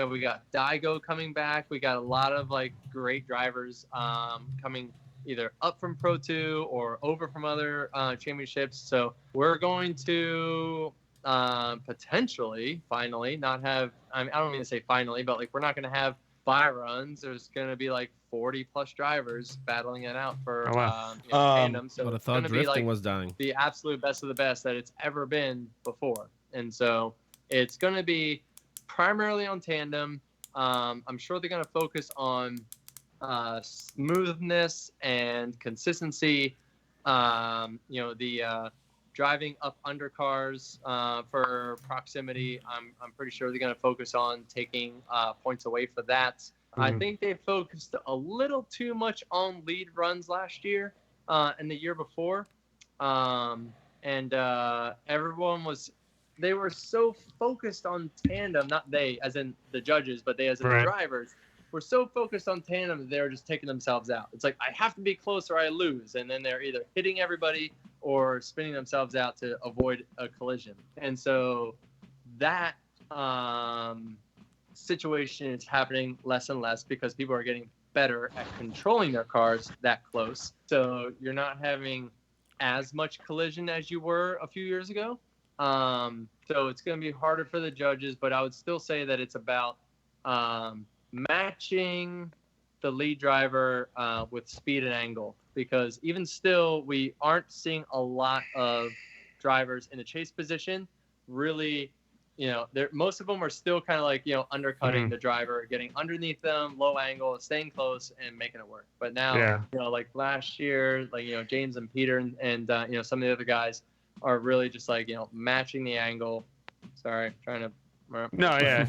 we got Daigo coming back. We got a lot of like great drivers coming either up from Pro 2 or over from other championships. So we're going to potentially finally not have, I don't mean to say finally, but like we're not going to have 5 runs. There's going to be like 40 plus drivers battling it out for tandem. So I thought drifting was dying. The absolute best of the best that it's ever been before. And so it's going to be primarily on tandem. I'm sure they're going to focus on smoothness and consistency. Driving up undercars for proximity. I'm pretty sure they're going to focus on taking points away for that. Mm-hmm. I think they focused a little too much on lead runs last year and the year before. Everyone they were so focused on tandem, not they as in the judges, but they as in the drivers, were so focused on tandem that they were just taking themselves out. It's like, I have to be close or I lose. And then they're either hitting everybody or spinning themselves out to avoid a collision. And so that situation is happening less and less because people are getting better at controlling their cars that close. So you're not having as much collision as you were a few years ago. So it's going to be harder for the judges, but I would still say that it's about matching the lead driver with speed and angle, because even still we aren't seeing a lot of drivers in the chase position really, most of them are still kind of like, undercutting the driver, getting underneath them, low angle, staying close and making it work. But now, like last year, like, James and Peter and some of the other guys are really just like, matching the angle. Sorry, trying to No, yeah.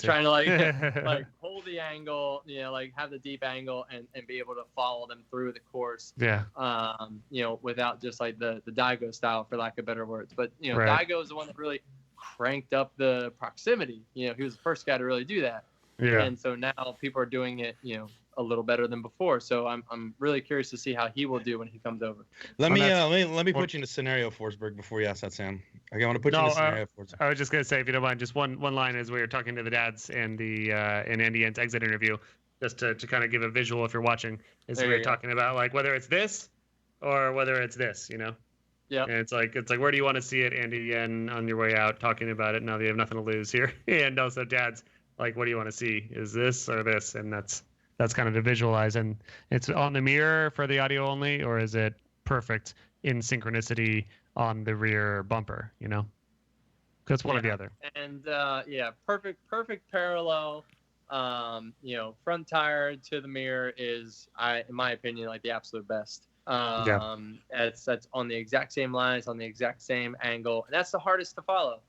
Trying to like hold the angle, like have the deep angle and be able to follow them through the course. Yeah. Without just like the Daigo style, for lack of better words. But Daigo is the one that really cranked up the proximity. He was the first guy to really do that. Yeah. And so now people are doing it, a little better than before. So I'm really curious to see how he will do when he comes over. Let me put you in a scenario, Forsberg, before you ask that, Sam. Okay, I want to put you in a scenario, Forsberg. I was just gonna say, if you don't mind, just one line as we were talking to the dads and the in Andy N's exit interview, just to kind of give a visual if you're watching, is we were talking about like whether it's this or whether it's this, you know. Yeah. And it's like where do you want to see it, Andy? And on your way out, talking about it. Now that you have nothing to lose here, and also dads, like, what do you want to see? Is this or this? And that's kind of to visualize. And it's on the mirror for the audio only, or is it perfect in synchronicity on the rear bumper? You know, because one or the other. And perfect parallel. Front tire to the mirror is, in my opinion, like the absolute best. That's on the exact same lines, on the exact same angle, and that's the hardest to follow,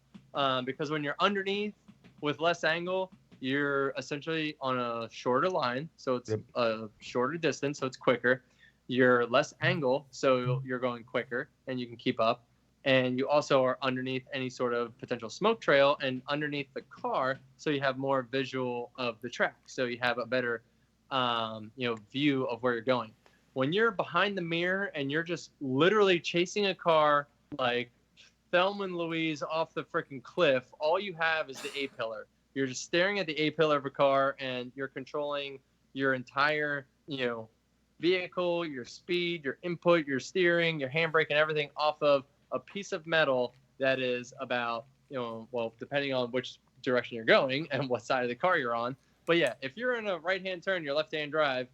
because when you're underneath with less angle, you're essentially on a shorter line, so it's a shorter distance, so it's quicker. You're less angle, so you're going quicker, and you can keep up. And you also are underneath any sort of potential smoke trail and underneath the car, so you have more visual of the track, so you have a better, view of where you're going. When you're behind the mirror and you're just literally chasing a car like Thelma and Louise off the freaking cliff, all you have is the A-pillar. You're just staring at the A-pillar of a car, and you're controlling your entire, vehicle, your speed, your input, your steering, your handbrake, and everything off of a piece of metal that is about, depending on which direction you're going and what side of the car you're on. But yeah, if you're in a right-hand turn, your left-hand drive,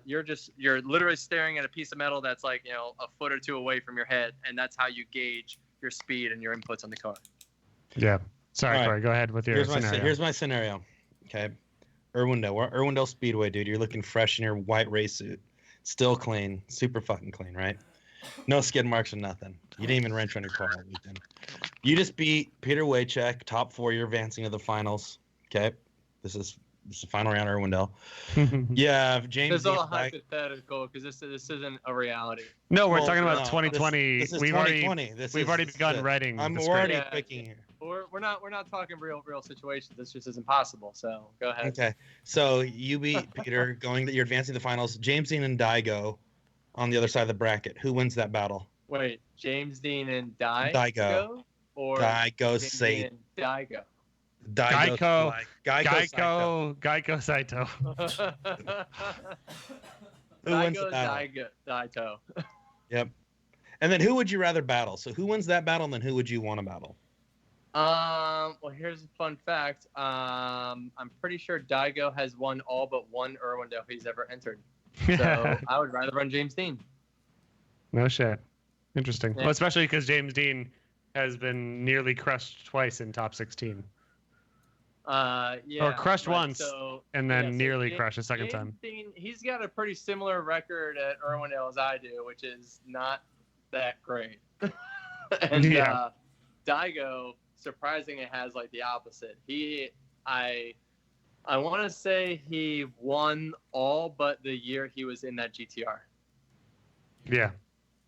you're literally staring at a piece of metal that's like, a foot or two away from your head, and that's how you gauge your speed and your inputs on the car. Yeah. Sorry, Corey, go ahead with your scenario. Here's my scenario. Okay. Irwindale Speedway, dude. You're looking fresh in your white race suit. Still clean. Super fucking clean, right? No skid marks or nothing. You didn't even wrench on your car all weekend. You just beat Peter Waychek, top 4. You're advancing to the finals. Okay. This is the final round, Irwindale. Yeah, James. This is all hypothetical because this isn't a reality. No, we're talking about 2020. This is we've 2020. already begun writing. I'm already picking here. We're not talking real situations. This just isn't possible. So go ahead. Okay, so you beat Peter. You're advancing to the finals. James Dean and Daigo on the other side of the bracket. Who wins that battle? Wait, James Dean and Daigo, or Daigo Saito? Daigo. Geico Saito. Who wins the battle? Daito. Yep. And then who would you rather battle? So who wins that battle, and then who would you want to battle? Well, here's a fun fact. I'm pretty sure Daigo has won all but one Irwindale he's ever entered. So I would rather run James Dean. No shit. Interesting. Yeah. Well, especially because James Dean has been nearly crushed twice in top 16. Or crushed once, and then nearly crushed a second time. Dean, he's got a pretty similar record at Irwindale as I do, which is not that great. And Daigo, surprisingly, has like the opposite. I want to say he won all but the year he was in that GTR. Yeah,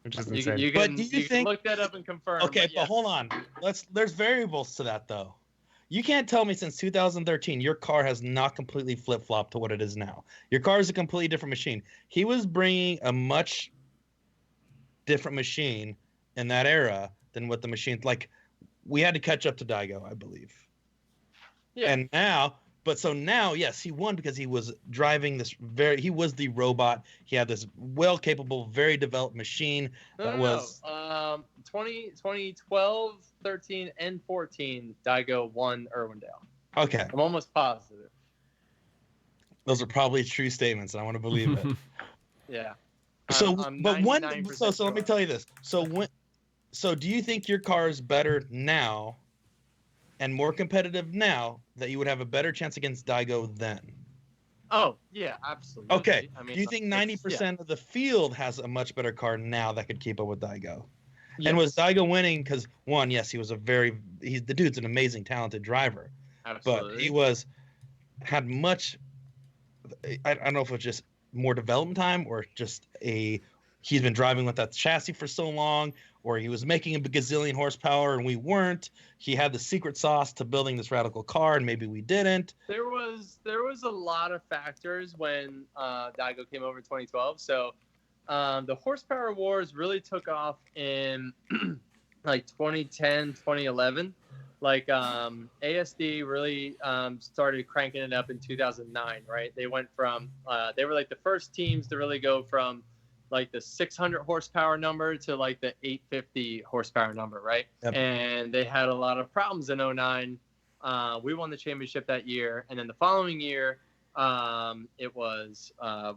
which is insane. You can look that up and confirm. Okay, but yes. hold on. There's variables to that though. You can't tell me since 2013 your car has not completely flip-flopped to what it is now. Your car is a completely different machine. He was bringing a much different machine in that era than what the machine, like, we had to catch up to Daigo, I believe. Yeah. And now, yes, he won because he was driving he was the robot. He had this well-capable, very developed machine that was 2012, 13, and 14, Daigo won Irwindale. Okay. I'm almost positive. Those are probably true statements, and I want to believe it. Yeah. So let me tell you this. So do you think your car is better now and more competitive now that you would have a better chance against Daigo then? Oh, yeah, absolutely. Okay. I mean, do you think 90% of the field has a much better car now that could keep up with Daigo? Yes. And was Daigo winning because, one, yes, the dude's an amazing, talented driver. Absolutely. But he had much, I don't know if it was just more development time or just a he's been driving with that chassis for so long, or he was making a gazillion horsepower and we weren't. He had the secret sauce to building this radical car, and maybe we didn't. There was a lot of factors when Daigo came over in 2012. So the horsepower wars really took off in like 2010, 2011. Like ASD really started cranking it up in 2009, right? They went from they were like the first teams to really go from like the 600 horsepower number to like the 850 horsepower number, right? Yep. And they had a lot of problems in 2009. We won the championship that year, and then the following year it was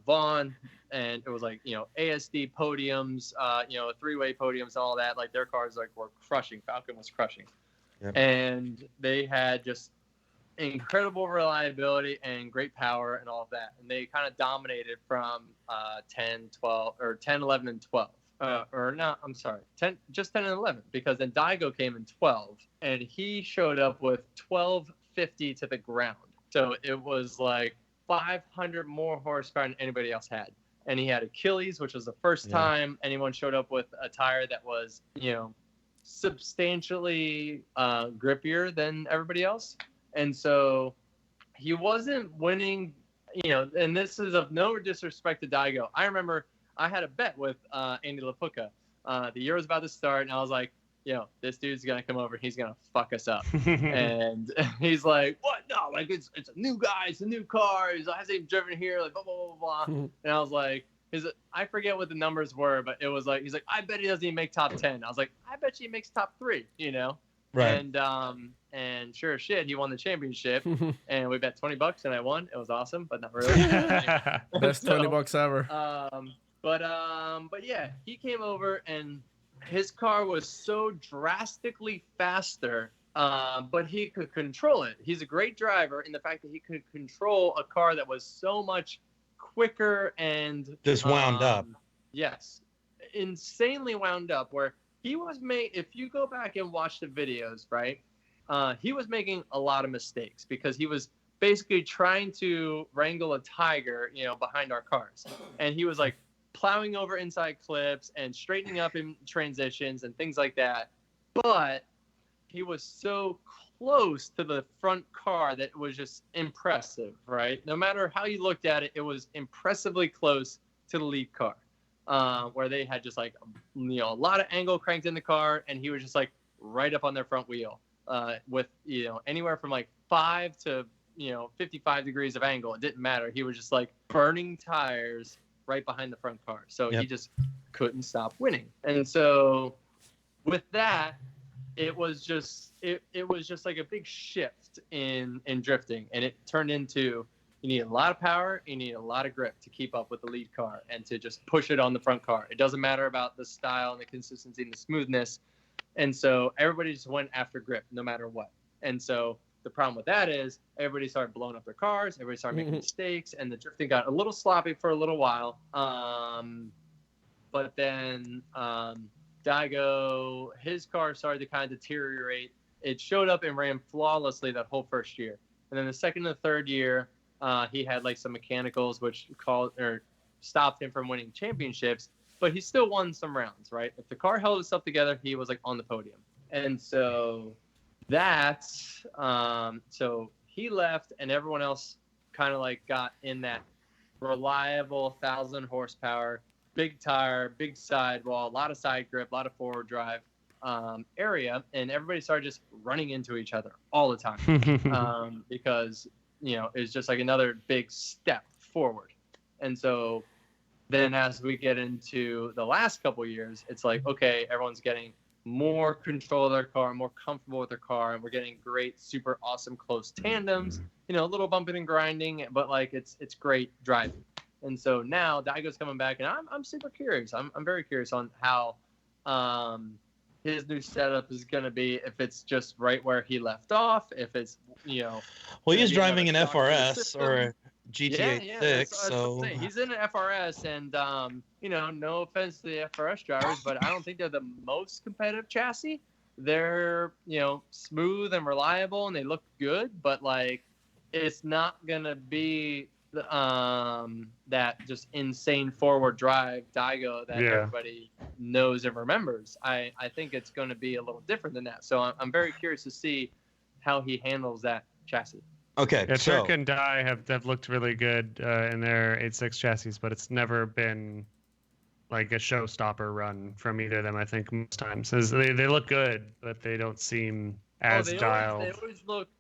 Vaughn, and it was like, you know, ASD podiums, you know, three-way podiums, all that. Like their cars like were crushing. Falcon was crushing. Yep. And they had just incredible reliability and great power and all of that. And they kind of dominated from 10, 11, and 12. Or not, I'm sorry, 10 and 11, because then Daigo came in 12, and he showed up with 1250 to the ground. So it was like 500 more horsepower than anybody else had. And he had Achilles, which was the first time anyone showed up with a tire that was, you know, substantially grippier than everybody else. And so he wasn't winning, you know, and this is of no disrespect to Daigo. I remember I had a bet with Andy LaPuca. The year was about to start, and I was like, yo, this dude's going to come over. He's going to fuck us up. And he's like, what? No, like, it's a new guy. It's a new car. I hasn't even driven here. Like, blah, blah, blah, blah. And I was like, I forget what the numbers were, but it was like, he's like, I bet he doesn't even make top 10. I was like, I bet you he makes top 3, you know? Right. And sure as shit, he won the championship, and we bet $20, and I won. It was awesome, but not really. Best $20 ever. But yeah, he came over, and his car was so drastically faster, but he could control it. He's a great driver in the fact that he could control a car that was so much quicker and just wound up. Yes, insanely wound up. Where he was if you go back and watch the videos, right, he was making a lot of mistakes because he was basically trying to wrangle a tiger, you know, behind our cars, and he was like plowing over inside clips and straightening up in transitions and things like that. But he was so close to the front car that it was just impressive, right? No matter how you looked at it, it was impressively close to the lead car, where they had just like, you know, a lot of angle cranked in the car, and he was just like right up on their front wheel with, you know, anywhere from like 5 to, you know, 55 degrees of angle. It didn't matter. He was just like burning tires right behind the front car. So he just couldn't stop winning. And so with that, it was just like a big shift in drifting, and it turned into, you need a lot of power, you need a lot of grip to keep up with the lead car and to just push it on the front car. It doesn't matter about the style and the consistency and the smoothness. And so everybody just went after grip no matter what. And so the problem with that is everybody started blowing up their cars, everybody started making mistakes, and the drifting got a little sloppy for a little while. But then Daigo, his car started to kind of deteriorate. It showed up and ran flawlessly that whole first year. And then the second and the third year, he had like some mechanicals which stopped him from winning championships, but he still won some rounds, right? If the car held itself together, he was like on the podium. And so that's so he left, and everyone else kind of like got in that reliable 1,000 horsepower, big tire, big sidewall, a lot of side grip, a lot of forward drive area, and everybody started just running into each other all the time because, you know, it's just like another big step forward. And so then as we get into the last couple years, it's like, okay, everyone's getting more control of their car, more comfortable with their car, and we're getting great, super awesome close tandems, you know, a little bumping and grinding, but like it's great driving. And so now Daigo's coming back, and I'm super curious. I'm very curious on how his new setup is going to be, if it's just right where he left off, if it's, you know. Well, he's driving an FRS or a GTA 6, so. He's in an FRS, and, you know, no offense to the FRS drivers, but I don't think they're the most competitive chassis. They're, you know, smooth and reliable, and they look good, but, like, it's not going to be that just insane forward drive Daigo that everybody knows and remembers. I think it's going to be a little different than that. So I'm very curious to see how he handles that chassis. Okay, yeah, so Turk and Dai have looked really good in their 8.6 chassis, but it's never been like a showstopper run from either of them. I think most times they look good, but they don't seem as dialed.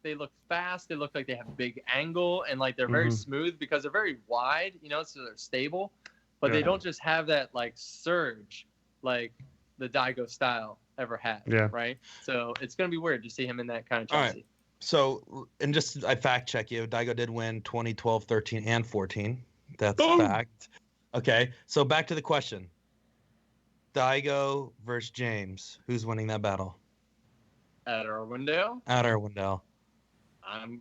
They look fast. They look like they have big angle, and like they're very smooth because they're very wide, so they're stable. But they don't just have that like surge like the Daigo style ever had. Yeah. Right. So it's gonna be weird to see him in that kind of chassis. All right. So, and just I fact check you. Daigo did win 2012, 13, and 14. That's fact. Okay. So back to the question. Daigo versus James. Who's winning that battle? At Irwindale? At Irwindale.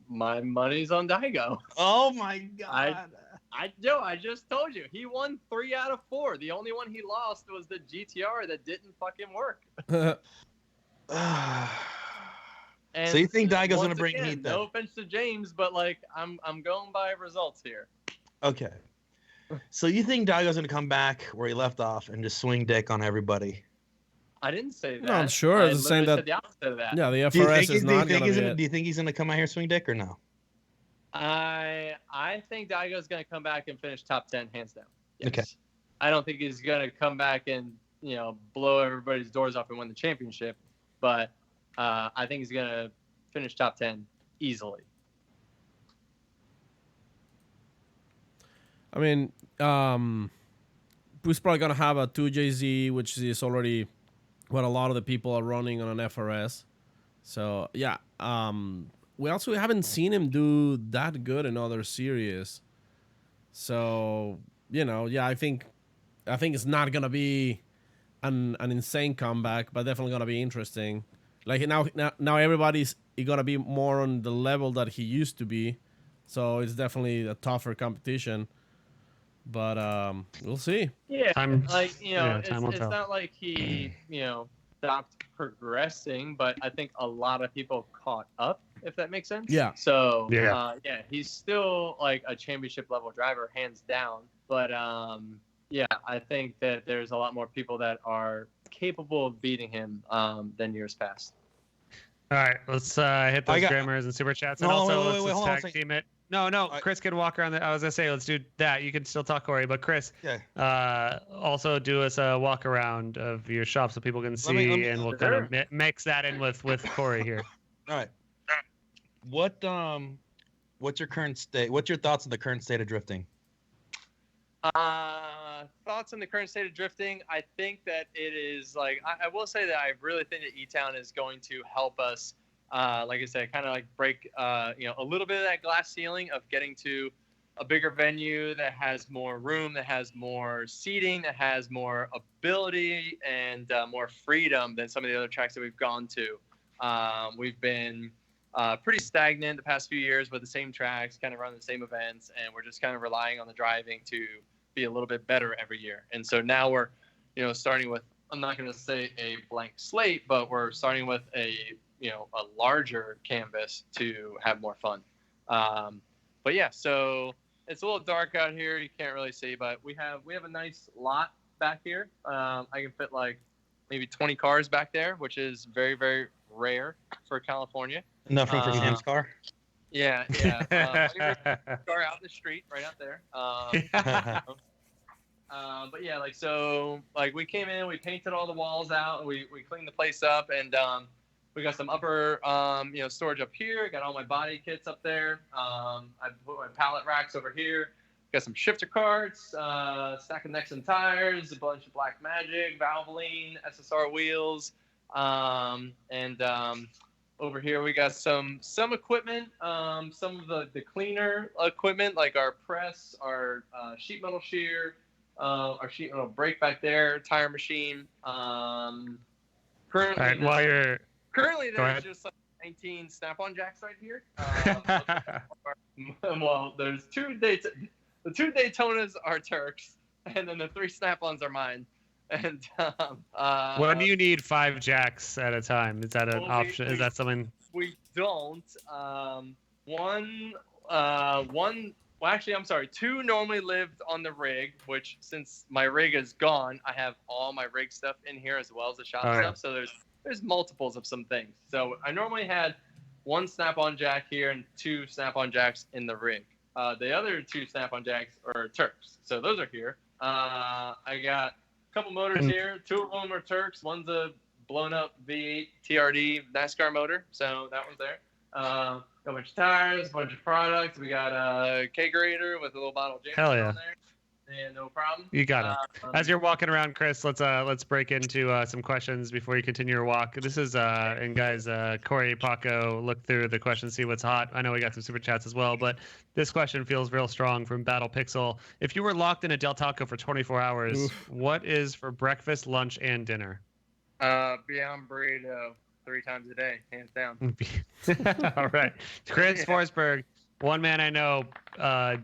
My money's on Daigo. Oh my god. I just told you. He won 3 out of 4. The only one he lost was the GTR that didn't fucking work. So you think Daigo's going to bring heat then? No offense to James, but like I'm going by results here. Okay. So you think Daigo's going to come back where he left off and just swing dick on everybody? I didn't say that. No, I'm sure. I saying that said the opposite of that. Yeah, the FRS is not going to be. Do you think he's going to come out here swing dick or no? I think Daigo's going to come back and finish top 10 hands down. Yes. Okay. I don't think he's going to come back and blow everybody's doors off and win the championship, but I think he's going to finish top 10 easily. I mean, he's probably going to have a 2JZ, which is already what a lot of the people are running on an FRS. So, yeah. We also haven't seen him do that good in other series. So, I think it's not going to be an insane comeback, but definitely going to be interesting. Like now everybody's going to be more on the level that he used to be. So it's definitely a tougher competition. But we'll see. Yeah, it's not like he, stopped progressing, but I think a lot of people caught up, if that makes sense. Yeah. So he's still like a championship level driver, hands down. But I think that there's a lot more people that are capable of beating him than years past. All right, let's hit those grammars and super chats, and let's tag team it. No, Chris can walk around. I was gonna say let's do that. You can still talk, Corey, but Chris, also do us a walk around of your shop so people can see, and we'll kind of mix that in with Corey here. All right. What's your current state? What's your thoughts on the current state of drifting? Thoughts on the current state of drifting? I think that it is like I will say that I really think that E-Town is going to help us. Like I said, kind of like break, a little bit of that glass ceiling of getting to a bigger venue that has more room, that has more seating, that has more ability and more freedom than some of the other tracks that we've gone to. We've been pretty stagnant the past few years with the same tracks, kind of running the same events, and we're just kind of relying on the driving to be a little bit better every year. And so now we're, starting with, I'm not going to say a blank slate, but we're starting with a larger canvas to have more fun. But yeah, so it's a little dark out here. You can't really see, but we have a nice lot back here. I can fit like maybe 20 cars back there, which is very, very rare for California. Enough room for Sam's car? Yeah. Car out in the street, right out there. But yeah, we came in, we painted all the walls out, and we cleaned the place up, and we got some upper, storage up here. Got all my body kits up there. I put my pallet racks over here. Got some shifter carts, stack of necks and tires, a bunch of Black Magic, Valvoline, SSR wheels, and over here we got some equipment, some of the cleaner equipment like our press, our sheet metal shear, our sheet metal brake back there, tire machine. Currently, there's just like 19 snap-on jacks right here. Well, there's the 2 Daytonas are Turks, and then the 3 snap-ons are mine. And when do you need 5 jacks at a time? Is that an option? Is that something? We don't. One Well, actually, I'm sorry. 2 normally lived on the rig, which since my rig is gone, I have all my rig stuff in here as well as the shop stuff. So there's multiples of some things. So I normally had 1 snap-on jack here and 2 snap-on jacks in the rig. The other 2 snap-on jacks are Turks, so those are here. I got a couple motors here. 2 of them are Turks. One's a blown-up V8 TRD NASCAR motor, so that one's there. Got a bunch of tires, a bunch of products. We got a kegerator with a little bottle of Jameson on there. And no problem. You got it. As you're walking around, Chris, let's break into some questions before you continue your walk. This is and guys, Corey, Paco, look through the questions, see what's hot. I know we got some super chats as well, but this question feels real strong from Battle Pixel. If you were locked in a Del Taco for 24 hours, what is for breakfast, lunch, and dinner? Beyond burrito 3 times a day, hands down. All right, Chris Forsberg. One man I know,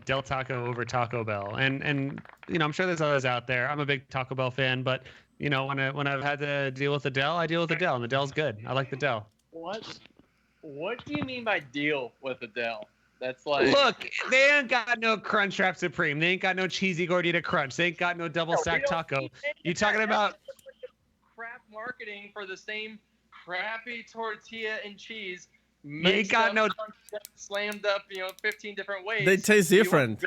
Del Taco over Taco Bell, and you know I'm sure there's others out there. I'm a big Taco Bell fan, but you know when I've had to deal with the Del, I deal with the Del, and the Del's good. I like the Del. What do you mean by deal with the Del? That's like look, they ain't got no Crunchwrap Supreme. They ain't got no cheesy gordita crunch. They ain't got no double stack taco. You talking about crap marketing for the same crappy tortilla and cheese? You ain't got no slammed up, 15 different ways. They taste different.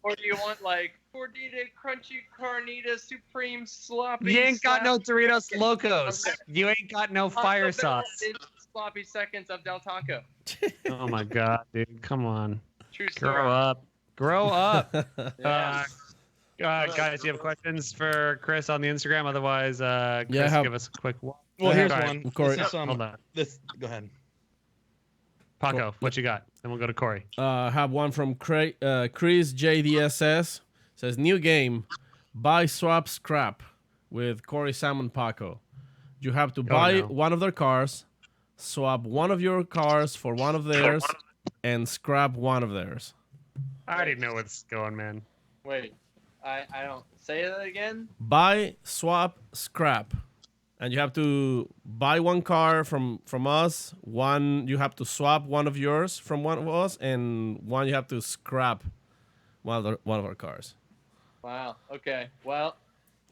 Or do you want like gordita, crunchy, carnita, supreme, sloppy? You ain't got no Doritos Locos. You ain't got no fire sauce. Sloppy seconds of Del Taco. Oh my god, dude! Come on, True story. Grow up. Yeah. Guys, you have questions for Chris on the Instagram? Otherwise, Chris, give us a quick walk. Well, here's one. Corey. Hold on. Go ahead. Paco, what you got? Then we'll go to Corey. I have one from Chris JDSS. Says new game, buy swap scrap with Corey, Sam, and Paco. You have to buy one of their cars, swap one of your cars for one of theirs, and scrap one of theirs. I already know where this is going, man. Wait, I don't say that again. Buy, swap, scrap. And you have to buy one car from us. One you have to swap one of yours from one of us, and one you have to scrap one of our cars. Wow. Okay. Well,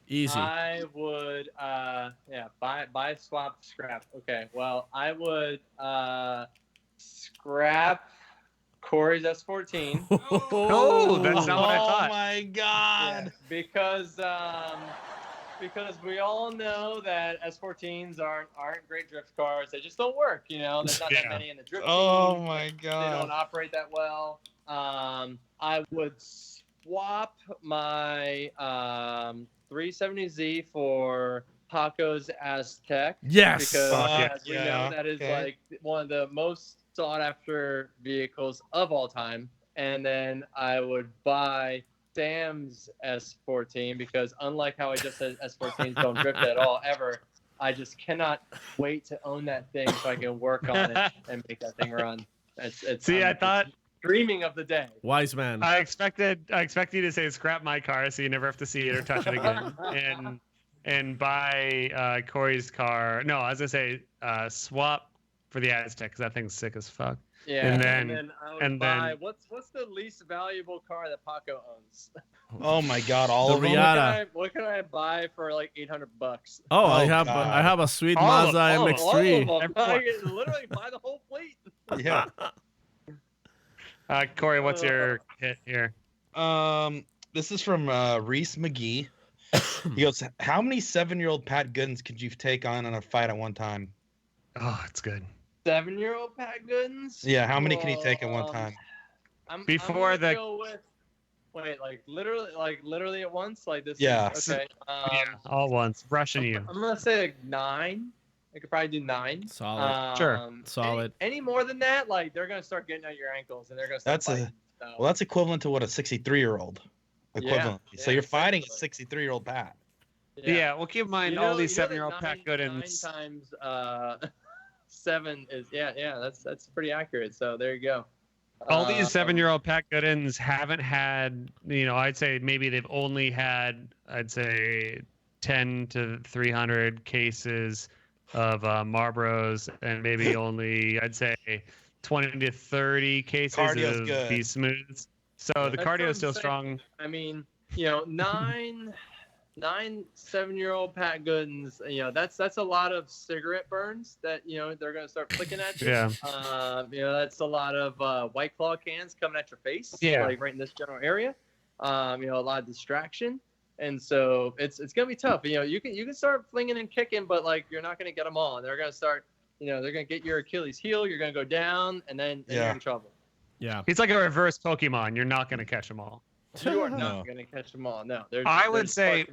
easy. I would buy swap scrap. Okay. Well, I would scrap Corey's S14. Oh, that's not what I thought. Oh my god. Yeah, because we all know that S14s aren't great drift cars. They just don't work. There's not that many in the drift scene. Oh my god. They don't operate that well. I would swap my 370Z for Paco's Aztec. Yes. Because as we know, that is like one of the most sought after vehicles of all time. And then I would buy Sam's S14 because unlike how I just said S14s don't drift at all ever, I just cannot wait to own that thing so I can work on it and make that thing run. I thought dreaming of the day. Wise man. I expected you to say scrap my car so you never have to see it or touch it again, and buy Corey's car. No, I was gonna say swap for the Aztec because that thing's sick as fuck. Yeah, and then I would buy what's the least valuable car that Paco owns? Oh my god, all the of them. Riata. What can I buy for like $800? Oh, I have a sweet Mazda MX-3. All of them. I can literally buy the whole fleet. Yeah. Corey, what's your hit here? This is from Reese McGee. He goes, "How many 7-year-old Pat Goodens could you take on in a fight at one time?" Oh, it's good. 7-year-old Pat Goodens? Yeah, how many can he take at one time? I'm go with, like literally at once, like this. Yeah. Okay. All once, rushing you. I'm gonna say like 9. I could probably do 9. Solid. Sure. Solid. Any more than that, like they're gonna start getting at your ankles and they're gonna start fighting. Well, that's equivalent to what a 63-year-old equivalent. Yeah, so you're fighting a 63-year-old Pat. Yeah. Well, keep in mind all these 7-year-old Pat Goodens. 9 times 7 is that's pretty accurate. So there you go. All these 7-year-old Pat Goodens haven't had, I'd say maybe they've only had, 10 to 300 cases of Marlboros, and maybe only, I'd say 20 to 30 cases Cardio's of good. these smooths. So the That's cardio what is still I'm saying. strong. I mean, 7-year-old Pat Goodens, that's a lot of cigarette burns that they're gonna start flicking at you. Yeah. That's a lot of White Claw cans coming at your face, like right in this general area. A lot of distraction, and so it's gonna be tough. You can start flinging and kicking, but like you're not gonna get them all. They're gonna start, they're gonna get your Achilles heel. You're gonna go down, and then you're in trouble. Yeah. He's like a reverse Pokemon. You're not gonna catch them all. You are not gonna catch them all. No, I would say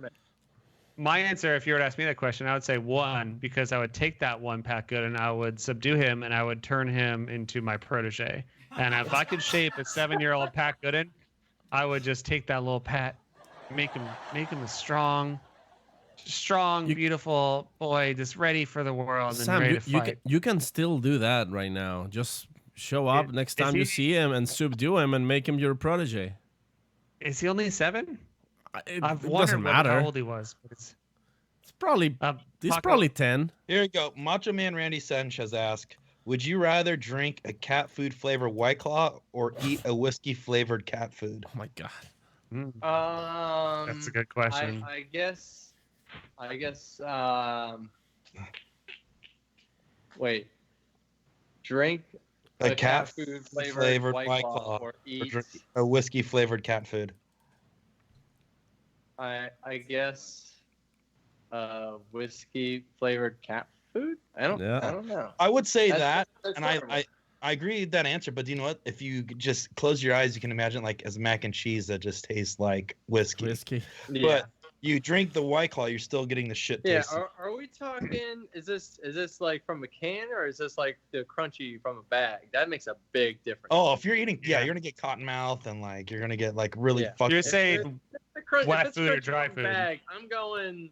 my answer, if you were to ask me that question, I would say 1, because I would take that one Pat Good and I would subdue him and I would turn him into my protege. And if I could shape a 7-year-old Pat Gooden, I would just take that little Pat, make him a strong, beautiful boy, just ready for the world and ready to fight. You can still do that right now. Just show up next time you see him and subdue him and make him your protege. Is he only 7? I've It wondered doesn't matter. how old he was. But it's probably he's probably 10. Here we go. Macho Man Randy Sanchez asked, would you rather drink a cat food flavored White Claw or eat a whiskey flavored cat food? Oh my god. That's a good question. I guess. Wait. Drink a cat food flavored White Claw or eat drink a whiskey flavored cat food. I guess whiskey flavored cat food. I don't know. I would say that's and I agree with that answer, but you know what? If you just close your eyes, you can imagine like as mac and cheese that just tastes like whiskey. Yeah. But you drink the White Claw, you're still getting the shit taste. Yeah. Are we talking? Is this like from a can or is this like the crunchy from a bag? That makes a big difference. Oh, if you're eating, you're gonna get cotton mouth and like you're gonna get like really fucking. You're saying wet food or dry food? Bag, I'm going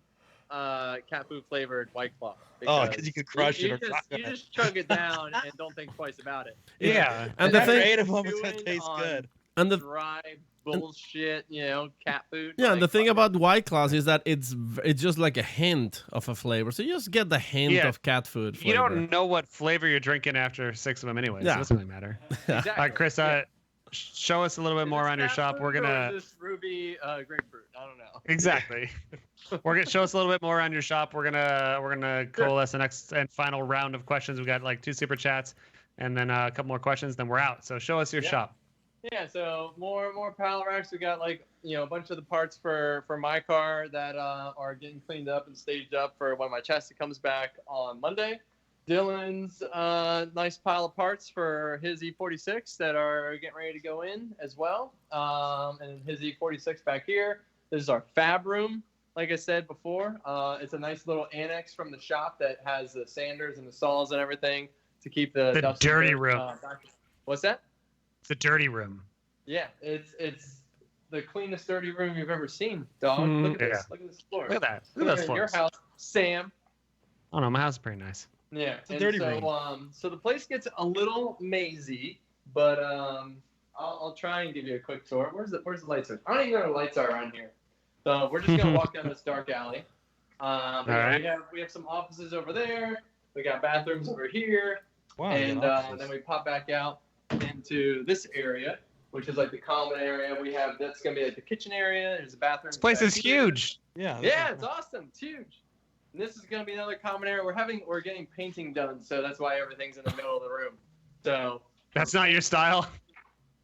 cat food flavored White Claw. Because you could crush it. You just chug it down and don't think twice about it. Yeah, and the thing of them is that tastes good. And the dry bullshit, cat food. Yeah, and the thing about White Claws is that it's just like a hint of a flavor. So you just get the hint of cat food flavor. You don't know what flavor you're drinking after 6 of them anyway. So it doesn't really matter. Exactly. All right, Chris, show us a little bit more around your shop. We're gonna. This ruby grapefruit. I don't know. Exactly. We're gonna show us a little bit more around your shop. We're gonna coalesce the next and final round of questions. We got like 2 super chats, and then a couple more questions. Then we're out. So show us your shop. Yeah, so more pallet racks. We got like a bunch of the parts for my car that are getting cleaned up and staged up for when my chassis comes back on Monday. Dylan's nice pile of parts for his E46 that are getting ready to go in as well. And his E46 back here. This is our fab room. Like I said before, it's a nice little annex from the shop that has the sanders and the saws and everything to keep the dirty room. What's that? It's a dirty room. Yeah, it's the cleanest dirty room you've ever seen, dog. Look at this. Look at this floor. Look at that. Look at those floors. Your house, Sam. Oh no, my house is pretty nice. Yeah, it's a dirty room. So the place gets a little mazy, but I'll try and give you a quick tour. Where's the lights? I don't even know where the lights are around here. So we're just gonna walk down this dark alley. All right. We have some offices over there. We got bathrooms over here. Wow. And then we pop back out into this area, which is like the common area. That's gonna be like the kitchen area. There's a bathroom. This place is huge. Yeah. It's awesome. It's huge. And this is gonna be another common area. We're getting painting done, so that's why everything's in the middle of the room. So that's not your style.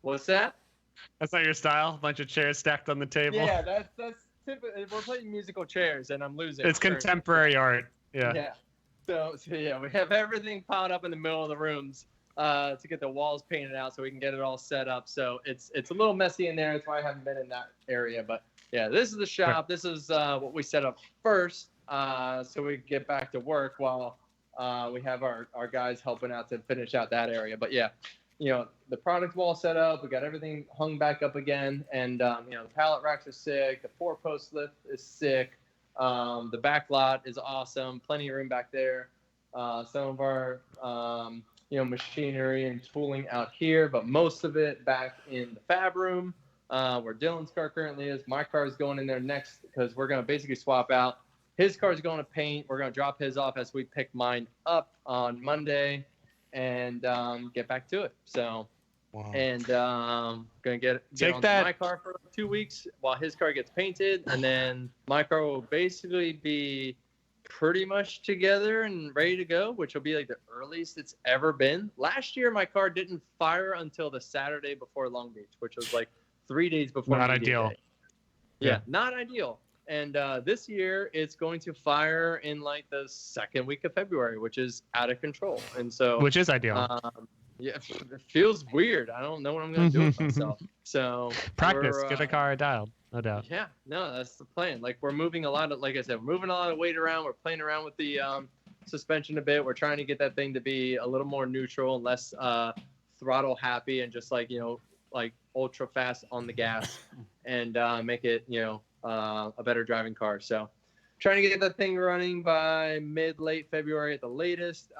What's that? That's not your style. A bunch of chairs stacked on the table. Yeah, that's typical. We're playing musical chairs, and I'm losing. It's contemporary art. Yeah. Yeah. So yeah, we have everything piled up in the middle of the rooms to get the walls painted out, so we can get it all set up. So it's a little messy in there. That's why I haven't been in that area. But yeah, this is the shop. This is what we set up first, so we can get back to work while we have our guys helping out to finish out that area. But yeah, the product wall set up. We got everything hung back up again, and the pallet racks are sick. The 4-post lift is sick. The back lot is awesome. Plenty of room back there. Some of our machinery and tooling out here, but most of it back in the fab room where Dylan's car currently is. My car is going in there next because we're going to basically swap out. His car is going to paint. We're going to drop his off as we pick mine up on Monday and get back to it. So And gonna get on my car for 2 weeks while his car gets painted, and then my car will basically be pretty much together and ready to go, which will be like the earliest it's ever been. Last year, my car didn't fire until the Saturday before Long Beach, which was like 3 days before. Not ideal. Yeah, not ideal. And this year, it's going to fire in like the second week of February, which is out of control. And so, which is ideal. Yeah, it feels weird. I don't know what I'm going to do with myself. So practice, get the car dialed, no doubt. Yeah, no, that's the plan. Like we're moving a lot of, like I said, we're moving a lot of weight around. We're playing around with the suspension a bit. We're trying to get that thing to be a little more neutral and less throttle happy, and just like like ultra fast on the gas, and make it a better driving car. So trying to get that thing running by late February at the latest.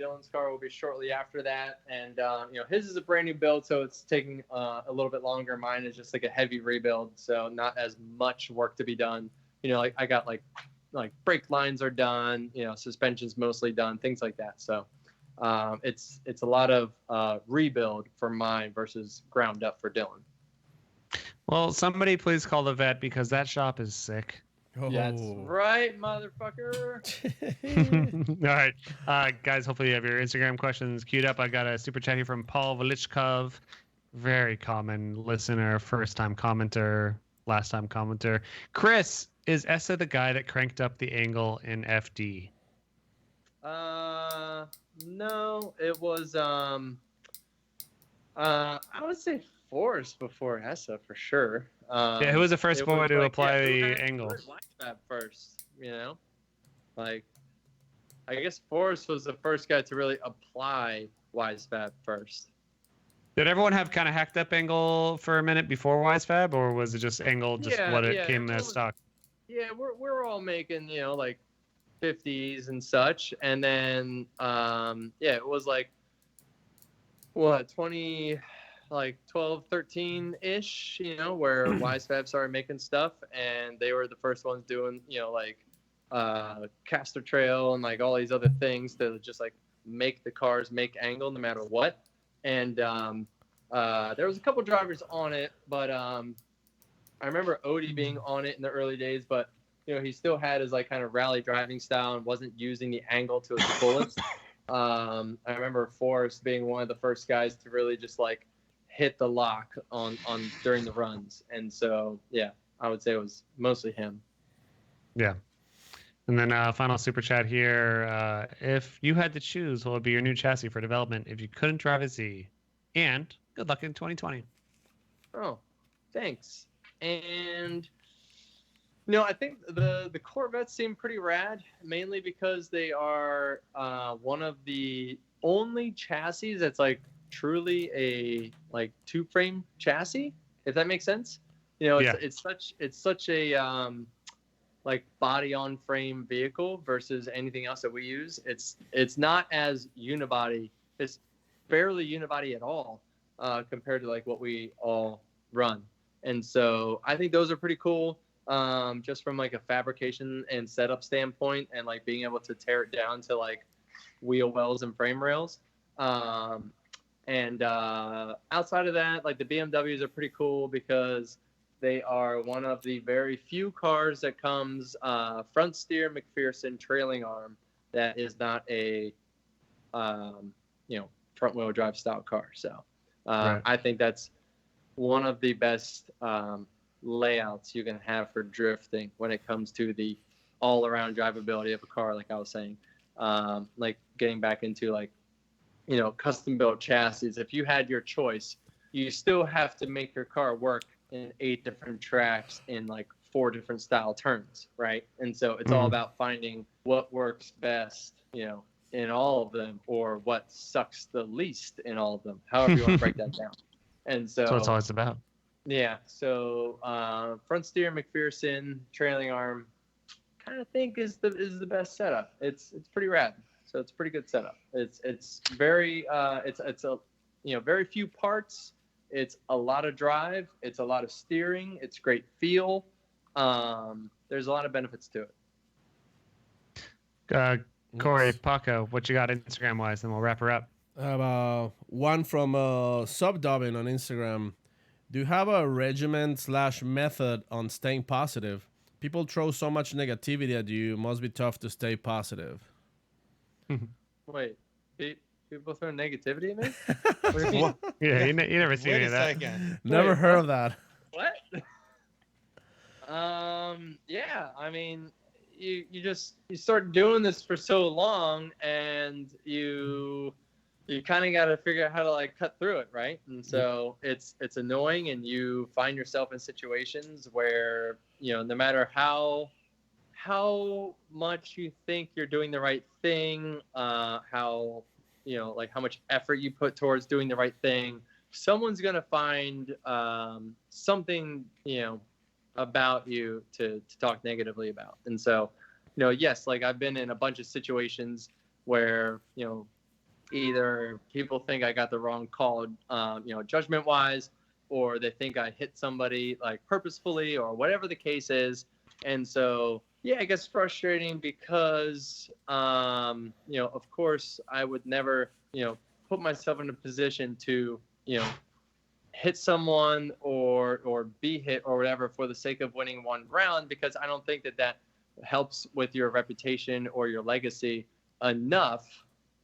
Dylan's car will be shortly after that, and his is a brand new build, so it's taking a little bit longer. Mine is just like a heavy rebuild, so not as much work to be done. Like I got like brake lines are done, suspension's mostly done, things like that. So it's a lot of rebuild for mine versus ground up for Dylan. Well, somebody please call the vet, because that shop is sick. Oh. That's right, motherfucker. All right. Guys, hopefully you have your Instagram questions queued up. I got a super chat here from Paul Velichkov. Very common listener, first-time commenter, last-time commenter. Chris, is Essa the guy that cranked up the angle in FD? No, it was I would say Forrest before Essa for sure. Who was the first boy to apply the angle? At first, like I guess Forrest was the first guy to really apply WiseFab first. Did everyone have kind of hacked up angle for a minute before WiseFab, or was it just angle came as stock? Yeah, we're all making like 50s and such, and then it was like what 20. Like 12, 13 ish, where WiseFab started making stuff, and they were the first ones doing, caster trail and like all these other things to just like make the cars make angle no matter what. And there was a couple drivers on it, but I remember Odie being on it in the early days, but he still had his like kind of rally driving style and wasn't using the angle to its fullest. I remember Forrest being one of the first guys to really just like hit the lock on during the runs, and so I would say it was mostly him. Yeah. And then final super chat here. If you had to choose, what would be your new chassis for development if you couldn't drive a Z? And good luck in 2020. Oh, thanks. And I think the Corvettes seem pretty rad, mainly because they are one of the only chassis that's like truly a like two-frame chassis, if that makes sense. It's such a like body on frame vehicle versus anything else that we use. It's not as unibody. It's barely unibody at all compared to like what we all run. And so I think those are pretty cool, just from like a fabrication and setup standpoint, and like being able to tear it down to like wheel wells and frame rails. And outside of that, like the BMWs are pretty cool because they are one of the very few cars that comes front steer McPherson trailing arm that is not a front wheel drive style car. So Right. I think that's one of the best layouts you can have for drifting when it comes to the all around drivability of a car. Like I was saying, like getting back into like custom built chassis. If you had your choice, you still have to make your car work in 8 different tracks in like 4 different style turns, right? And so it's all about finding what works best, in all of them, or what sucks the least in all of them, however you want to break that down. And so That's what it's always about. Yeah. So front steer McPherson trailing arm, kind of think is the best setup. It's pretty rad. So it's a pretty good setup. It's very it's a very few parts. It's a lot of drive. It's a lot of steering. It's great feel. There's a lot of benefits to it. Corey, Paco, what you got Instagram wise, and we'll wrap her up. one from Subdubbing on Instagram. Do you have a regimen/method on staying positive? People throw so much negativity at you. It must be tough to stay positive. Wait, people throw negativity at me? Yeah, you never seen Wait any a of that. second. Never Wait, heard of that. What? Yeah, I mean, you start doing this for so long, and you kind of got to figure out how to like cut through it, right? And so it's annoying, and you find yourself in situations where, you know, no matter how much you think you're doing the right thing, how, you know, like how much effort you put towards doing the right thing, someone's gonna find something, you know, about you to talk negatively about. And so, you know, yes, like I've been in a bunch of situations where, you know, either people think I got the wrong call, you know, judgment wise, or they think I hit somebody like purposefully or whatever the case is. And so, yeah, it gets frustrating because, you know, of course I would never, you know, put myself in a position to, you know, hit someone or be hit or whatever for the sake of winning one round, because I don't think that helps with your reputation or your legacy enough,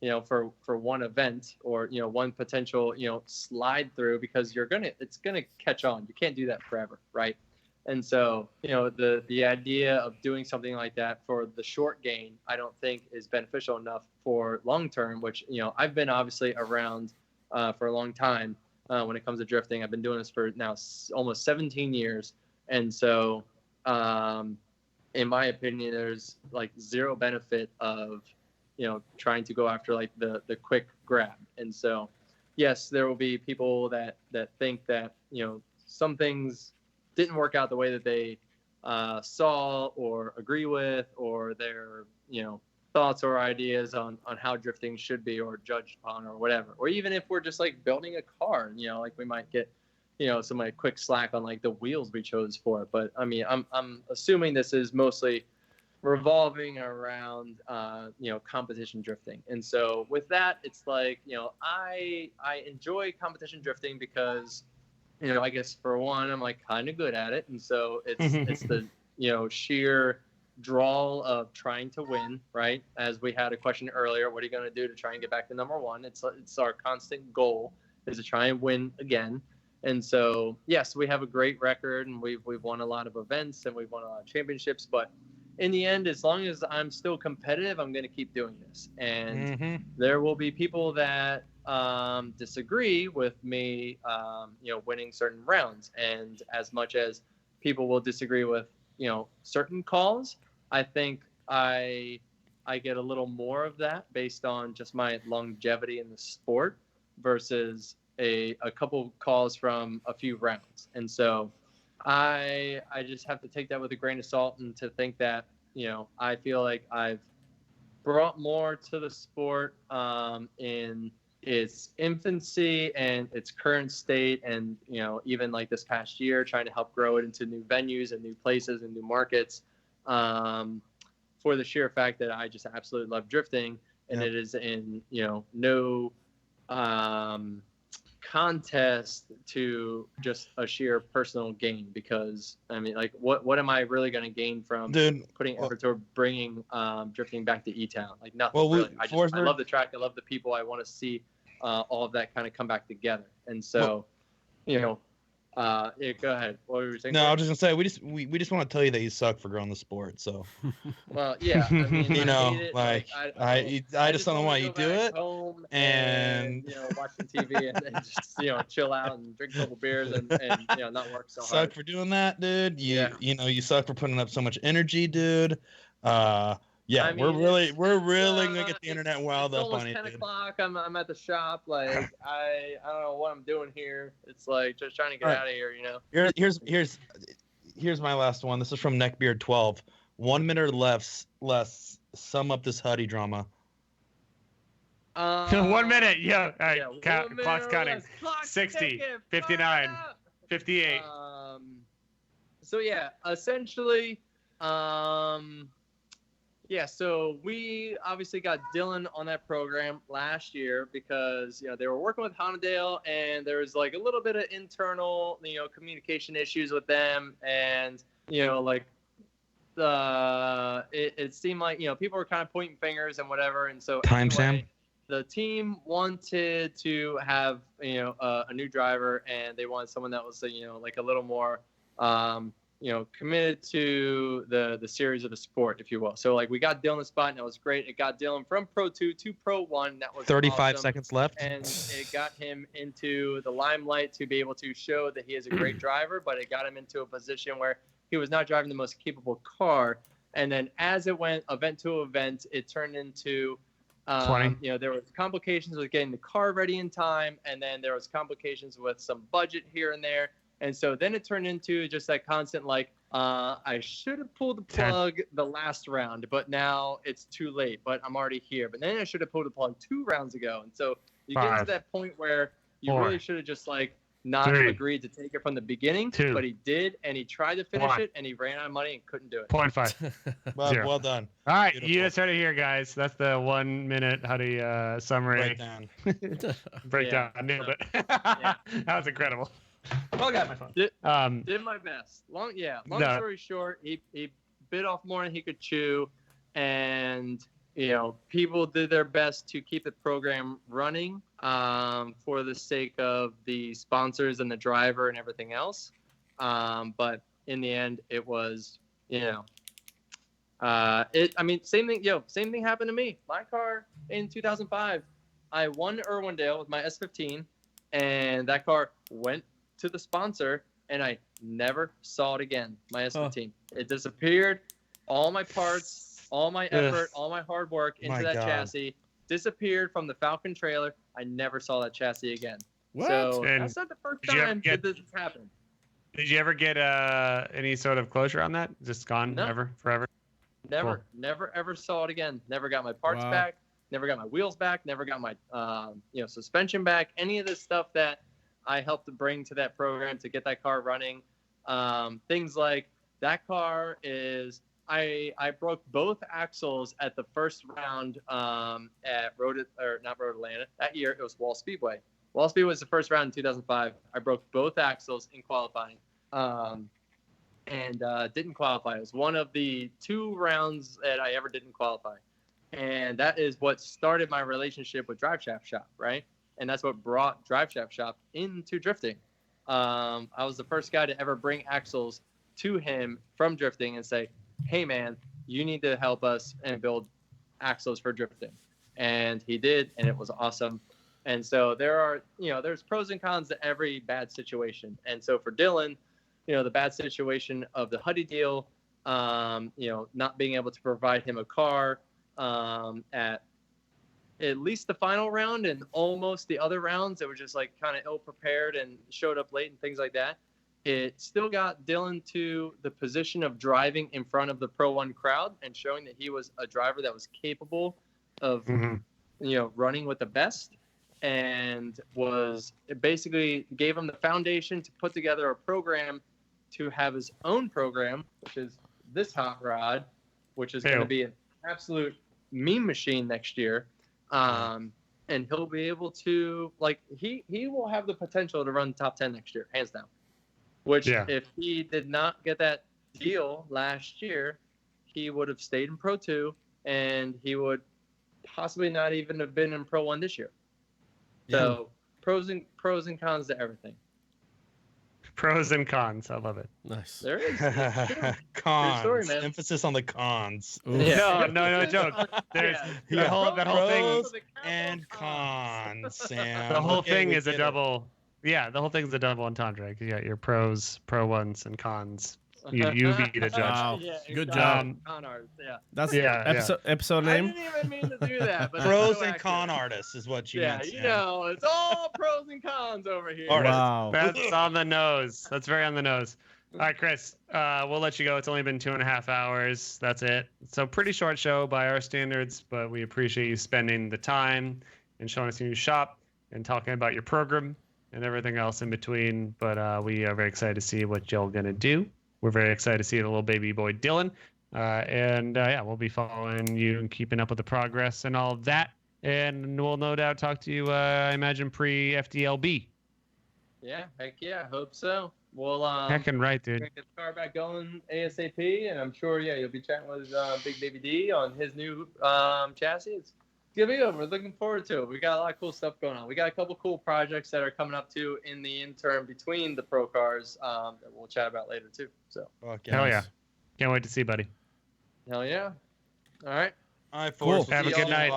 you know, for one event or, you know, one potential, you know, slide through, because it's gonna catch on. You can't do that forever, right? And so, you know, the idea of doing something like that for the short gain, I don't think is beneficial enough for long term, which, you know, I've been obviously around for a long time when it comes to drifting. I've been doing this for now almost 17 years. And so, in my opinion, there's like zero benefit of, you know, trying to go after like the quick grab. And so, yes, there will be people that think that, you know, some things didn't work out the way that they saw or agree with, or their, you know, thoughts or ideas on how drifting should be or judged upon or whatever. Or even if we're just like building a car, you know, like we might get, you know, some like quick slack on like the wheels we chose for it. But I mean, I'm assuming this is mostly revolving around you know, competition drifting. And so with that, it's like, you know, I enjoy competition drifting because, you know, I guess for one, I'm like kind of good at it. And so it's the, you know, sheer draw of trying to win, right? As we had a question earlier, what are you going to do to try and get back to number one? It's our constant goal is to try and win again. And so, yes, we have a great record, and we've won a lot of events, and we've won a lot of championships. But in the end, as long as I'm still competitive, I'm going to keep doing this. And there will be people that disagree with me, you know, winning certain rounds. And as much as people will disagree with, you know, certain calls, I think I get a little more of that based on just my longevity in the sport versus a couple calls from a few rounds. And so I just have to take that with a grain of salt, and to think that, you know, I feel like I've brought more to the sport in its infancy and its current state, and, you know, even like this past year, trying to help grow it into new venues and new places and new markets, for the sheer fact that I just absolutely love drifting, and it is in, you know, no contest to just a sheer personal gain. Because I mean, like, what am I really going to gain from putting effort toward bringing drifting back to E-Town? Like nothing. Well, really. I love the track. I love the people. I want to see all of that kind of come back together. And so, you know, yeah, go ahead. What were you saying? No, I was just gonna say we just want to tell you that you suck for growing the sport. So, well, yeah, I mean, you know, I just don't know why you do it. Home and you know, watching TV and just, you know, chill out and drink a couple beers and you know, not work so hard. Suck for doing that, dude. You know, you suck for putting up so much energy, dude. Yeah, I mean, we're really gonna get the internet wild up on it. It's almost 10 o'clock. I'm at the shop. Like I don't know what I'm doing here. It's like just trying to get out of here, you know. Here's my last one. This is from Neckbeard12. 1 minute or less. Sum up this Huddy drama. 1 minute. Yeah. All right. Yeah, Clock's counting. 60, 59, 58. So yeah, essentially, Yeah, so we obviously got Dylan on that program last year because they were working with Honadale and there was like a little bit of internal communication issues with them, and like it seemed like people were kind of pointing fingers and whatever, and so anyway, the team wanted to have a new driver, and they wanted someone that was like a little more committed to the series of the sport, if you will. So like we got Dylan the spot, and that was great. It got Dylan from Pro 2 to Pro 1. That was 35 awesome. seconds left, and it got him into the limelight to be able to show that he is a great driver. But it got him into a position where he was not driving the most capable car. And then as it went event to event, it turned into there was complications with getting the car ready in time, and then there was complications with some budget here and there. And so then it turned into just that constant, like, I should have pulled the plug the last round, but now it's too late, but I'm already here. But then I should have pulled the plug 2 rounds ago. And so you get to that point where you really should have just, like, not have agreed to take it from the beginning, but he did, and he tried to finish it, and he ran out of money and couldn't do it. 0.5. well done. All right, Beautiful. you just heard it here, guys. That's the 1 minute Huddy summary. Breakdown. I nailed it. That was incredible. Well, I got my phone. Did my best. Long story short, he bit off more than he could chew, and people did their best to keep the program running for the sake of the sponsors and the driver and everything else. But in the end, it was same thing happened to me. My car in 2005, I won Irwindale with my S15, and that car went to the sponsor, and I never saw it again. My S15, it disappeared. All my parts, all my effort, all my hard work into that chassis disappeared from the Falcon trailer. I never saw that chassis again. What? So And that's not the first time that this has happened. Did you ever get any sort of closure on that? Just gone forever? Never, never ever saw it again. Never got my parts back. Never got my wheels back. Never got my suspension back. Any of this stuff that I helped to bring to that program to get that car running. Things like that car is I broke both axles at the first round at not Road Atlanta. That year it was Wall Speedway. Wall Speedway was the first round in 2005. I broke both axles in qualifying and didn't qualify. It was one of the 2 rounds that I ever didn't qualify. And that is what started my relationship with Drive Shaft Shop, right? And that's what brought Drive Shaft Shop into drifting. I was the first guy to ever bring axles to him from drifting and say, hey, man, you need to help us and build axles for drifting. And he did, and it was awesome. And so there's pros and cons to every bad situation. And so for Dylan, the bad situation of the Huddy deal, not being able to provide him a car at least the final round and almost the other rounds, it was just like kind of ill prepared and showed up late and things like that. It still got Dylan to the position of driving in front of the Pro 1 crowd and showing that he was a driver that was capable of, running with the best, and it basically gave him the foundation to put together a program to have his own program, which is this hot rod, which is going to be an absolute meme machine next year. And he'll be able to, he will have the potential to run top 10 next year, hands down. Which, if he did not get that deal last year, he would have stayed in Pro 2, and he would possibly not even have been in Pro 1 this year. So, pros and cons to everything. Pros and cons. I love it. Nice. There is. Cons. Story, man. Emphasis on the cons. Yeah. No joke. There's that whole thing and cons, Sam. The whole thing is a double. Yeah, the whole thing's a double entendre. You got your pros, pro ones, and cons. You be the judge. Wow. Yeah, Good job. Con artists, That's episode I name. didn't even mean to do that. But Pros so and accurate. con artists is what you meant. It's all pros and cons over here. Wow. That's on the nose. That's very on the nose. All right, Chris, we'll let you go. It's only been 2.5 hours. That's it. So pretty short show by our standards, but we appreciate you spending the time and showing us your new shop and talking about your program and everything else in between. But we are very excited to see what y'all going to do. We're very excited to see the little baby boy Dylan Yeah, we'll be following you and keeping up with the progress and all of that. And we'll no doubt talk to you, I imagine, pre-FDLB. Yeah, heck yeah, hope so. We'll Heckin' right, dude. get the car back going ASAP, and I'm sure, yeah, you'll be chatting with Big Baby D on his new chassis. It's gonna be good. We're looking forward to it. We got a lot of cool stuff going on. We got a couple cool projects that are coming up too in the interim between the pro cars that we'll chat about later too. So Hell yeah, can't wait to see, buddy. hell yeah. All right. All right, Cool. Forrest. Have a good night.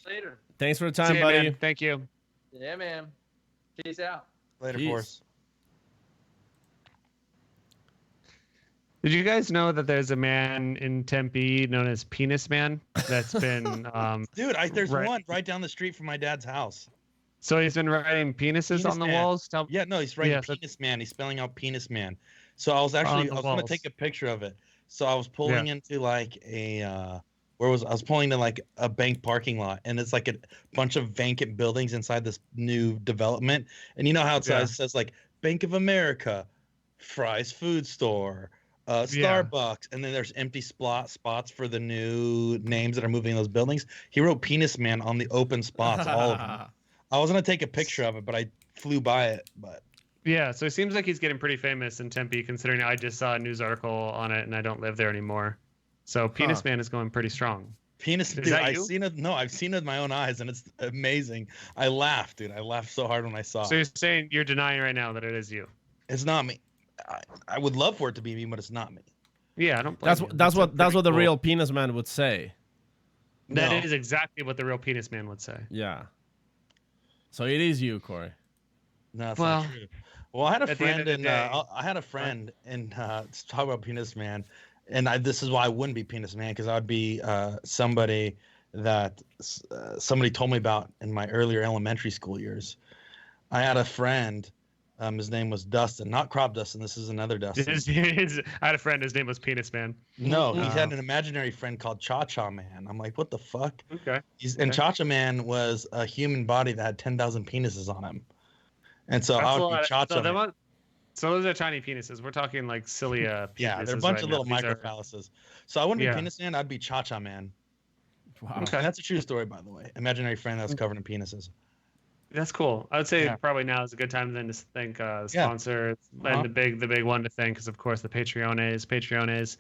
Later. Thanks for the See time, ya, buddy. man. Thank you. Yeah, man. Peace out. Later, Peace. Forrest. Did you guys know that there's a man in Tempe known as Penis Man that's been Dude, there's right. one right down the street from my dad's house. So he's been writing penises Penis on the Man. walls? Yeah, no, he's writing Yeah, so- Penis Man. He's spelling out Penis Man. So I was On actually the I was gonna walls. take a picture of it. So I was pulling into like a I was pulling to like a bank parking lot, and it's like a bunch of vacant buildings inside this new development. And you know how outside it says like Bank of America, Fry's Food Store, Starbucks, and then there's empty spots for the new names that are moving in those buildings. He wrote Penis Man on the open spots, all of them. I was gonna take a picture of it, but I flew by it. But Yeah, so it seems like he's getting pretty famous in Tempe, considering I just saw a news article on it and I don't live there anymore. So Penis Man is going pretty strong. Penis, Is dude, that I've you? seen it. No, I've seen it with my own eyes, and it's amazing. I laughed, dude. I laughed so hard when I saw So it. you're saying you're denying right now that it is you? It's not me. I would love for it to be me, but it's not me. Yeah, I don't blame you. That's what pretty the cool. real penis man would say. That No. is exactly what the real Penis Man would say. Yeah. So it is you, Corey. No, that's Well, not true. Well, I had a at the end friend of the in. day- I had a friend in. Let's talk about Penis Man, and this is why I wouldn't be Penis Man, because I'd be somebody that somebody told me about in my earlier elementary school years. I had a friend. His name was Dustin, not Crop Dustin. This is another Dustin. I had a friend. His name was Penis Man. No, he Oh. had an imaginary friend called Cha Cha Man. I'm like, what the fuck? Okay. And Cha Cha Man was a human body that had 10,000 penises on him. And so I would be Cha Cha Man. So those are tiny penises. We're talking like cilia. Yeah, they're a bunch of little microphalluses. So I wouldn't be Penis Man. I'd be Cha Cha Man. Wow. Okay. And that's a true story, by the way. Imaginary friend that's covered in penises. That's cool. I would say Yeah. probably now is a good time then to thank the sponsor and the big one to thank is of course the Patreones.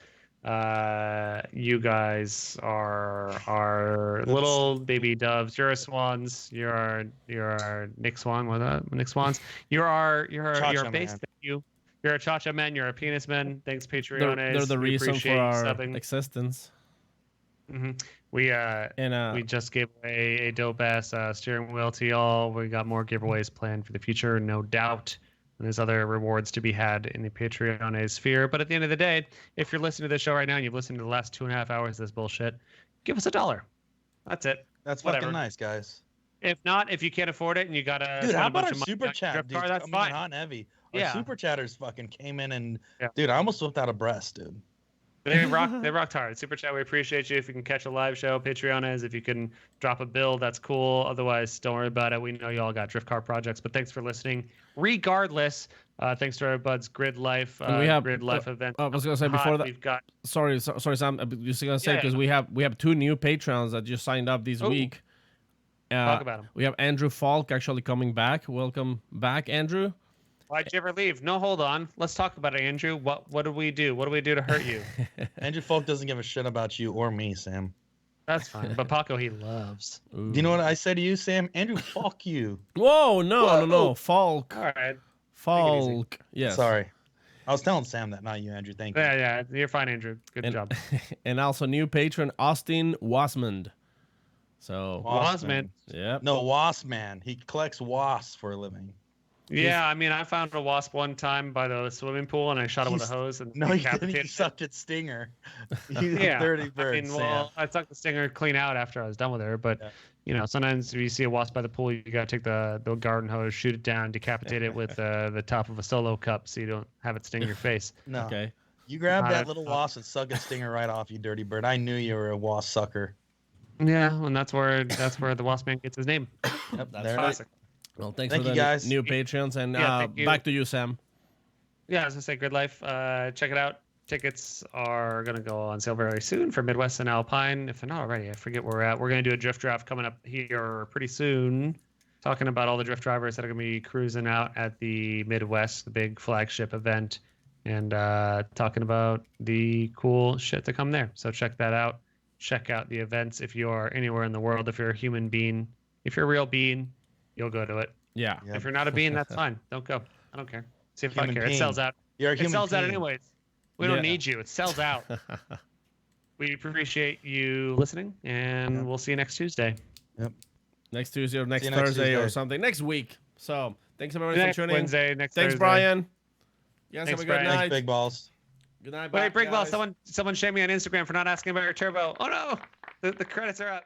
You guys are our little baby doves. You're our swans. You're our Nick Swan. What Nick Swans? You're our Cha-cha base. man. Thank you. You're a Cha-cha man. You're a penis man. Thanks Patreones. They're the We reason for appreciate you our subbing. existence. Mhm. We just gave away a dope ass steering wheel to y'all. We got more giveaways planned for the future, no doubt. And there's other rewards to be had in the Patreon sphere. But at the end of the day, if you're listening to this show right now and you've listened to the last 2.5 hours of this bullshit, give us $1. That's it. That's Whatever. fucking nice, guys. If not, if you can't afford it and you got a Dude, how about our bunch of money super on your chat? gift Dude, card, that's coming in fine. hot and heavy. Our Yeah. super chatters fucking came in and Yeah. dude, I almost whipped out a breast, dude. They rocked hard. Super chat, we appreciate you. If you can catch a live show, Patreon is. If you can drop a bill, that's cool. Otherwise, don't worry about it. We know you all got drift car projects, but thanks for listening. Regardless, thanks to our buds Grid Life, And we have Grid Life event. I was gonna say before that. We've got Sorry, Sam. I'm just gonna say Yeah, because we have 2 new patrons that just signed up this Ooh. week. Talk about 'em. We have Andrew Falk actually coming back. Welcome back, Andrew. Why'd you ever leave? No, hold on. Let's talk about it, Andrew. What did we do? What do we do to hurt you? Andrew Folk doesn't give a shit about you or me, Sam. That's fine. But Paco, he loves. Ooh. Do you know what I say to you, Sam? Andrew, fuck you. Whoa, no, Falk. All right. Falk. Yes. Sorry. I was telling Sam that, not you, Andrew. Thank you. Yeah, you're fine, Andrew. Good And, job. and also new patron Austin Wasmond. So Wasman. yep. No, wasp man. He collects wasps for a living. Yeah, I mean, I found a wasp one time by the swimming pool, and I shot it with a hose and No, you didn't. decapitated You it. sucked its stinger. You Yeah, dirty bird, I mean, Sam. well, I took the stinger clean out after I was done with her, but Yeah. you know, sometimes if you see a wasp by the pool, you gotta take the garden hose, shoot it down, decapitate it with the top of a solo cup, so you don't have it sting your face. No. Okay. You grab Not that a- little wasp and suck its stinger right off, you dirty bird. I knew you were a wasp sucker. Yeah, and that's where the wasp man gets his name. Yep, That's there it is. Classic. Well, thanks Thank for you, the guys. new patrons and Yeah, thank you. back to you, Sam. Yeah, I was gonna say, Grid Life. Check it out. Tickets are going to go on sale very soon for Midwest and Alpine. If they're not already, I forget where we're at. We're going to do a drift draft coming up here pretty soon, talking about all the drift drivers that are going to be cruising out at the Midwest, the big flagship event, and talking about the cool shit to come there. So check that out. Check out the events if you are anywhere in the world. If you're a human being, if you're a real being, you'll go to it. Yeah. If you're not a being, that's fine. Don't go. I don't care. See if Human I care. being. It sells out. You're a It human sells out being. anyways. We don't need you. It sells out. We appreciate you listening, and we'll see you next Tuesday. Next Tuesday or next See you next Thursday or Tuesday. something. Next week. So thanks everybody Next for tuning in. Wednesday, next Thanks, Thursday. Brian. You guys Thanks, have a good Brian. night. Thanks, big balls. Good night. Wait, bye, Big Ball, guys. someone shamed me on Instagram for not asking about your turbo. Oh no, the credits are up.